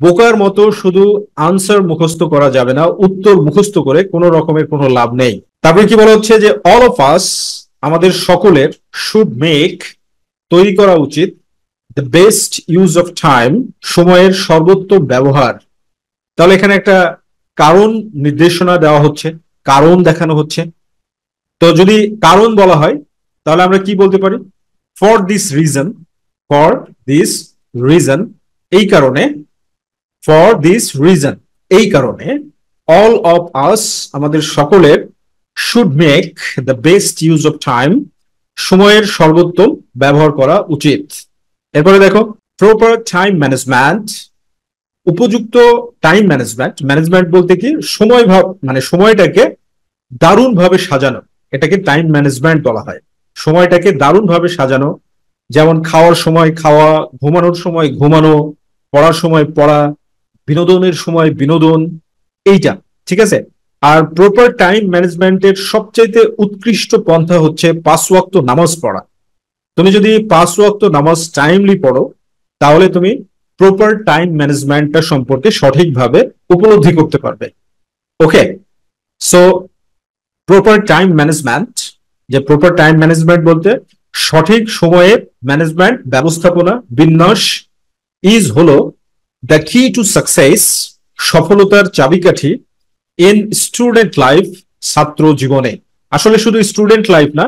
বোকার মতো শুধু আনসার মুখস্থ করা যাবে না, উত্তর মুখস্থ করে কোনো রকমের কোনো লাভ নেই। তারপরে কি বলা হচ্ছে, যে অল অফ আস, আমাদের সকলের, শুড মেক, তৈরি করা উচিত, the best use of time, সময়ের সর্বোত্তম ব্যবহার। তাহলে এখানে একটা কারণ নির্দেশনা দেওয়া হচ্ছে, কারণ দেখানো হচ্ছে। তো যদি কারণ বলা হয়, তাহলে আমরা কি বলতে পারি, for this reason, for this reason, এই কারণে, ফর দিস রিজন, এই কারণে, অল অফ আস, আমাদের সকলের, should make the best use of time, সময়ের সর্বোত্তম ব্যবহার করা উচিত। এরপরে দেখো, প্রপার টাইম ম্যানেজমেন্ট, উপযুক্ত টাইম ম্যানেজমেন্ট। ম্যানেজমেন্ট বলতে কি, সময় মানে সময়টাকে দারুণ ভাবে সাজানো, এটাকে টাইম ম্যানেজমেন্ট বলা হয়। সময়টাকে দারুণ ভাবে সাজানো, যেমন খাওয়ার সময় খাওয়া, ঘুমানোর সময় ঘুমানো, পড়ার সময় পড়া, বিনোদনের সময় বিনোদন, এইটা, ঠিক আছে। আর প্রপার টাইম ম্যানেজমেন্টের সবচাইতে উৎকৃষ্ট পন্থা হচ্ছে 5 ওয়াক্ত নামাজ পড়া। তুমি যদি 5 ওয়াক্ত নামাজ টাইমলি পড়ো, তাহলে তুমি প্রপার টাইম ম্যানেজমেন্টটা সম্পর্কে সঠিকভাবে উপলব্ধি করতে পারবে। ওকে, সো প্রপার টাইম ম্যানেজমেন্ট, যে প্রপার টাইম ম্যানেজমেন্ট বলতে সঠিক সময়ের ম্যানেজমেন্ট, ব্যবস্থাপনা, বিন্যাস, ইজ হলো দ্য কি টু সাকসেস, সফলতার চাবিকাঠি, ইন স্টুডেন্ট লাইফ, ছাত্র জীবনে। আসলে শুধু স্টুডেন্ট লাইফ না,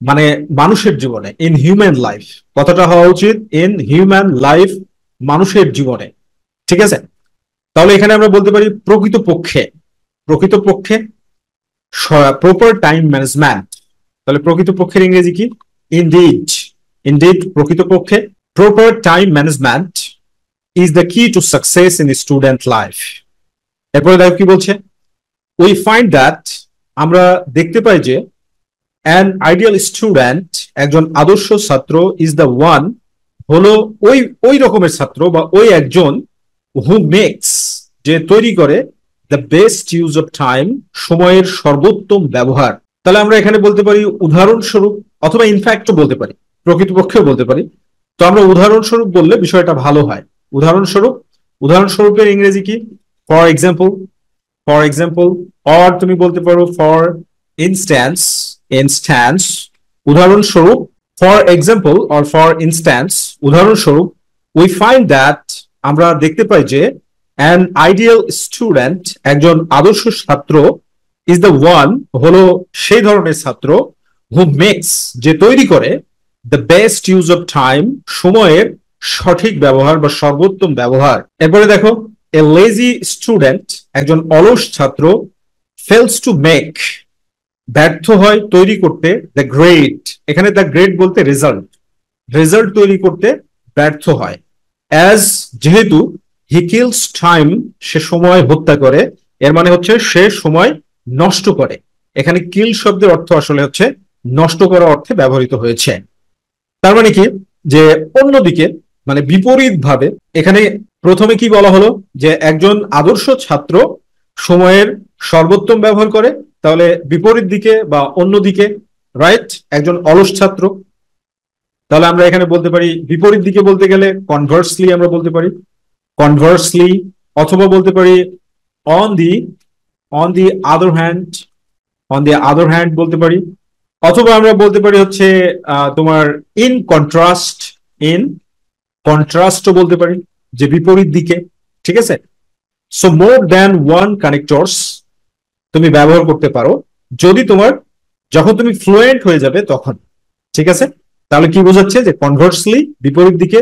মানে মানুষের জীবনে, ইন হিউম্যান লাইফ কথাটা হওয়া উচিত, ইন হিউম্যান লাইফ, মানুষের জীবনে। ঠিক আছে, তাহলে এখানে আমরা বলতে পারি প্রকৃতপক্ষে, প্রকৃতপক্ষে প্রপার টাইম ম্যানেজমেন্ট। তাহলে প্রকৃতপক্ষের ইংরেজি কি? ইনডিড। ইনডিড, প্রকৃতপক্ষে proper time management is the key to success in student life. এরপরে দেখো কি বলছে, উই ফাইন্ড দ্যাট, আমরা দেখতে পাই যে, অ্যান আইডিয়াল স্টুডেন্ট, একজন আদর্শ ছাত্র, ইজ দ্য ওয়ান, হলো ওই ওই রকমের ছাত্র বা ওই একজন, হু মেক্স, যে তৈরি করে, the best use of time, সময়ের সর্বোত্তম ব্যবহার। তাহলে আমরা এখানে বলতে পারি উদাহরণস্বরূপ, অথবা ইনফ্যাক্টও বলতে পারি, প্রকৃতপক্ষেও বলতে পারি। তো আমরা উদাহরণস্বরূপ বললে বিষয়টা ভালো হয়। উদাহরণস্বরূপ, উদাহরণস্বরূপের ইংরেজি কি? For example, for example, or তুমি বলতে পারো ফর ইনস্ট্যান্স, ইনস্ট্যান্স, উদাহরণস্বরূপ। For example or for instance, উদাহরণস্বরূপ, উই ফাইন্ড দ্যাট, আমরা দেখতে পাই যে, অ্যান আইডিয়াল স্টুডেন্ট, একজন আদর্শ ছাত্র, ইজ দ্য ওয়ান, হলো সেই ধরনের ছাত্র, হু মেক্স, যে তৈরি করে, the best use of time, সময়ের সঠিক ব্যবহার বা সর্বোত্তম ব্যবহার। এরপরে দেখো, এ লেজি স্টুডেন্ট, একজন অলস ছাত্র, ফেলস টু মেক, ব্যর্থ হয় তৈরি করতে, দ্য গ্রেট, এখানে দ্য গ্রেট বলতে রেজাল্ট, রেজাল্ট তৈরি করতে ব্যর্থ হয়। অ্যাজ, যেহেতু, হি কিলস টাইম, সে সময় হত্যা করে, এর মানে হচ্ছে সে সময় নষ্ট করে। এখানে কিল শব্দের অর্থ আসলে হচ্ছে নষ্ট করা অর্থে ব্যবহৃত হয়েছে। তার মানে কি, যে অন্যদিকে, মানে বিপরীত ভাবে, এখানে প্রথমে কি বলা হলো, যে একজন আদর্শ ছাত্র সময়ের সর্বোত্তম ব্যবহার করে, তাহলে বিপরীত দিকে বা অন্যদিকে, রাইট, একজন অলস ছাত্র। তাহলে আমরা এখানে বলতে পারি বিপরীত দিকে বলতে গেলে কনভার্সলি আমরা বলতে পারি, কনভার্সলি, অথবা বলতে পারি on the, on the other hand, on the other hand বলতে পারি, অথবা আমরা বলতে পারি হচ্ছে তোমার ইন কন্ট্রাস্ট, ইন কন্ট্রাস্টও বলতে পারি, যে বিপরীত দিকে। ঠিক আছে, so more than one connectors তুমি ব্যবহার করতে পারো যদি তোমার, যখন তুমি ফ্লুয়েন্ট হয়ে যাবে তখন। ঠিক আছে, তাহলে কি বোঝাচ্ছে, যে কনভার্সলি বিপরীত দিকে,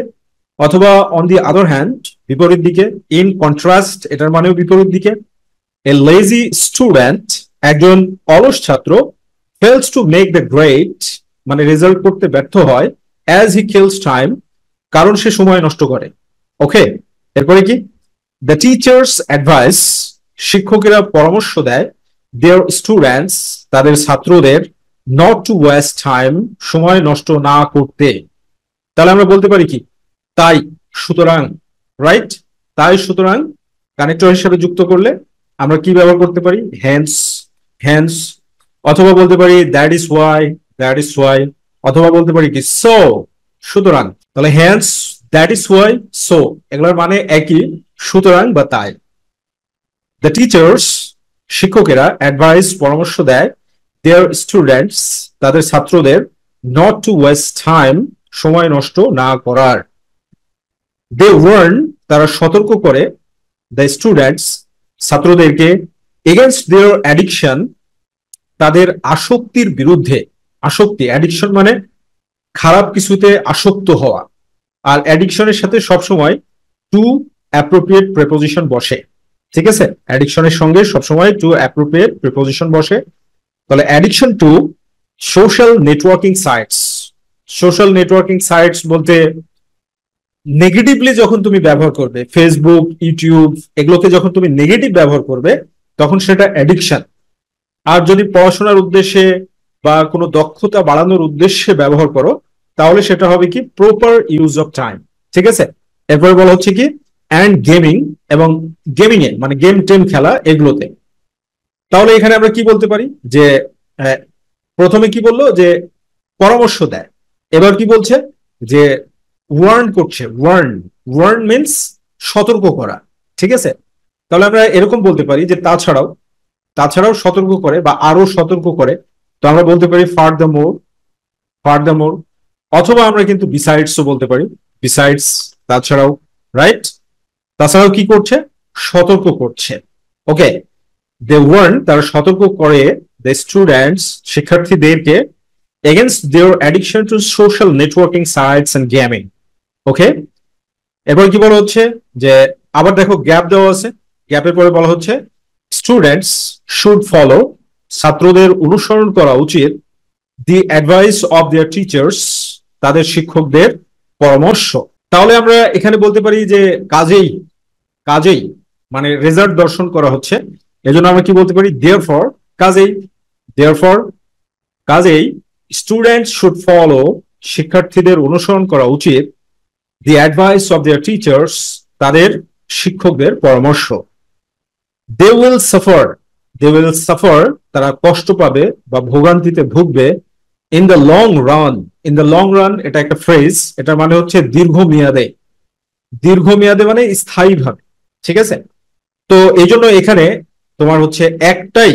অথবা অন দি আদার হ্যান্ড বিপরীত দিকে, ইন কন্ট্রাস্ট এটার মানেও বিপরীত দিকে। এ লেজি স্টুডেন্ট, একজন অলস ছাত্র, fails to make the great, মানে রেজাল্ট করতে ব্যর্থ হয়, অ্যাজ হি কিলস টাইম, কারণ সে সময় নষ্ট করে। ওকে, এরপরে কি, দ্য টিচার্স অ্যাডভাইস, শিক্ষকেরা পরামর্শ দেয়, দেয়ার স্টুডেন্টস, তাদের ছাত্রদের, নট টু ওয়েস্ট টাইম, সময় নষ্ট না করতে। তাহলে আমরা বলতে পারি কি, তাই, সুতরাং, রাইট, তাই সুতরাং কানেক্টর হিসেবে যুক্ত করলে আমরা কি ব্যবহার করতে পারি, হ্যান্স, হ্যান্স, অথবা বলতে পারি that is why, that is why, অথবা বলতে পারি কি সো, সুতরাং। তাহলে hence, that is why, so, এগুলোর মানে একই, সুতরাং বা তাই। দ্য টিচার্স, শিক্ষকেরা, অ্যাডভাইস, পরামর্শ দেয়, দেয়ার স্টুডেন্টস, তাদের ছাত্রদের, নট টু ওয়েস্ট টাইম, সময় নষ্ট না করার। দে ওয়ার্ন, তারা সতর্ক করে, দ্য স্টুডেন্টস, ছাত্রদেরকে, এগেনস্ট দেয়ার অ্যাডিকশন, তাদের আসক্তির বিরুদ্ধে। আসক্তি, অ্যাডিকশন মানে খারাপ কিছুতে আসক্ত হওয়া, আর অ্যাডিকশনের সাথে সবসময় টু অ্যাপ্রোপ্রিয়েট প্রিপোজিশন বসে। ঠিক আছে, অ্যাডিকশনের সঙ্গে সবসময় টু অ্যাপ্রোপ্রিয়েট প্রিপোজিশন বসে। তাহলে addiction to social networking sites. Social networking sites বলতে নেগেটিভলি যখন তুমি ব্যবহার করবে, ফেসবুক, ইউটিউব, এগুলোকে যখন তুমি নেগেটিভ ব্যবহার করবে, তখন সেটা অ্যাডিকশন। আর যদি পড়াশোনার উদ্দেশ্যে বা কোনো দক্ষতা বাড়ানোর উদ্দেশ্যে ব্যবহার করো, তাহলে সেটা হবে কি, প্রপার ইউজ অফ টাইম। ঠিক আছে, এরপরে বলা হচ্ছে কি, অ্যান্ড গেমিং, এবং গেমিং এ মানে গেম টেম খেলা, এগুলোতে। তাহলে এখানে আমরা কি বলতে পারি, যে প্রথমে কি বললো, যে পরামর্শ দেয়, এবার কি বলছে, যে ওয়ার্ন করছে, ওয়ার্ন, ওয়ার্ন মিনস সতর্ক করা। ঠিক আছে, তাহলে আমরা এরকম বলতে পারি যে তাছাড়াও, তাছাড়াও সতর্ক করে বা আরো সতর্ক করে। তো আমরা বলতে পারি fur the more, fur the more, অথবা আমরা কিন্তু বিসাইডসও বলতে পারি, বিসাইডস, তাছাড়াও, রাইট। তাছাড়াও কি করছে, সতর্ক করছে। ওকে, দে ওয়ার্ন, তারা সতর্ক করে দ্য স্টুডেন্টস, শিক্ষার্থীদেরকে, against their addiction to social networking sites and gaming. Okay, এরপর কি বলা হচ্ছে যে আবার দেখো গ্যাপ দেওয়া আছে, গ্যাপের পরে বলা হচ্ছে স্টুডেন্টস শুড ফলো, ছাত্রদের অনুসরণ করা উচিত, the advice of their teachers, তাদের শিক্ষকদের পরামর্শ। তাহলে আমরা এখানে বলতে পারি যে কাজেই, কাজেই মানে রেজাল্ট দর্শন করা হচ্ছে, এজন্য আমরা কি বলতে পারি, দেয়ারফর, কাজেই, দেয়ারফর, কাজেই স্টুডেন্টস শুড ফলো, শিক্ষার্থীদের অনুসরণ করা উচিত, the advice of their teachers, তাদের শিক্ষকদের পরামর্শ। They will suffer, they will suffer, তারা কষ্ট পাবে বা ভোগান্তিতে ভুগবে, in the long run, in the long run এটা একটা ফ্রেজ, এটা মানে হচ্ছে দীর্ঘমেয়াদে, দীর্ঘমেয়াদে মানে স্থায়ীভাবে, ঠিক আছে। তো এই জন্য এখানে তোমার হচ্ছে একটাই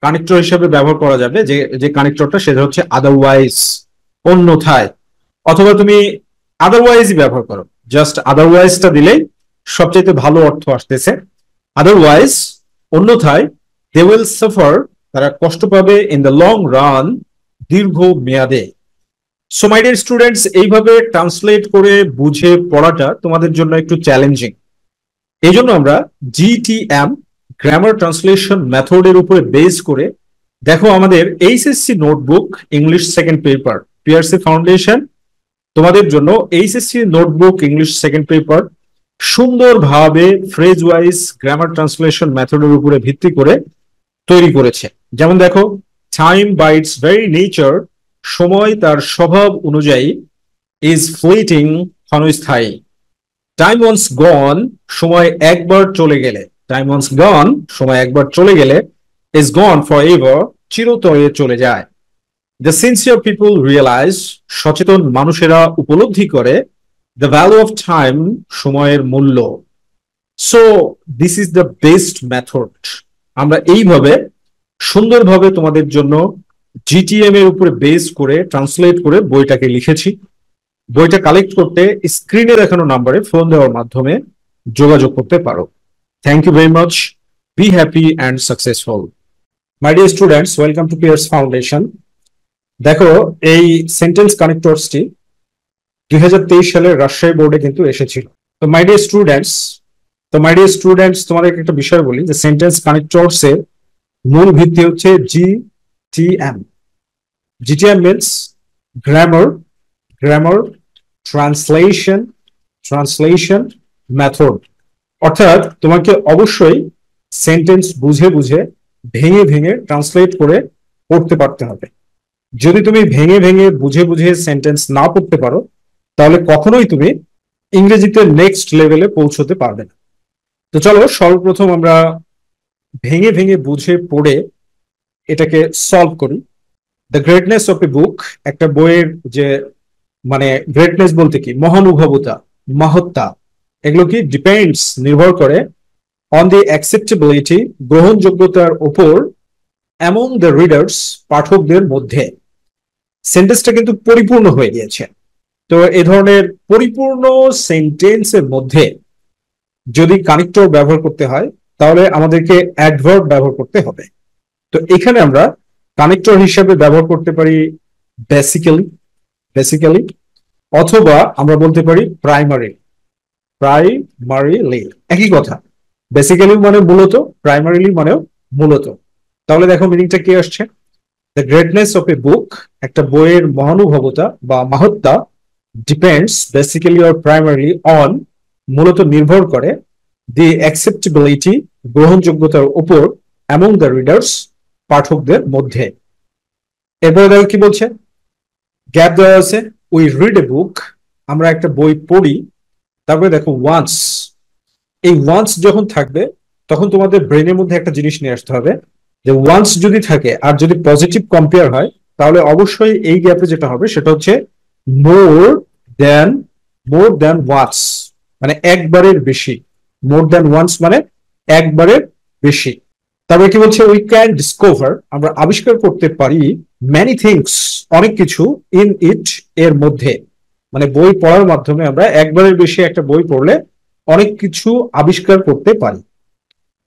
কানেক্টর হিসেবে ব্যবহার করা যাবে, যে যে কানেক্টরটা সেটা হচ্ছে আদারওয়াইজ, অন্যথায়, অথবা তুমি আদারওয়াইজই ব্যবহার করো, জাস্ট আদারওয়াইজটা দিলেই সবচেয়ে ভালো অর্থ আসতেছে। আদারওয়াইজ, অন্যথায়, দে উইল সাফার, তারা কষ্ট পাবে, ইন দ্য লং রান, দীর্ঘ মেয়াদে। সো মাই ডিয়ার স্টুডেন্টস, এইভাবে ট্রান্সলেট করে বুঝে পড়াটা তোমাদের জন্য একটু চ্যালেঞ্জিং, এই জন্য আমরা জিটিএম, গ্রামার ট্রান্সলেশন মেথডের উপরে বেস করে, দেখো আমাদের HSC notebook English second paper, PRC foundation তোমাদের জন্য HSC notebook English second paper সুন্দরভাবে ফ্রেজ ওয়াইজ গ্রামার ট্রান্সলেশন মেথডের উপরে ভিত্তি করে তৈরি করেছে। যেমন দেখো, time by its very nature, সময় তার স্বভাব অনুযায়ী, ইজ ফ্লিটিং, ক্ষণস্থায়ী। টাইম ওয়ান্স গন, সময় একবার চলে গেলে, টাইম ওয়ান্স গন, সময় একবার চলে গেলে, ইজ গন ফর এভার, চিরতরে চলে যায়। দ্য সিনসিয়ার পিপল রিয়েলাইজ, সচেতন মানুষেরা উপলব্ধি করে, দ্য ভ্যালু অফ টাইম, সময়ের মূল্য। So this is the best method. আমরা এইভাবে সুন্দরভাবে তোমাদের জন্য জিটিএম এর উপরে বেস করে ট্রান্সলেট করে বইটাকে লিখেছি। বইটা কালেক্ট করতে স্ক্রিনে দেখানো নাম্বারে ফোন দেওয়ার মাধ্যমে যোগাযোগ করতে পারো। Thank you very much, be happy and successful. My dear students, welcome to Pears foundation. দেখো, এই সেন্টেন্স কানেক্টরসটি 2023 সালের রাজশাহী বোর্ডে কিন্তু এসেছিল। তো মাই ডিয়ার স্টুডেন্টস, তোমাদেরকে একটা বিষয় বলি যে সেন্টেন্স কানেক্টরস এর মূল ভিত্তি হচ্ছে GTM. GTM means grammar, grammar translation method. অর্থাৎ তোমাকে অবশ্যই সেন্টেন্স বুঝে বুঝে ভেঙে ভেঙে ট্রান্সলেট করে পড়তে পারতে হবে। যদি তুমি ভেঙে ভেঙে বুঝে বুঝে সেন্টেন্স না পড়তে পারো, তাহলে কখনোই তুমি ইংরেজিতে নেক্সট লেভেলে পৌঁছতে পারবে না। তো চলো সর্বপ্রথম আমরা ভেঙে ভেঙে বুঝে পড়ে এটাকে সলভ করি। দ্য গ্রেটনেস অফ এ বুক, একটা বইয়ের যে মানে গ্রেটনেস বলতে কি, মহানুভবতা, মহত্তা, এগুলো কি ডিপেন্ডস, নির্ভর করে, অন দি অ্যাকসেপ্টেবিলিটি, গ্রহণযোগ্যতার উপর, অ্যামং দ্য রিডার্স, পাঠকদের মধ্যে। সেন্টেন্সটা কিন্তু পরিপূর্ণ হয়ে গিয়েছে। তো এই ধরনের পরিপূর্ণ সেন্টেন্সের মধ্যে যদি কানেক্টর ব্যবহার করতে হয়, তাহলে আমাদেরকে অ্যাডভার্ব ব্যবহার করতে হবে। তো এখানে আমরা কানেক্টর হিসেবে ব্যবহার করতে পারি বেসিক্যালি, অথবা আমরা বলতে পারি প্রাইমারিলি, একই কথা। বেসিক্যালি মানে মূলত, প্রাইমারিলি মানেও মূলত। তাহলে দেখো মিনিংটা কি আসছে, দ্য গ্রেটনেস অফ এ বুক, একটা বইয়ের মহানুভবতা বা মাহাত্ম্য, depends basically or primarily on, মূলত নির্ভর করে, দি অ্যাকসেপ্টেবিলিটি, গ্রহণযোগ্যতার উপর, অ্যামং দ্য রিডার্স, পাঠকদের মধ্যে। এরপরে দেখো কি বলছে, গ্যাপ দেওয়া আছে, উই রিড এ বুক, আমরা একটা বই পড়ি। তারপরে দেখো ওয়ান্স, এই ওয়ান্স যখন থাকবে তখন তোমাদের ব্রেনের মধ্যে একটা জিনিস নিয়ে আসতে হবে যে ওয়ান্স যদি থাকে আর যদি পজিটিভ কম্পেয়ার হয়, তাহলে অবশ্যই এই গ্যাপে যেটা হবে সেটা হচ্ছে মোর দেন ওয়ান্স, মানে একবারের বেশি। মোর দেন ওয়ান্স মানে একবারের বেশি। তারপরে কি বলছে, উই ক্যান ডিসকভার, আমরা আবিষ্কার করতে পারি, ম্যানি থিংস, অনেক কিছু, ইন ইট, এর মধ্যে। মানে বই পড়ার মাধ্যমে আমরা একবারের বেশি একটা বই পড়লে অনেক কিছু আবিষ্কার করতে পারি।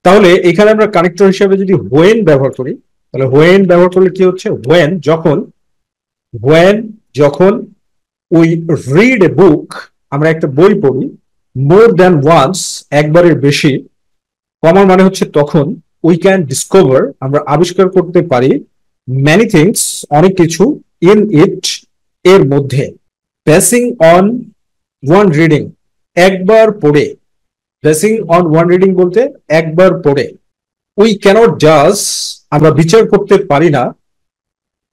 তাহলে এখানে আমরা কানেক্টর হিসেবে যদি হোয়েন ব্যবহার করি, তাহলে হোয়েন ব্যবহার করলে কি হচ্ছে, হোয়েন যখন উই রিড এ বুক, আমরা একটা বই পড়ি, মোর দ্যান ওয়ান্স, একবারের বেশি, কমার মানে হচ্ছে তখন, উই ক্যান ডিসকভার, আমরা আবিষ্কার করতে পারি, ম্যানি থিংস, অনেক কিছু, ইন ইট, এর মধ্যে, বেসিং অন ওয়ান রিডিং, একবার পড়ে, বেসিং অন ওয়ান রিডিং বলতে একবার পড়ে, উই ক্যানট জাজ, আমরা বিচার করতে পারি না,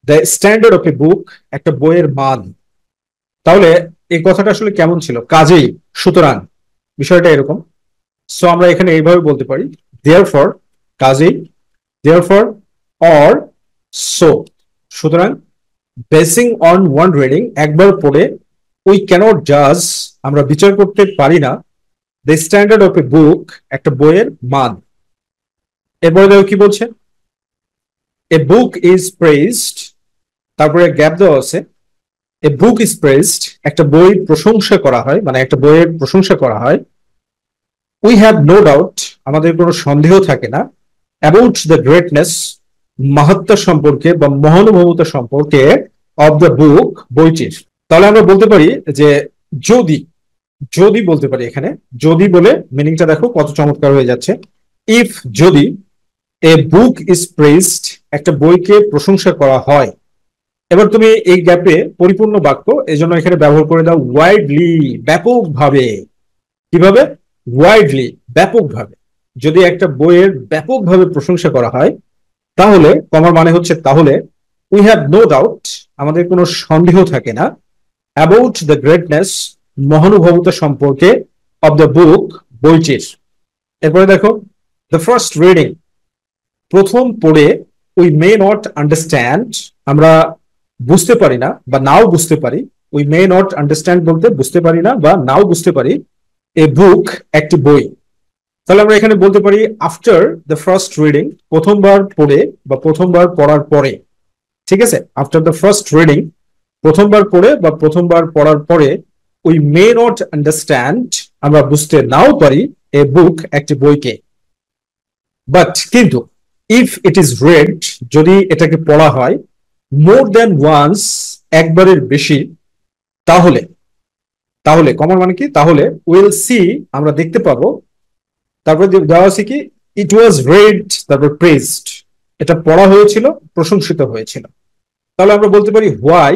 দ্য স্ট্যান্ডার্ড অফ এ বুক, একটা বইয়ের মান। তাহলে এই কথাটা আসলে কেমন ছিল, কাজেই, সুতরাং, বিষয়টা এরকম। সো আমরা এখানে এইভাবে বলতে পারি, দেয়ারফর, কাজেই, দেয়ারফর, অর, সো, সুতরাং, বেসিং অন ওয়ান রিডিং, একবার পড়ে, উই ক্যানট জাজ, আমরা বিচার করতে পারি না, দ্য স্ট্যান্ডার্ড অফ এ বুক, একটা বইয়ের মান। এরপরে দেখো কি বলছে, এ বুক ইজ প্রেজড, তারপরে গ্যাপ দেওয়া আছে, এ বুক ইজ প্রেজড, একটা বই প্রশংসা করা হয়, মানে একটা বইয়ের প্রশংসা করা হয়, উই হ্যাভ নো ডাউট, আমাদের কোনো সন্দেহ থাকে না, অ্যাবাউট দ্য গ্রেটনেস, মাহাত্ম্য সম্পর্কে বা মহানুভবতা সম্পর্কে, অফ দ্য বুক, বইটির। তাহলে আমরা বলতে পারি যে যদি, যদি বলতে পারি এখানে, যদি বলে মিনিংটা দেখো কত চমৎকার হয়ে যাচ্ছে, ইফ, যদি, এ বুক ইজ প্রেজড, একটা বইকে প্রশংসা করা হয়। এবার তুমি এই গ্যাপে পরিপূর্ণ বাক্য, এই জন্য এখানে ব্যবহার করে দাও ওয়াইডলি, ব্যাপকভাবে। কিভাবে? ওয়াইডলি, ব্যাপকভাবে। যদি একটা বইয়ের ব্যাপকভাবে প্রশংসা করা হয়, তাহলে, কমার মানে হচ্ছে তাহলে, উই হ্যাভ নো ডাউট, আমাদের কোনো সন্দেহ থাকে না, অ্যাবাউট দ্য গ্রেটনেস, মহানুভবতা সম্পর্কে, অব দ্য বুক, বইটির। এরপরে দেখো, দ্য ফার্স্ট রিডিং, প্রথম পড়ে, উই মে নট আন্ডারস্ট্যান্ড, আমরা বুঝতে পারি না বা নাও বুঝতে পারি, উই মে নট আন্ডারস্ট্যান্ড বলতে বুঝতে পারি না বা নাও বুঝতে পারি, এ বুক, একটি বই। তাহলে আমরা এখানে বলতে পারি আফটার দ্য ফার্স্ট রিডিং, প্রথমবার পড়ে বা প্রথমবার পড়ার পরে। ঠিক আছে, আফটার দ্য ফার্স্ট রিডিং, প্রথমবার পড়ে বা প্রথমবার পড়ার পরে, উই মে নট আন্ডারস্ট্যান্ড, আমরা বুঝতে নাও পারি, এ বুক, একটি বইকে। বাট, কিন্তু, ইফ ইট ইজ রেড, যদি এটাকে পড়া হয়, মোর দ্যান ওয়ান্স, একবারের বেশি, তাহলে, তাহলে, কমার মানে কি, তাহলে, উইল সি, আমরা দেখতে পাবো, তারপরে দেওয়া আছে কি, ইট ওয়াজ রেড, তারপর প্রেজড, এটা পড়া হয়েছিল, প্রশংসিত হয়েছিল। তাহলে আমরা বলতে পারি হোয়াই,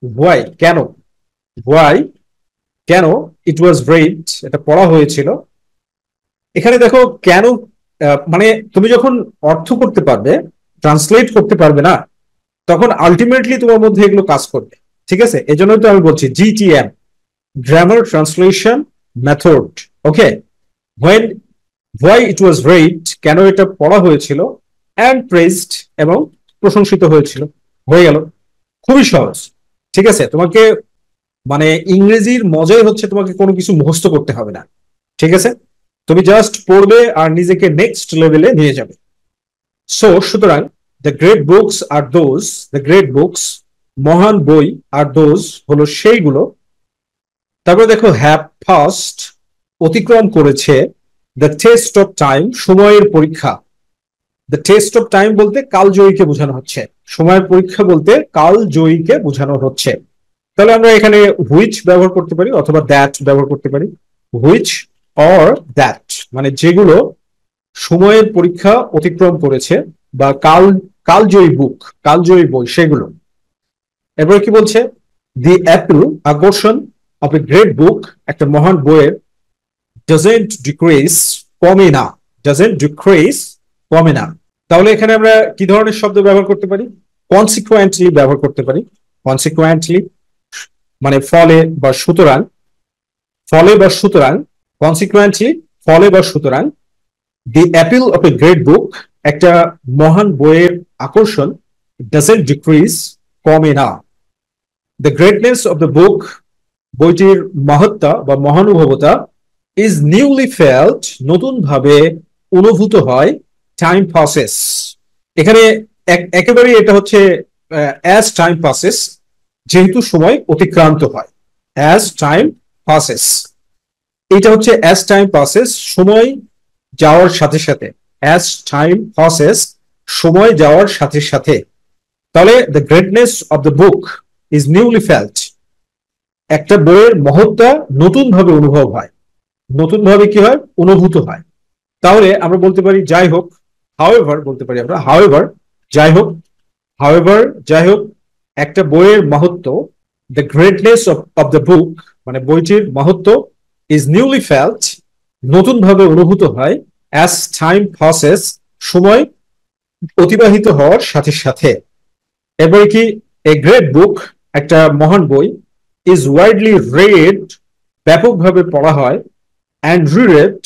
হোয়াই, কেন, হোয়াই, কেন, ইট ওয়াজ রেড, এটা পড়া হয়েছিল। এখানে দেখো কেন, মানে তুমি যখন অর্থ করতে পারবে, ট্রান্সলেট করতে পারবে না, তখন আলটিমেটলি তোমার মধ্যে এগুলো কাজ করবে। ঠিক আছে, এই জন্যই তো আমি বলছি GTM, grammar translation method. Okay, when, why it was red, কেন এটা পড়া হয়েছিল, অ্যান্ড প্রেজড, এবং প্রশংসিত হয়েছিল। হয়ে গেল, খুবই সহজ। ঠিক আছে, তোমাকে, মানে ইংরেজির মজাই হচ্ছে তোমাকে কোনো কিছু মুখস্থ করতে হবে না। ঠিক আছে, তুমি জাস্ট পড়বে আর নিজেকে নেক্সট লেভেলে নিয়ে যাবে। সো, সুতরাং, the great books are those, the great books, মহান বই, আর দোজ, হলো সেইগুলো। তারপরে দেখো, হ্যাভ ফার্স্ট, অতিক্রম করেছে, দ্য টেস্ট অফ টাইম, সময়ের পরীক্ষা। দ্য টেস্ট অফ টাইম বলতে কালজয়ীকে বোঝানো হচ্ছে, সময়ের পরীক্ষা বলতে কালজয়ীকে বোঝানো হচ্ছে। তাহলে আমরা এখানে হুইচ ব্যবহার করতে পারি অথবা দ্যাট ব্যবহার করতে পারি, হুইচ অর দ্যাট, মানে যেগুলো সময়ের পরীক্ষা অতিক্রম করেছে, বা কালজয়ী বুক, কালজয়ী বই, সেগুলো। এরপরে কি বলছে, দি অ্যাপেল, আকর্ষণ, অফ এ গ্রেট বুক, একটা মহান বইয়ের, ডাজেন্ট ডিক্রিজ, কমে না, ডাজেন্ট ডিক্রিজ, কমে না। তাহলে এখানে আমরা কি ধরনের শব্দ ব্যবহার করতে পারি, কনসিকুয়েন্টলি ব্যবহার করতে পারি। কনসিকুয়েন্টলি মানে ফলে বা সুতরাং, ফলে বা সুতরাং, কনসিকুয়েন্টলি, ফলে বা সুতরাং, the appeal of a great book, একটা মহান বইয়ের আকর্ষণ, ডাজেন্ট ডিক্রিজ, কমে না। The greatness of the book, বইটির মহত্তা বা মহানুভবতা, ইজ নিউলি ফেল্ট, নতুন ভাবে অনুভূত হয়, টাইম পাসেস। এখানে একেবারে এটা হচ্ছে অ্যাজ টাইম পাসেস, যেহেতু সময় অতিক্রান্ত হয়, অ্যাজ টাইম পাসেস। এটা হচ্ছে অ্যাজ টাইম প্রসেস, সময় যাওয়ার সাথে সাথে। অ্যাজ টাইম প্রসেস, সময় যাওয়ার সাথে সাথে। তাহলে the greatness of the book is newly felt, একটা বইয়ের মহত্তা নতুন ভাবে অনুভব হয়, নতুন ভাবে কি হয়, অনুভূত হয়। তাহলে আমরা বলতে পারি যাই হোক, হাউএভার বলতে পারি আমরা, হাউএভার যাই হোক, হাউএভার যাই হোক, একটা বইয়ের মহত্ব, দ্য গ্রেটনেস অফ দ্য বুক মানে বইটির মহত্ব, ইজ নিউলি ফেল্ট নতুন ভাবে অনুভূত হয়, অ্যাজ টাইম প্রসেস সময় অতিবাহিত হওয়ার সাথে সাথে। এরপরে কি, এ গ্রেট বুক একটা মহান বই, ইজ ওয়াইডলি রেড ব্যাপকভাবে পড়া হয়, অ্যান্ড রিরেড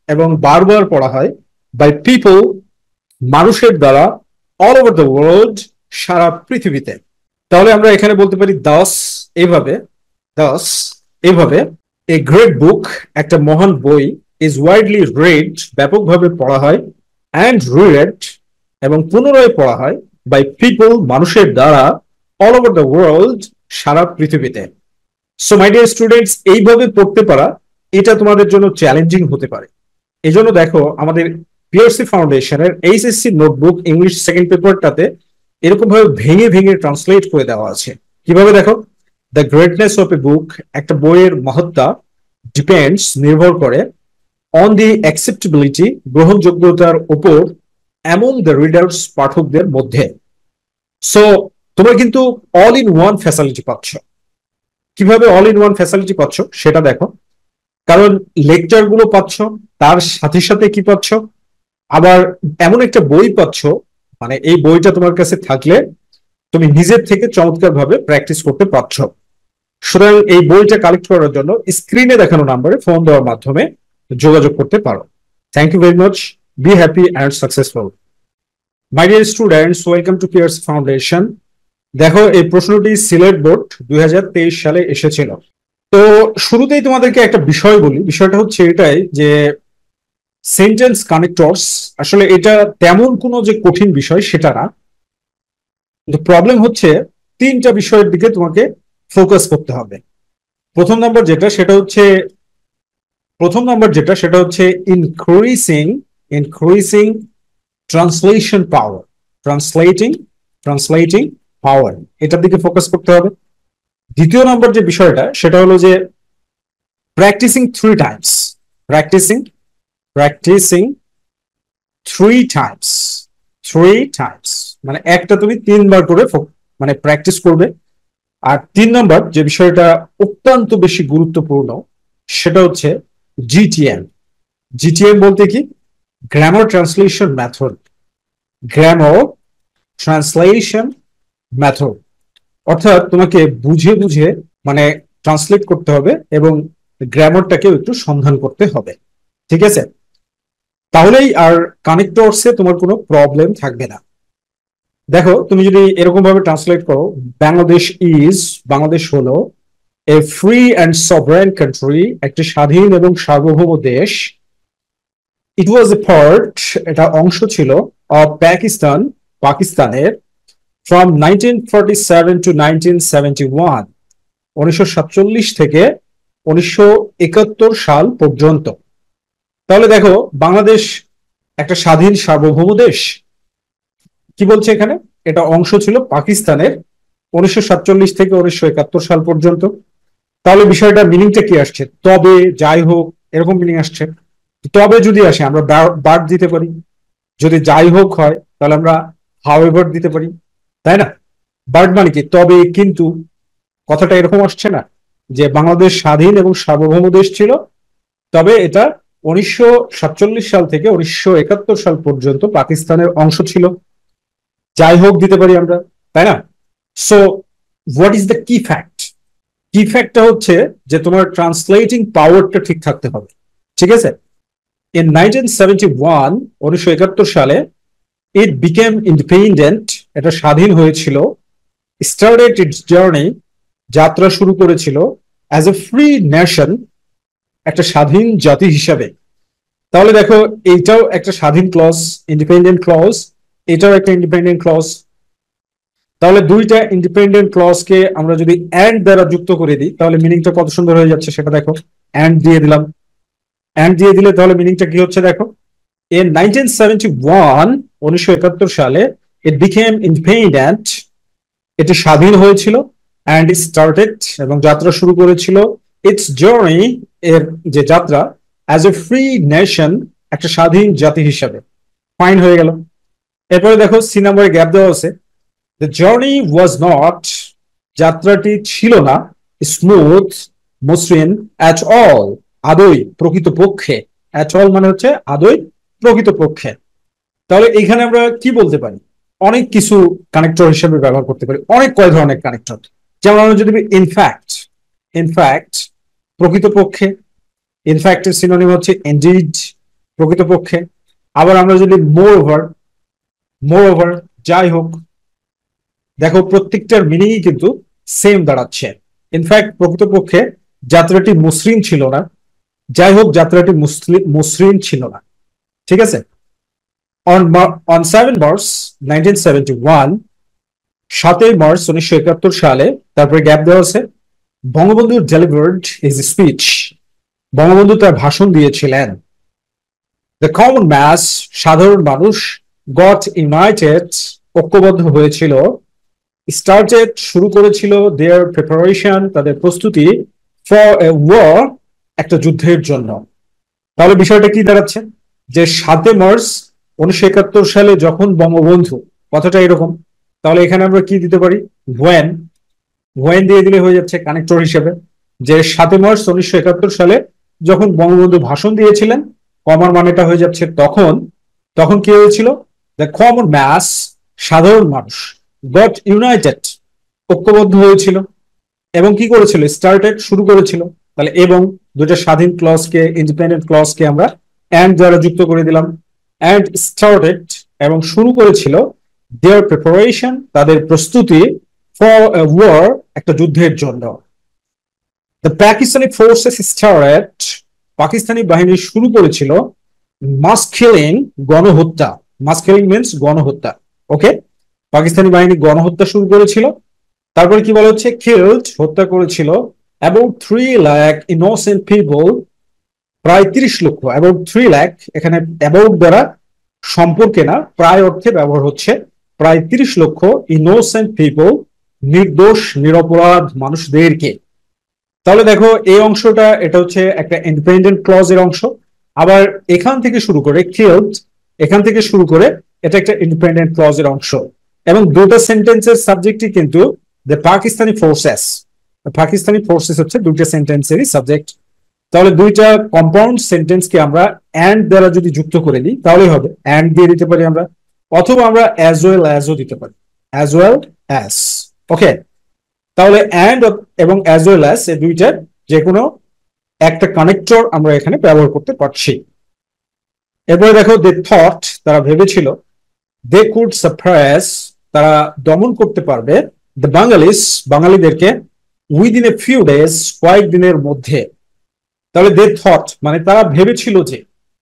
এবং বারবার পড়া হয়, বাই পিপল মানুষের দ্বারা, অল ওভার দ্য ওয়ার্ল্ড সারা পৃথিবীতে। তাহলে আমরা এখানে বলতে পারি দাস এইভাবে, দাস এইভাবে, এ গ্রেট বুক একটা মহান বই, ইজ ওয়াইডলি রেড ব্যাপকভাবে পড়া হয়, অ্যান্ড রিরেড এবং পুনরায় পড়া হয়, বাই পিপল মানুষের দ্বারা, অল ওভার দ্য ওয়ার্ল্ড সারা পৃথিবীতে। সো মাই ডিয়ার স্টুডেন্টস, এইভাবে পড়তে পারা এটা তোমাদের জন্য চ্যালেঞ্জিং হতে পারে। এই জন্য দেখো আমাদের পিআরসি ফাউন্ডেশনের এইচএসসি নোটবুক ইংলিশ সেকেন্ড পেপারটাতে এরকম ভাবে ভেঙে ভেঙে ট্রান্সলেট করে দেওয়া আছে। কিভাবে দেখো, দ্য গ্রেটনেস অফ এ বুক একটা বইয়ের মহত্তা, ডিপেন্ডস নির্ভর করে, অন দি অ্যাকসেপ্টেবিলিটি গ্রহণযোগ্যতার উপর, এমন দ্য রিডার্স পাঠকদের মধ্যে। সো তোমরা কিন্তু অল ইন ওয়ান ফ্যাসিলিটি পাচ্ছ। কিভাবে অল ইন ওয়ান ফ্যাসিলিটি পাচ্ছ সেটা দেখো, কারণ লেকচার গুলো পাচ্ছ, তার সাথে সাথে কি পাচ্ছ, আবার এমন একটা বই পাচ্ছ, মানে এই বইটা তোমার কাছে থাকলে তুমি নিজের থেকে চমৎকার ভাবে প্র্যাকটিস করতে পারছ। সুতরাং এই বইটা কালেক্ট করার জন্য স্ক্রিনে দেখানো নাম্বারে ফোন দেওয়ার মাধ্যমে যোগাযোগ করতে পারো। Thank you very much, be happy and successful. My dear students, welcome to PRC foundation. দেখো এই প্রশ্নটি সিলেট বোর্ড 2023 সালে এসেছিল। তো শুরুতেই তোমাদেরকে একটা বিষয় বলি, বিষয়টা হচ্ছে এটাই যে সেন্টেন্স কানেক্টরস আসলে এটা তেমন কোনো যে কঠিন বিষয় সেটা না, কিন্তু প্রবলেম হচ্ছে তিনটা বিষয়ের দিকে তোমাকে ফোকাস করতে হবে। প্রথম নাম্বার যেটা হচ্ছে ইনক্রিজিং ট্রান্সলেশন পাওয়ার, ট্রান্সলেটিং পাওয়ার, এটার দিকে ফোকাস করতে হবে। দ্বিতীয় নম্বর যে বিষয়টা সেটা হলো যে প্র্যাকটিসিং থ্রি টাইমস, মানে একটা তুমি তিনবার করে মানে প্র্যাকটিস করবে। আর 3 নম্বর যে বিষয়টা অত্যন্ত বেশি গুরুত্বপূর্ণ সেটা হচ্ছে জিটিএম বলতে কি, গ্রামার ট্রান্সলেশন মেথড, অর্থাৎ তোমাকে বুঝে বুঝে মানে ট্রান্সলেট করতে হবে এবং গ্রামারটাকেও একটু সন্ধান করতে হবে। ঠিক আছে, তাহলেই আর কানেক্টরসে তোমার কোনো প্রবলেম থাকবে না। দেখো তুমি যদি এরকম ভাবে ট্রান্সলেট করো, বাংলাদেশ হলো এ ফ্রি অ্যান্ড সভরেন কান্ট্রি, একটি স্বাধীন এবং সার্বভৌম দেশ। ইট ওয়াজ এ পার্ট, এটা অংশ ছিল, অফ পাকিস্তানের, ফ্রম 1947 টু 1971, 1947 থেকে 1971 সাল পর্যন্ত। তাহলে দেখো বাংলাদেশ একটা স্বাধীন সার্বভৌম দেশ, কি বলছে এখানে, এটা অংশ ছিল পাকিস্তানের 1947 থেকে 1971 সাল পর্যন্ত। তাহলে বিষয়টা মিনিংটা কি আসছে, তবে যাই হোক এরকম মিনিং আসছে। তবে যদি আসে আমরা বাট দিতে পারি, যদি যাই হোক হয় তাহলে আমরা হাউএভার দিতে পারি, তাই না? বাট মানে কি, তবে কিন্তু, কথাটা এরকম আসছে না যে বাংলাদেশ স্বাধীন এবং সার্বভৌম দেশ ছিল, তবে এটা 1947 সাল থেকে 1971 সাল পর্যন্ত পাকিস্তানের অংশ ছিল। যাই হোক দিতে পারি আমরা, তাই না? সো হোয়াট ইজ দ্য কি ফ্যাক্টটা হচ্ছে যে তোমার ট্রান্সলেটিং পাওয়ারটা ঠিক থাকতে হবে। ঠিক আছে, ইন 1971 সালে ইট বিকেম ইন্ডিপেন্ডেন্ট, এটা স্বাধীন হয়েছিল, স্টার্টেড ইটস জার্নি যাত্রা শুরু করেছিল, অ্যাজ এ ফ্রি নেশন একটা স্বাধীন জাতি হিসাবে। তাহলে দেখো এইটাও একটা স্বাধীন ক্লজ, ইন্ডিপেন্ডেন্ট ক্লজ, এটাও একটা ইন্ডিপেন্ডেন্ট ক্লজ। তাহলে দুইটা ইন্ডিপেন্ডেন্ট ক্লজকে আমরা যদি অ্যান্ড দ্বারা যুক্ত করে দিই তাহলে মিনিংটা কত সুন্দর হয়ে যাচ্ছে সেটা দেখো, অ্যান্ড দিয়ে দিলাম, অ্যান্ড দিয়ে দিলে তাহলে মিনিংটা কি হচ্ছে দেখো, in 1971 1971 সালে it became independent, এটি স্বাধীন হয়েছিল, and it started এবং যাত্রা শুরু করেছিল its journey, এর যে যাত্রা, as a free nation, একটা স্বাধীন জাতি হিসাবে। ফাইন হয়ে গেল। এরপরে দেখো সি নম্বরে গ্যাপ দেওয়া আছে, the journey was not, যাত্রাটি ছিল না, স্মুথ মসৃণ at all, আদৌ প্রকৃতপক্ষে, at all মানে হচ্ছে আদৌ প্রকৃতপক্ষে। তাহলে এখানে আমরা কি বলতে পারি, অনেক কিছু কানেক্টর হিসেবে ব্যবহার করতে পারি, অনেক কয় ধরনের কানেক্টর। যেমন আমরা যদি ইনফ্যাক্ট, ইনফ্যাক্ট প্রকৃতপক্ষে, ইনফ্যাক্টের সিনোনিম হচ্ছে ইনডিড, প্রকৃতপক্ষে। আবার আমরা যদি মোর ওভার, মোর ওভার যাই হোক, দেখো প্রত্যেকটার মিনিংই কিন্তু সেম দাঁড়াচ্ছে। ইনফ্যাক্ট প্রকৃতপক্ষে যাত্রাটি মসৃণ ছিল না, যাই হোক যাত্রাটি মসৃণ ছিল না, ঠিক আছে। on 7 March 1971, 7 মার্চ 1971 সালে, তারপরে গ্যাপ দেওয়া আছে, Bangabandhu delivered his speech, Bangabandhu তার ভাষণ দিয়েছিলেন। the common mass, সাধারণ মানুষ, got united, ঐক্যবদ্ধ হয়েছিল, started, শুরু করেছিল, their preparation, তাদের প্রস্তুতি, for a war, একটা যুদ্ধের জন্য। তাহলে বিষয়টা কি দাঁড়াচ্ছে, যে 7 মার্চ 1971 সালে যখন বঙ্গবন্ধু, কথাটা এরকম, তাহলে এখানে আমরা কি দিতে পারি, when, when দিয়ে দিলে হয়ে যাচ্ছে কানেক্টর হিসেবে, যে 7 মার্চ 1971 সালে যখন বঙ্গবন্ধু ভাষণ দিয়েছিলেন, কমার মানেটা হয়ে যাচ্ছে তখন, তখন কি হয়েছিল, দ্য কমন ম্যাস, সাধারণ মানুষ, গট ইউনাইটেড, ঐক্যবদ্ধ হয়েছিল, এবং কি করেছিল, স্টার্টেড, শুরু করেছিল। তাহলে এবং দুটো স্বাধীন ক্লজকে, ইন্ডিপেন্ডেন্ট ক্লজকে আমরা অ্যান্ড দ্বারা যুক্ত করে দিলাম। অ্যান্ড স্টার্টেড, এবং শুরু করেছিল, দেয়ার প্রিপারেশন, তাদের প্রস্তুতি, ফর এ ওয়ার, একটা যুদ্ধের জন্য। The Pakistani forces started, Pakistani বাহিনী শুরু করেছিল, মাস কিলিং, গণহত্যা, মাস কিলিং মিনস গণহত্যা, ওকে। পাকিস্তানি বাহিনী গণহত্যা শুরু করেছিল। তারপরে কি বলা হচ্ছে, কিল্ড, হত্যা করেছিল, অ্যাবাউট 3 লাখ ইনোসেন্ট পিপল, প্রায় 30 লক্ষ, অ্যাবাউট 3 লাখ, এখানে অ্যাবাউট দ্বারা সম্পর্কে না, প্রায় অর্থে ব্যবহার হচ্ছে, প্রায় 30 লক্ষ ইনোসেন্ট পিপল, নির্দোষ নিরপরাধ মানুষদেরকে। তাহলে দেখো এই অংশটা, এটা হচ্ছে একটা ইন্ডিপেন্ডেন্ট ক্লজের অংশ। আবার এখান থেকে শুরু করে কিল্ড, এখান থেকে শুরু করে এটা একটা ইন্ডিপেন্ডেন্ট ক্লজের অংশ। এবং দুটো সেন্টেন্সের সাবজেক্টই কিন্তু the Pakistani forces, Pakistani forces হচ্ছে দুটো সেন্টেন্সেরই সাবজেক্ট। তাহলে দুইটা কম্পাউন্ড সেন্টেন্সকে আমরা অ্যান্ড দ্বারা যদি যুক্ত করে দিই তাহলে হবে, অ্যান্ড দিয়ে দিতে পারি আমরা, অথবা আমরা অ্যাজ ওয়েল অ্যাজও দিতে পারি, অ্যাজ ওয়েল অ্যাজ, ওকে। তাহলে অ্যান্ড এবং অ্যাজ ওয়েল অ্যাজ, এই দুইটার যে কোনো একটা কানেক্টর আমরা এখানে ব্যবহার করতে পারছি। এরপরে দেখো, দে থট, তারা ভেবেছিল, দে কুড সাপ্রেস, তারা দমন করতে পারবে, দ্য বাঙালিস, বাঙালিদেরকে, উইদিন এ ফিউ ডেজ, কয়েকদিনের মধ্যে। তাহলে দে থট মানে তারা ভেবেছিল যে,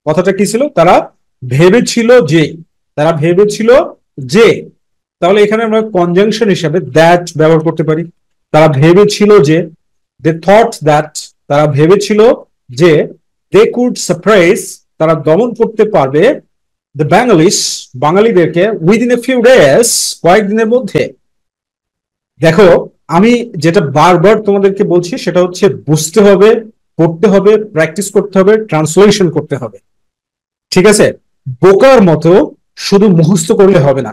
কথাটা কি ছিল, তারা ভেবেছিল যে, তারা ভেবেছিল যে। তাহলে এখানে আমরা কনজাংশন হিসাবে দ্যাট ব্যবহার করতে পারি। তারা ভেবেছিল যে, দে থট দ্যাট, তারা ভেবেছিল যে, দে কুড সাপ্রেস, তারা দমন করতে পারবে, দ্য বাঙালিস, বাঙালিদেরকে, উইদিন এ ফিউ ডেজ, কয়েকদিনের মধ্যে। দেখো আমি যেটা বারবার তোমাদেরকে বলছি সেটা হচ্ছে বুঝতে হবে, পড়তে হবে, প্র্যাকটিস করতে হবে, ট্রান্সলেশন করতে হবে, ঠিক আছে। বোকার মতো শুধু মুখস্থ করলে হবে না,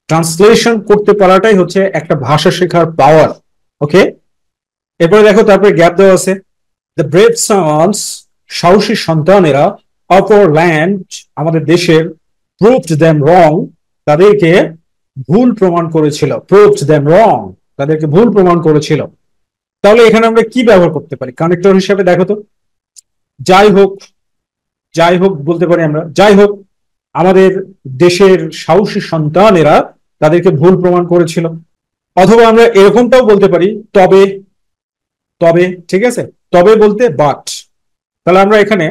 ট্রান্সলেশন করতে পারাটাই হচ্ছে একটা ভাষা শেখার পাওয়ার, ওকে। এরপরে দেখো, তারপরে গ্যাপ দেওয়া আছে, দ্য ব্রেভ সন্স, সাহসী সন্তানেরা, অফ আওয়ার ল্যান্ড, আমাদের দেশের, প্রুভড দেম রং, তাদেরকে ভুল প্রমাণ করেছিল, প্রুভড দেম রং, তাদেরকে ভুল প্রমাণ করেছিল। তাহলে এখানে আমরা কি ব্যবহার করতে পারি কানেক্টর হিসেবে, দেখো তো, যাই হোক, যাই হোক বলতে পারি আমরা, যাই হোক আমাদের দেশের সাহসী সন্তানেরা তাদেরকে ভুল প্রমাণ করেছিল। অথবা আমরা এরকমটাও বলতে পারি, তবে, তবে, ঠিক আছে, তবে বলতে বাট, তাহলে আমরা এখানে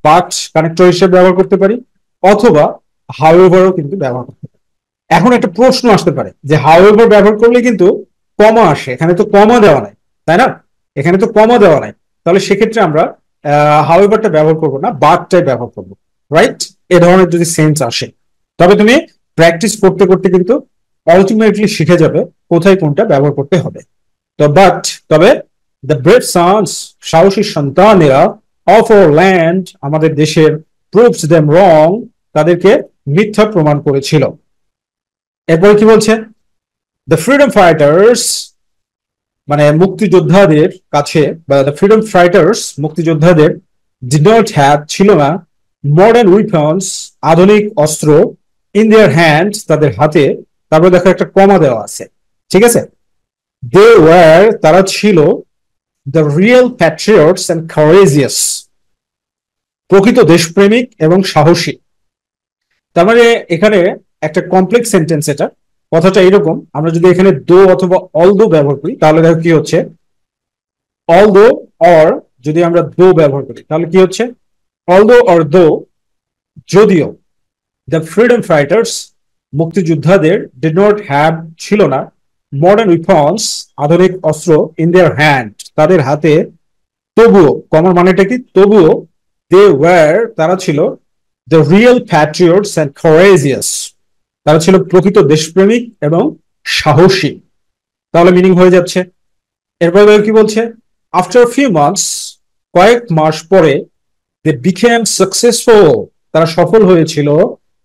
বাট কানেক্টর হিসেবে ব্যবহার করতে পারি, অথবা হাউএভারও কিন্তু ব্যবহার করতে পারি। এখন একটা প্রশ্ন আসতে পারে যে হাউএভার ব্যবহার করলে কিন্তু কমা আসে, এখানে তো কমা দেওয়া নাই, তাই না, এখানে তো কমা দেওয়া নাই। তাহলে সেক্ষেত্রে আমরা হাউএভারটা ব্যবহার করবো না, বাটটাই ব্যবহার করবো, রাইট? এ ধরনের যদি সেন্স আসে, তবে তুমি প্র্যাকটিস করতে করতে কিন্তু আলটিমেটলি শিখে যাবে কোথায় কোনটা ব্যবহার করতে হবে। তো বাট, তবে দ্য ব্রেভ সন্স, সাহসী সন্তানেরা, অফ আওয়ার ল্যান্ড, আমাদের দেশের, প্রুভস দেম রং, তাদেরকে মিথ্যা প্রমাণ করেছিল। এরপরে কি বলছে? দ্য ফ্রিডম ফাইটার্স, মানে মুক্তিযোদ্ধাদের কাছে, বা দ্য ফ্রিডম ফাইটার্স, মুক্তিযোদ্ধাদের, ডিড নট হ্যাভ, ছিল না, মডার্ন উইপন্স, আধুনিক অস্ত্র, ইন দেয়ার হ্যান্ড, তাদের হাতে। তারপরে দেখো একটা কমা দেওয়া আছে, ঠিক আছে? দে ওয়ার, তারা ছিল, the real Patriots and courageous, প্রকৃত দেশপ্রেমিক এবং সাহসী। তার মানে এখানে একটা কমপ্লেক্স সেন্টেন্স, এটা কথাটা এরকম, আমরা যদি এখানে দো অথবা অলদো ব্যবহার করি তাহলে দেখো কি হচ্ছে, অলদো অর, যদি আমরা দো ব্যবহার করি তাহলে কি হচ্ছে, অলদো অর দো, যদিও, দ্য ফ্রিডম ফাইটার্স, মুক্তিযোদ্ধাদের, ডিড নট হ্যাভ, ছিল না, মডার্ন উইপন্স, আধুনিক অস্ত্র, ইন দেয়ার হ্যান্ড, তাদের হাতে, তবুও, কমার মানেটা কি, তবুও, দে ওয়ার, তারা ছিল, the real Patriots and courageous, তারা ছিল প্রকৃত দেশপ্রেমিক এবং সাহসী। তাহলে মিনিং হয়ে যাচ্ছে। এরপরে কি বলছে? আফটার ফিউ মান্থস, কয়েক মাস পরে, দে বিকেম সাকসেসফুল, তারা সফল হয়েছিল,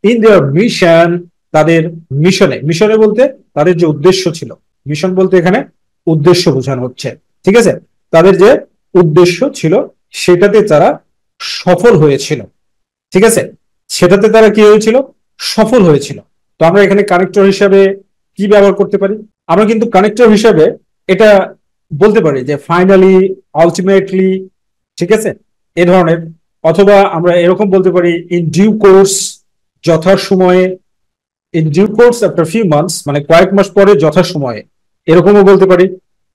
ইন দেয়ার মিশন, তাদের মিশনে, মিশনে বলতে তাদের যে উদ্দেশ্য ছিল, মিশন বলতে এখানে উদ্দেশ্য বোঝানো হচ্ছে, ঠিক আছে? তাদের যে উদ্দেশ্য ছিল সেটাতে তারা সফল হয়েছিল, ঠিক আছে? সেটাতে তারা কি হয়েছিল? সফল হয়েছিল। তো আমরা এখানে কানেক্টর হিসাবে কি ব্যবহার করতে পারি? আমরা কিন্তু কানেক্টর হিসাবে এটা বলতে পারি যে ফাইনালি, আলটিমেটলি, ঠিক আছে, এ ধরনের। অথবা আমরা এরকম বলতে পারি ইন ডিউ কোর্স, যথাসময়ে, in due course after few months, মানে কয়েক মাস পরে, যথাসময়ে, এরকমও বলতে পারি।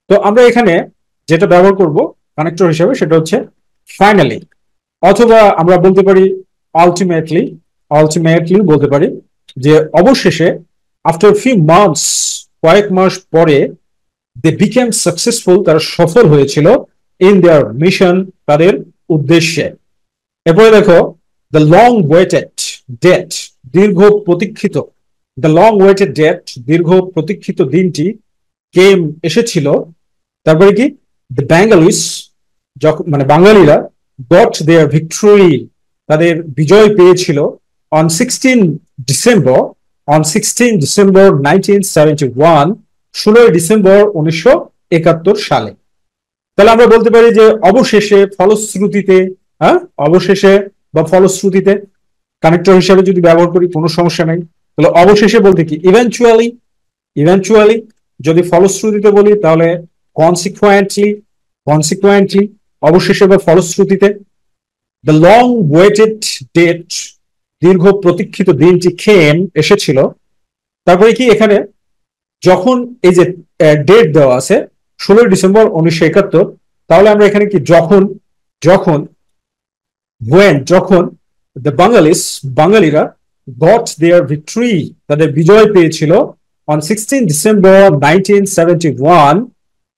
তো আমরা এখানে যেটা ব্যবহার করব কানেক্টর হিসাবে সেটা হচ্ছে ফাইনালি, অথবা আমরা বলতে পারি আলটিমেটলি, আলটিমেটলি বলতে পারি যে অবশেষে, আফটার ফিউ মান্থস, কয়েক মাস পরে, দে বিকেম সাকসেসফুল, তারা সফল হয়েছিল, ইন দেয়ার মিশন, তাদের উদ্দেশ্যে। এরপরে দেখো, দ্য লং ওয়েটেড ডেট, দীর্ঘ প্রতীক্ষিত, দ্য লং ওয়েটেড ডেট, দীর্ঘ প্রতীক্ষিত দিনটি, কেম, এসেছিল। তারপরে কি? দ্য বেঙ্গলিস, যখন, মানে বাঙালিরা, গট দেয়ার ভিক্টরি, তাদের বিজয় পেয়েছিল, on 16 December, on 16 December 1971, 16 December 1971 সালে। তাহলে আমরা বলতে পারি যে অবশেষে, ফলশ্রুতিতে, হ্যাঁ, অবশেষে বা ফলশ্রুতিতে কানেক্টর হিসাবে যদি ব্যবহার করি কোনো সমস্যা নেই। তাহলে অবশেষে বলতে কি, ইভেন্চুয়ালি, ইভেন্চুয়ালি। যদি ফলশ্রুতিতে বলি তাহলে কনসিকুয়েন্টলি, কনসিকুয়েন্টলি, অবশেষে বা ফলশ্রুতিতে। দ্য লং ওয়েটেড ডেট, দীর্ঘ প্রতীক্ষিত দিনটি, খেম, এসেছিল। তারপরে কি এখানে যখন এই যে ডেট দেওয়া আছে 16 ডিসেম্বর 1971, তাহলে আমরা এখানে কি যখন, যখন, when, যখন, দ্য বাঙালিস, বাঙালিরা, গট দেয়ার ভিক্টরি, তাদের বিজয় পেয়েছিল, অন 16 ডিসেম্বর 1971,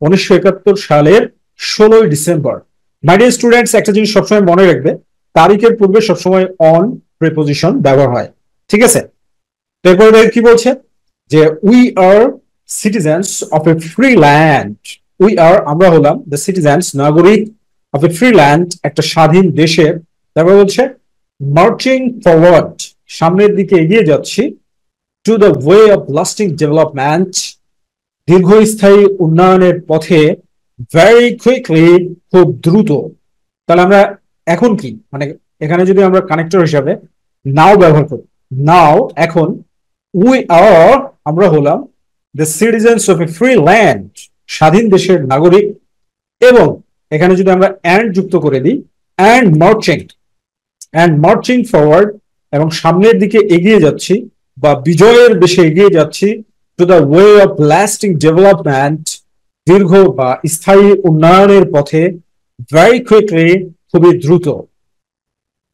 1971 সালের 16 ডিসেম্বর। মাই ডিয়ার স্টুডেন্টস, একটা জিনিস সবসময় মনে রাখবে, তারিখের পূর্বে সবসময় অন প্রিপোজিশন ব্যবহার হয়, ঠিক আছে? এরপরে কি বলছে যে we are citizens of A free land, we are, আমরা হলাম, দ্য সিটিজেন্স, নাগরিক, অফ এ ফ্রি ল্যান্ড, একটা স্বাধীন দেশের। তারপরে বলছে মার্চিং ফরওয়ার্ড, সামনের দিকে এগিয়ে যাচ্ছি, to the way of lasting development, দীর্ঘস্থায়ী উন্নয়নের পথে, ভেরি কুইকলি, খুব দ্রুত। তাহলে আমরা এখন কি, মানে এখানে যদি আমরা কানেক্টর হিসাবে নাও ব্যবহার করি, নাও, এখন, উই আর, আমরা হলাম, the citizens of A free land, স্বাধীন দেশের নাগরিক, এবং এখানে যদি আমরা অ্যান্ড যুক্ত করে দিই, and marching, and marching forward, এবং সামনের দিকে এগিয়ে যাচ্ছি বা বিজয়ের বেশে এগিয়ে যাচ্ছি, to the way of lasting development, দীর্ঘ বা স্থায়ী উন্নয়নের পথে, ভেরি কুইকলি, খুবই দ্রুত।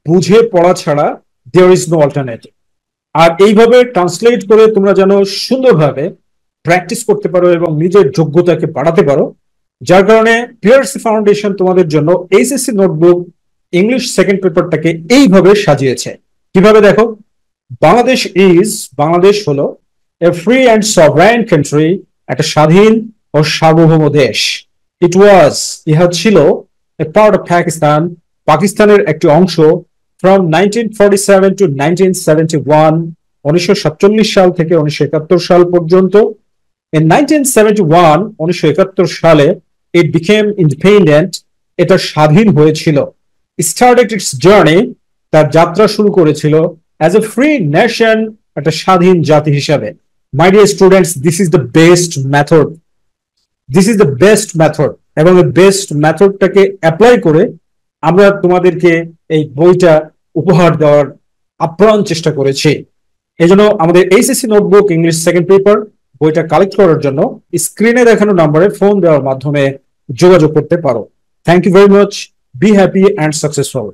বুঝে পড়া ছাড়া দেয়ার ইজ নো অল্টারনেটিভ। আর এইভাবে ট্রান্সলেট করে তোমরা যেন সুন্দরভাবে প্র্যাকটিস করতে পারো এবং নিজের যোগ্যতাকে বাড়াতে পারো, যার কারণে পিআরসি ফাউন্ডেশন তোমাদের জন্য এইচএসসি নোটবুক ইংলিশ সেকেন্ড পেপারটাকে এইভাবে সাজিয়েছে। কিভাবে দেখো, বাংলাদেশ হলো এ ফ্রি অ্যান্ড সভরেন কান্ট্রি, একটা স্বাধীন ও সার্বভৌম দেশ। ইহা ছিল এ পার্ট অফ পাকিস্তান, পাকিস্তানের একটি অংশ, ফ্রম 1947 টু 1971, 1947 সাল থেকে 1971 সাল পর্যন্ত। In 1971, 1971 সালে it became independent, এটা স্বাধীন হয়েছিল। Started its journey, তার যাত্রা শুরু করেছিল as a free nation, একটা স্বাধীন জাতি হিসাবে। My dear students, this is the best method. This is the best method, এবং এই বেস্ট মেথডটাকে অ্যাপ্লাই করে আমরা তোমাদেরকে এই বইটা উপহার দেওয়ার আপ্রাণ চেষ্টা করেছি। এই জন্য আমাদের HSC notebook English second paper বইটা কালেক্ট করার জন্য স্ক্রিনে দেখানো নম্বরে ফোন দেওয়ার মাধ্যমে যোগাযোগ করতে পারো। Thank you very much. Be happy and successful.